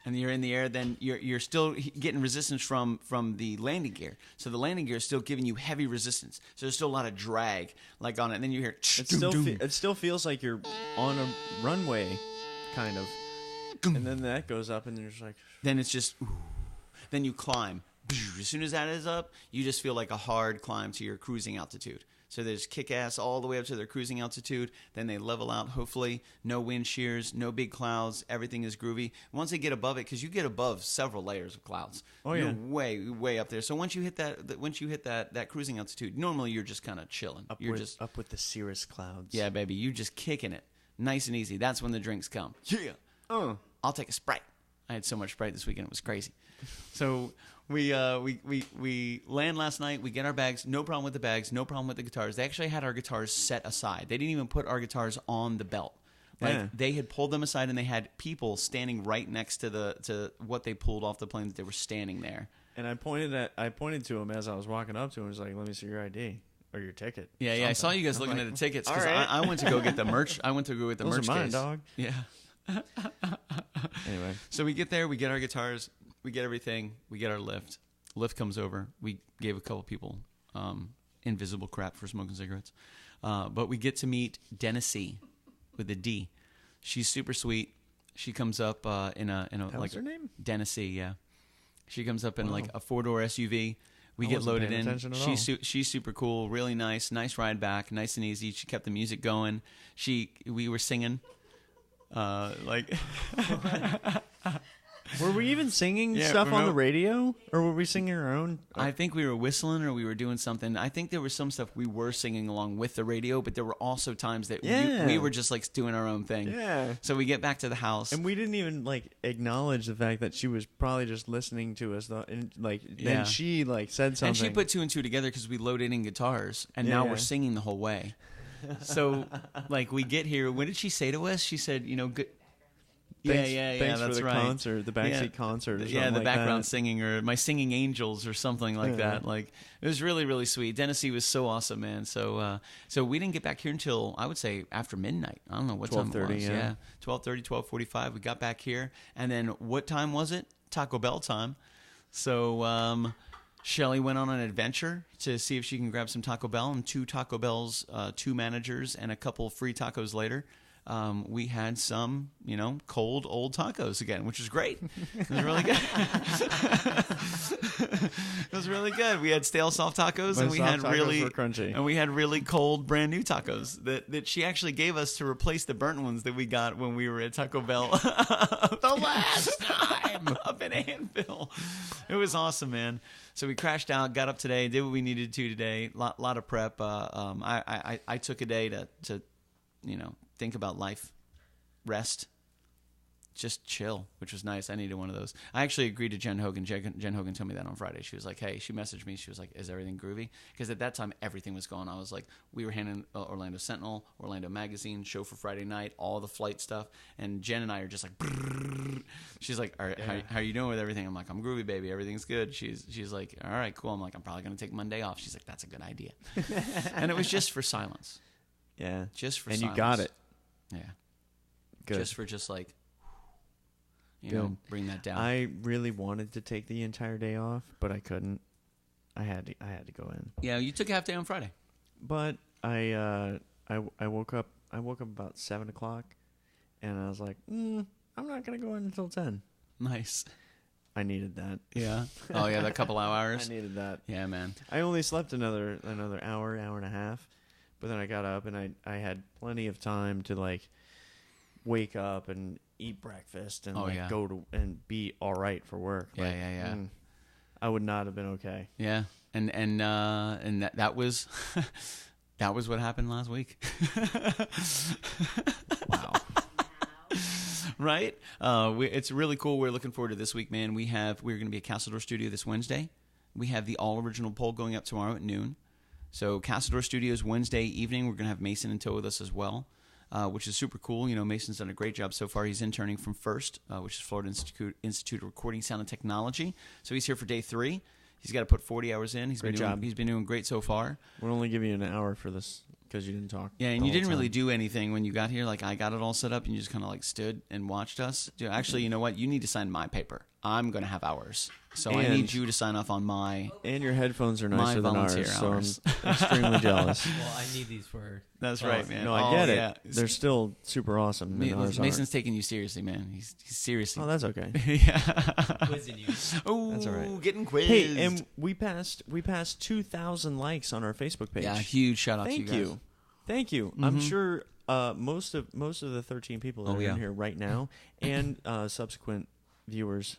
and you're in the air, then you're still getting resistance from the landing gear. So the landing gear is still giving you heavy resistance. So there's still a lot of drag like on it. And then you hear It still feels like you're on a runway, kind of. And then that goes up, and you're just like. Then it's just. Then you climb. As soon as that is up, you just feel like a hard climb to your cruising altitude. So there's kick-ass all the way up to their cruising altitude. Then they level out, hopefully. No wind shears, no big clouds. Everything is groovy. Once they get above it, because you get above several layers of clouds. Oh, you're yeah. way, way up there. So once you hit that cruising altitude, normally you're just kind of chilling. Up with the cirrus clouds. Yeah, baby. You just kicking it. Nice and easy. That's when the drinks come. Yeah. I'll take a Sprite. I had so much Sprite this weekend. It was crazy. So we land last night. We get our bags. No problem with the bags. No problem with the guitars. They actually had our guitars set aside. They didn't even put our guitars on the belt. They had pulled them aside, and they had people standing right next to what they pulled off the plane. That they were standing there. And I pointed to him as I was walking up to him. I was like, "Let me see your ID or your ticket." Yeah, something. I saw you guys looking at the tickets because right. I went to go get the merch. I went to go get the Those merch are mine, case. dog. Yeah. Anyway, so we get there. We get our guitars. We get everything. We get our lift. Lift comes over. We gave a couple people invisible crap for smoking cigarettes. But we get to meet Dennisy with a D. She's super sweet. She comes up in a what's her name? Dennisy, yeah. She comes up in like a 4-door SUV. We I get wasn't loaded paying in. attention at all. She's super cool, really nice ride back, nice and easy. She kept the music going. We were singing. Were we even singing stuff on the radio, or were we singing our own? I think we were whistling or we were doing something. I think there was some stuff we were singing along with the radio, but there were also times that we were just like doing our own thing. Yeah. So we get back to the house, And we didn't even like acknowledge the fact that she was probably just listening to us, though. And like then she like said something, and she put 2 and 2 together because we loaded in guitars, and now we're singing the whole way. So like we get here. What did she say to us? She said, good. Thanks That's for the right. concert, the backseat concert, or something the like background that. singing, or my singing angels, or something like that. Like it was really, really sweet. Dennisy was so awesome, man. So we didn't get back here until I would say after midnight. I don't know what time it was. 12:30, 12:45. We got back here, and then what time was it? Taco Bell time. So Shelly went on an adventure to see if she can grab some Taco Bell, and 2 Taco Bells, 2 managers, and a couple free tacos later. We had some, cold old tacos again, which was great. It was really good. It was really good. We had stale soft tacos, and we had really cold brand new tacos that she actually gave us to replace the burnt ones that we got when we were at Taco Bell the last time up in Anvil. It was awesome, man. So we crashed out, got up today, did what we needed to today. Lot of prep. I took a day to think about life, rest, just chill, which was nice. I needed one of those. I actually agreed to Jen Hogan. Jen Hogan told me that on Friday. She was like, hey, she messaged me. She was like, is everything groovy? Because at that time, everything was going. I was like, we were handing Orlando Sentinel, Orlando Magazine, show for Friday night, all the flight stuff. And Jen and I are just like, brrr. She's like, all right, how are you doing with everything? I'm like, I'm groovy, baby. Everything's good. She's like, all right, cool. I'm like, I'm probably going to take Monday off. She's like, that's a good idea. And it was just for silence. Yeah. Just for silence. silence. And you got it. Yeah. Good. Just for like, bring that down. I really wanted to take the entire day off, but I couldn't. I had to go in. Yeah, you took a half day on Friday. But I woke up about 7:00, and I was like, I'm not gonna go in until 10. Nice. I needed that. Yeah. Oh yeah, that couple of hours. I needed that. Yeah, man. I only slept another hour and a half. But then I got up, and I had plenty of time to, like, wake up and eat breakfast and, go to and be all right for work. Yeah, like, yeah. I would not have been okay. Yeah. And that was that was what happened last week. Wow. Right? It's really cool. We're looking forward to this week, man. We're going to be at Castledore Studio this Wednesday. We have the all-original poll going up tomorrow at noon. So Castledore Studios Wednesday evening, we're going to have Mason in tow with us as well, which is super cool. Mason's done a great job so far. He's interning from FIRST, which is Florida Institute of Recording, Sound, and Technology. So he's here for day 3. He's got to put 40 hours in. He's been doing great so far. We're only giving you an hour for this because you didn't talk. Yeah, and the you whole didn't really time. do anything when you got here. Like, I got it all set up, and you just kind of like stood and watched us. Dude, actually, you know what? You need to sign my paper. I'm going to have ours. So I And- need you to sign off on my... And your headphones are My nicer than volunteer ours, so hours. I'm extremely jealous. Well, I need these for. That's Oh, right, man. No, I get it. Yeah. They're still super awesome. and ours aren't. Mason's taking you seriously, man. He's seriously... Oh, that's okay. yeah. Quizzing you. Oh, That's all right. getting quizzed. Hey, and we passed 2,000 likes on our Facebook page. Yeah, huge shout out to you Thank guys. you. Thank you. I'm sure most of the 13 people that Oh, are yeah. in here right now and subsequent viewers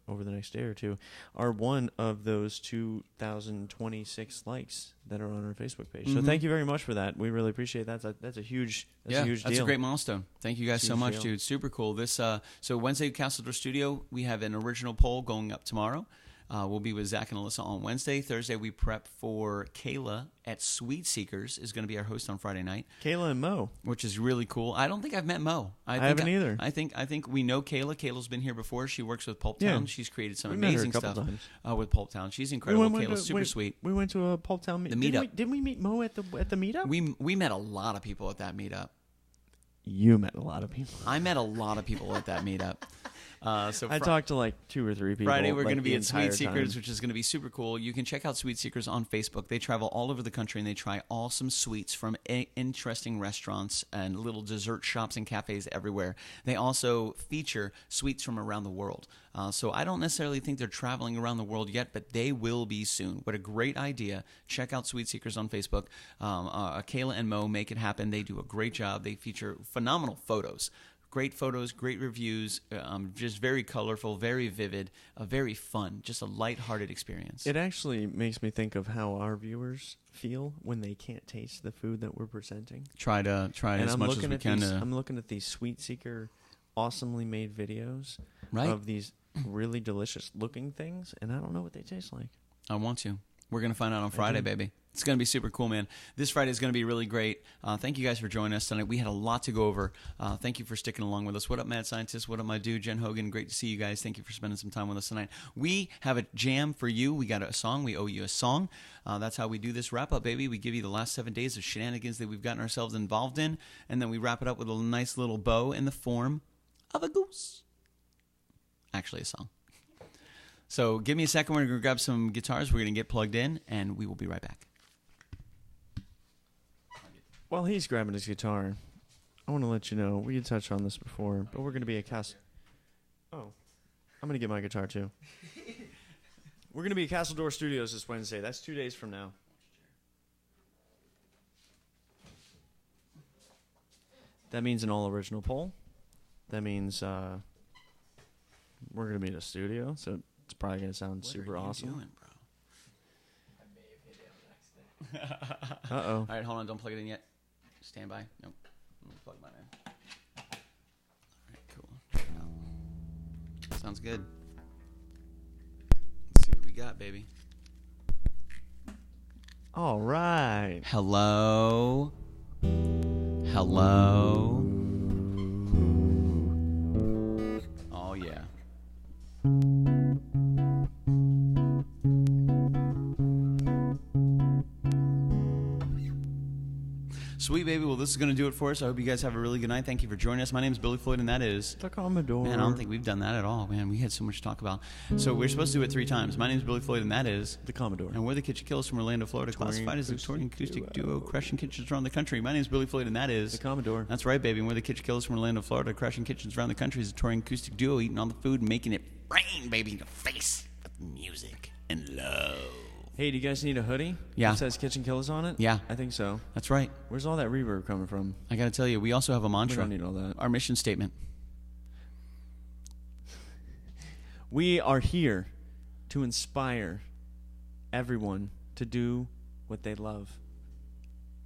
over the next day or two are one of those 2,026 likes that are on our Facebook page. So thank you very much for that. We really appreciate that. That's a huge Yeah, huge that's deal. a great milestone. Thank you guys so Huge much, deal. dude. Super cool. This so Wednesday, Castle Door Studio, we have an original poll going up tomorrow. We'll be with Zach and Alyssa on Wednesday. Thursday, we prep for Kayla at Sweet Seekers is going to be our host on Friday night, Kayla and Mo. which is really cool. I don't think I've met Mo. I haven't either. I think we know Kayla. Kayla's been here before. She works with Pulp Yeah. Town. She's created some We met her a amazing couple stuff times. With Pulp Town. She's incredible. Kayla's super sweet. We went to a Pulp Town The meetup. meetup. Didn't we meet Mo at the meetup? We met a lot of people at that meetup. You met a lot of people. I met a lot of people at that meetup. So I talked to like 2 or 3 people. Friday, we're like, going to be the at Sweet entire Seekers, time. which is going to be super cool. You can check out Sweet Seekers on Facebook. They travel all over the country, and they try awesome sweets from interesting restaurants and little dessert shops and cafes everywhere. They also feature sweets from around the world. So I don't necessarily think they're traveling around the world yet, but they will be soon. What a great idea. Check out Sweet Seekers on Facebook. Kayla and Mo make it happen. They do a great job. They feature phenomenal photos. Great photos, great reviews, just very colorful, very vivid, very fun, just a lighthearted experience. It actually makes me think of how our viewers feel when they can't taste the food that we're presenting. Try And as I'm much as looking we at can. these. I'm looking at these Sweet Seeker, awesomely made videos Right? of these really delicious looking things, and I don't know what they taste like. I want to. We're going to find out on Friday, baby. It's going to be super cool, man. This Friday is going to be really great. Thank you guys for joining us tonight. We had a lot to go over. Thank you for sticking along with us. What up, Mad Scientist? What up, my dude, Jen Hogan? Great to see you guys. Thank you for spending some time with us tonight. We have a jam for you. We got a song. We owe you a song. That's how we do this wrap-up, baby. We give you the last 7 days of shenanigans that we've gotten ourselves involved in, and then we wrap it up with a nice little bow in the form of a goose. Actually, a song. So give me a second. We're going to grab some guitars. We're going to get plugged in, and we will be right back. While he's grabbing his guitar, I want to let you know, we had touched on this before, but we're going to be at Oh, I'm going to get my guitar too. We're going to be at Castle Door Studios this Wednesday. That's 2 days from now. That means an all-original poll. That means we're going to be in a studio, so it's probably going to sound super awesome. Doing, bro? Uh-oh. All right, hold on. Don't plug it in yet. Stand by. Nope. I'm gonna plug mine in. All right, cool. Sounds good. Let's see what we got, baby. All right. Hello. Hello. Oh, yeah. Sweet, baby. Well, this is going to do it for us. I hope you guys have a really good night. Thank you for joining us. My name is Billy Floyd, and that is... The Commodore. Man, I don't think we've done that at all. Man, we had so much to talk about. So we're supposed to do it 3 times. My name is Billy Floyd, and that is... The Commodore. And we're the KitchenKillaz from Orlando, Florida, classified as a touring acoustic duo, crashing kitchens around the country. My name is Billy Floyd, and that is... The Commodore. That's right, baby. And we're the KitchenKillaz from Orlando, Florida, crashing kitchens around the country as a touring acoustic duo, eating all the food and making it rain, baby, in your face with music and love. Hey, do you guys need a hoodie? Yeah. It says KitchenKillaz on it? Yeah. I think so. That's right. Where's all that reverb coming from? I got to tell you, we also have a We mantra. don't need all that. Our mission statement. We are here to inspire everyone to do what they love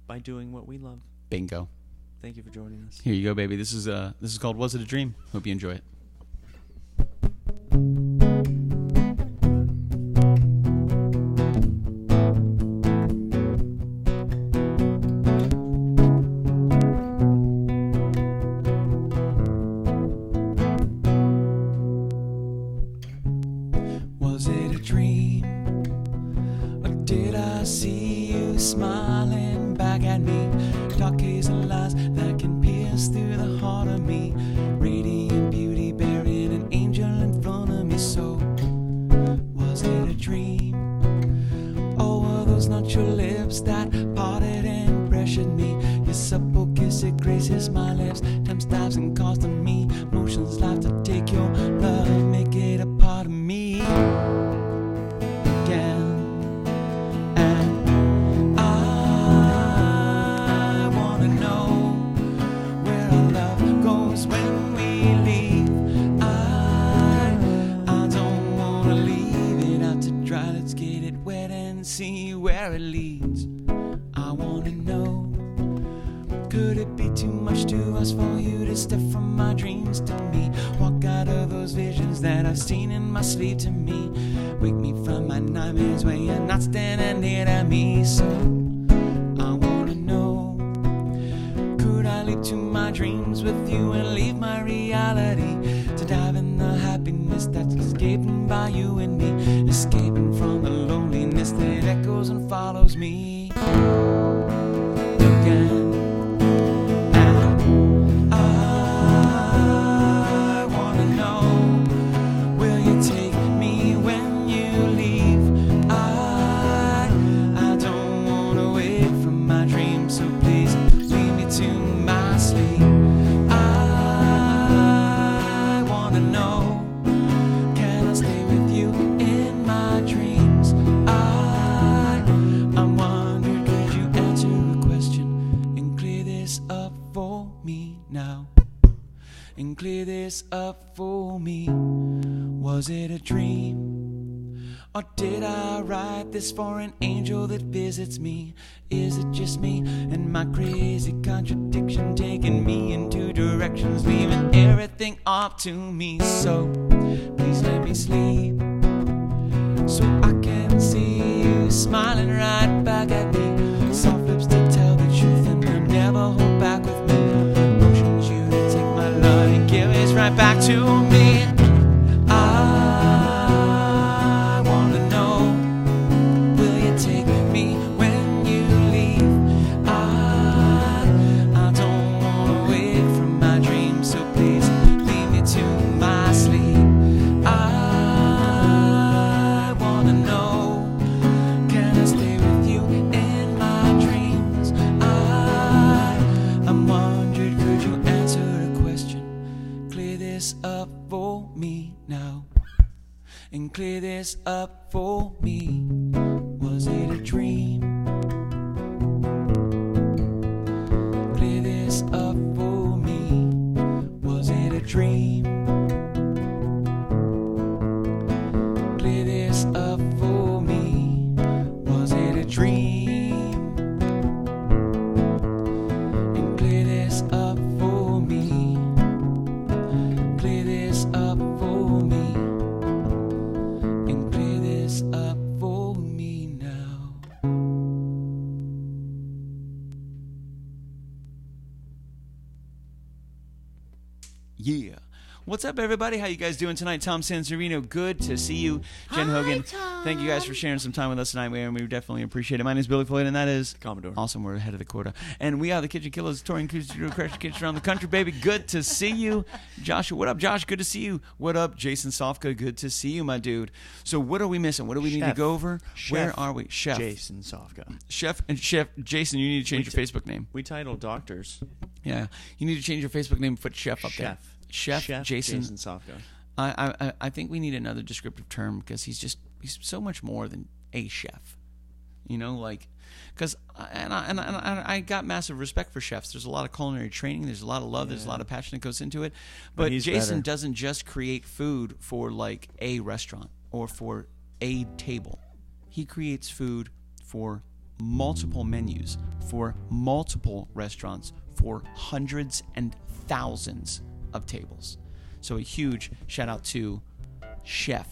by doing what we love. Bingo. Thank you for joining us. Here you go, baby. This is called Was It a Dream? Hope you enjoy it. Was it a dream? Or did I see you smiling back at me? dark hazel lies that can pierce through the heart of me. Radiant beauty bearing an angel in front of me. So was it a dream? Or were those not your lips that parted and pressured me? Your supple kiss, it graces my lips. Time stops and calls to me. Motions life to take your love, make it a part of me again. And I wanna know where our love goes when we leave. I don't wanna leave it out to dry. Let's get it wet and see where it leads. I wanna know, could it be too much to ask for you to step from my dreams to me? Walk out of those visions that I've seen in my sleep to me. Wake me from my nightmares where you're not standing near to me. So I wanna know, could I leap to my dreams with you and leave my reality to dive in the happiness that's escaping by you and me, escaping from the loneliness that echoes and follows me again. And clear this up for me. Was it a dream? Or did I write this for an angel that visits me? Is it just me and my crazy contradiction taking me in two directions, leaving everything up to me? So please let me sleep so I can see you smiling right back at me. Soft lips to tell the truth and they'll never hold back with me. Motions you to take my love and give it right back to me. I wanna know, will you take me when you leave? I don't wanna wake from my dreams, so please leave me to my sleep. I wanna know, can I stay with you in my dreams? I'm wondering, could you answer a question? Clear this up for me now, and clear this up for me. Was it a dream? Clear this up for me. Was it a dream? Clear this up for me. Was it a dream? And clear this up for me. Clear this up for me. And clear this up for me now. Yeah. What's up, everybody? How you guys doing tonight? Tom Sanserino, good to see you. Jen Hogan, thank you guys for sharing some time with us tonight. We definitely appreciate it. My name is Billy Floyd, and that is Commodore. Awesome, we're ahead of the quota. And we are the KitchenKillaz, touring crash kitchen around the country, baby. Good to see you. Joshua, what up, Josh? Good to see you. What up, Jason Sofka? Good to see you, my dude. So what are we missing? What do we need to go over? Where are we? Chef Jason Sofka. Chef Jason, you need to change your Facebook name. We title doctors. Yeah, you need to change your Facebook name and put Chef up there. Chef Jason Sofka. I think we need another descriptive term because he's so much more than a chef, you know, like, because I got massive respect for chefs. There's a lot of culinary training. There's a lot of love. There's a lot of passion that goes into it. But Jason doesn't just create food for like a restaurant or for a table. He creates food for multiple menus, for multiple restaurants, for hundreds and thousands of tables. So a huge shout out to Chef.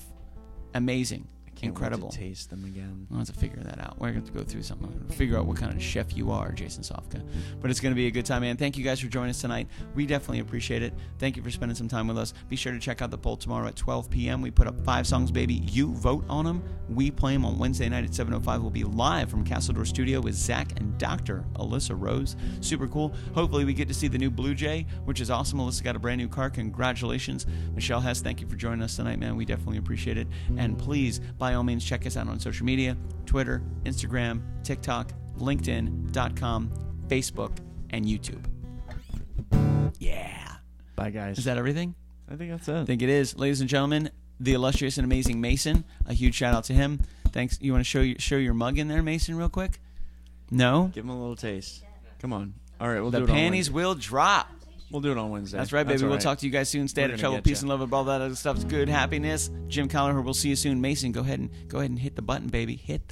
Amazing. incredible. Wait to taste them again. We'll have to figure that out. We're going to have to go through something. Figure out what kind of chef you are, Jason Sofka. But it's going to be a good time, man. Thank you guys for joining us tonight. We definitely appreciate it. Thank you for spending some time with us. Be sure to check out the poll tomorrow at 12 p.m. We put up 5 songs, baby. You vote on them. We play them on Wednesday night at 7:05. We'll be live from Castle Door Studio with Zach and Dr. Alyssa Rose. Super cool. Hopefully we get to see the new Blue Jay, which is awesome. Alyssa got a brand new car. Congratulations. Michelle Hess, thank you for joining us tonight, man. We definitely appreciate it. And please, by all means, check us out on social media, Twitter, Instagram, TikTok, LinkedIn.com, Facebook, and YouTube. Yeah. Bye, guys. Is that everything? I think that's it. I think it is. Ladies and gentlemen, the illustrious and amazing Mason. A huge shout out to him. Thanks. You want to show your mug in there, Mason, real quick? No? Give him a little taste. Come on. All right, we'll The do it on panties Wednesday. will drop. We'll do it on Wednesday. That's right, baby. all We'll talk to you guys soon. Stay out We're of gonna trouble. get Peace ya. and love, all that other stuff's good. Happiness. Jim Colliher, we'll see you soon. Mason, go ahead and hit the button, baby. Hit the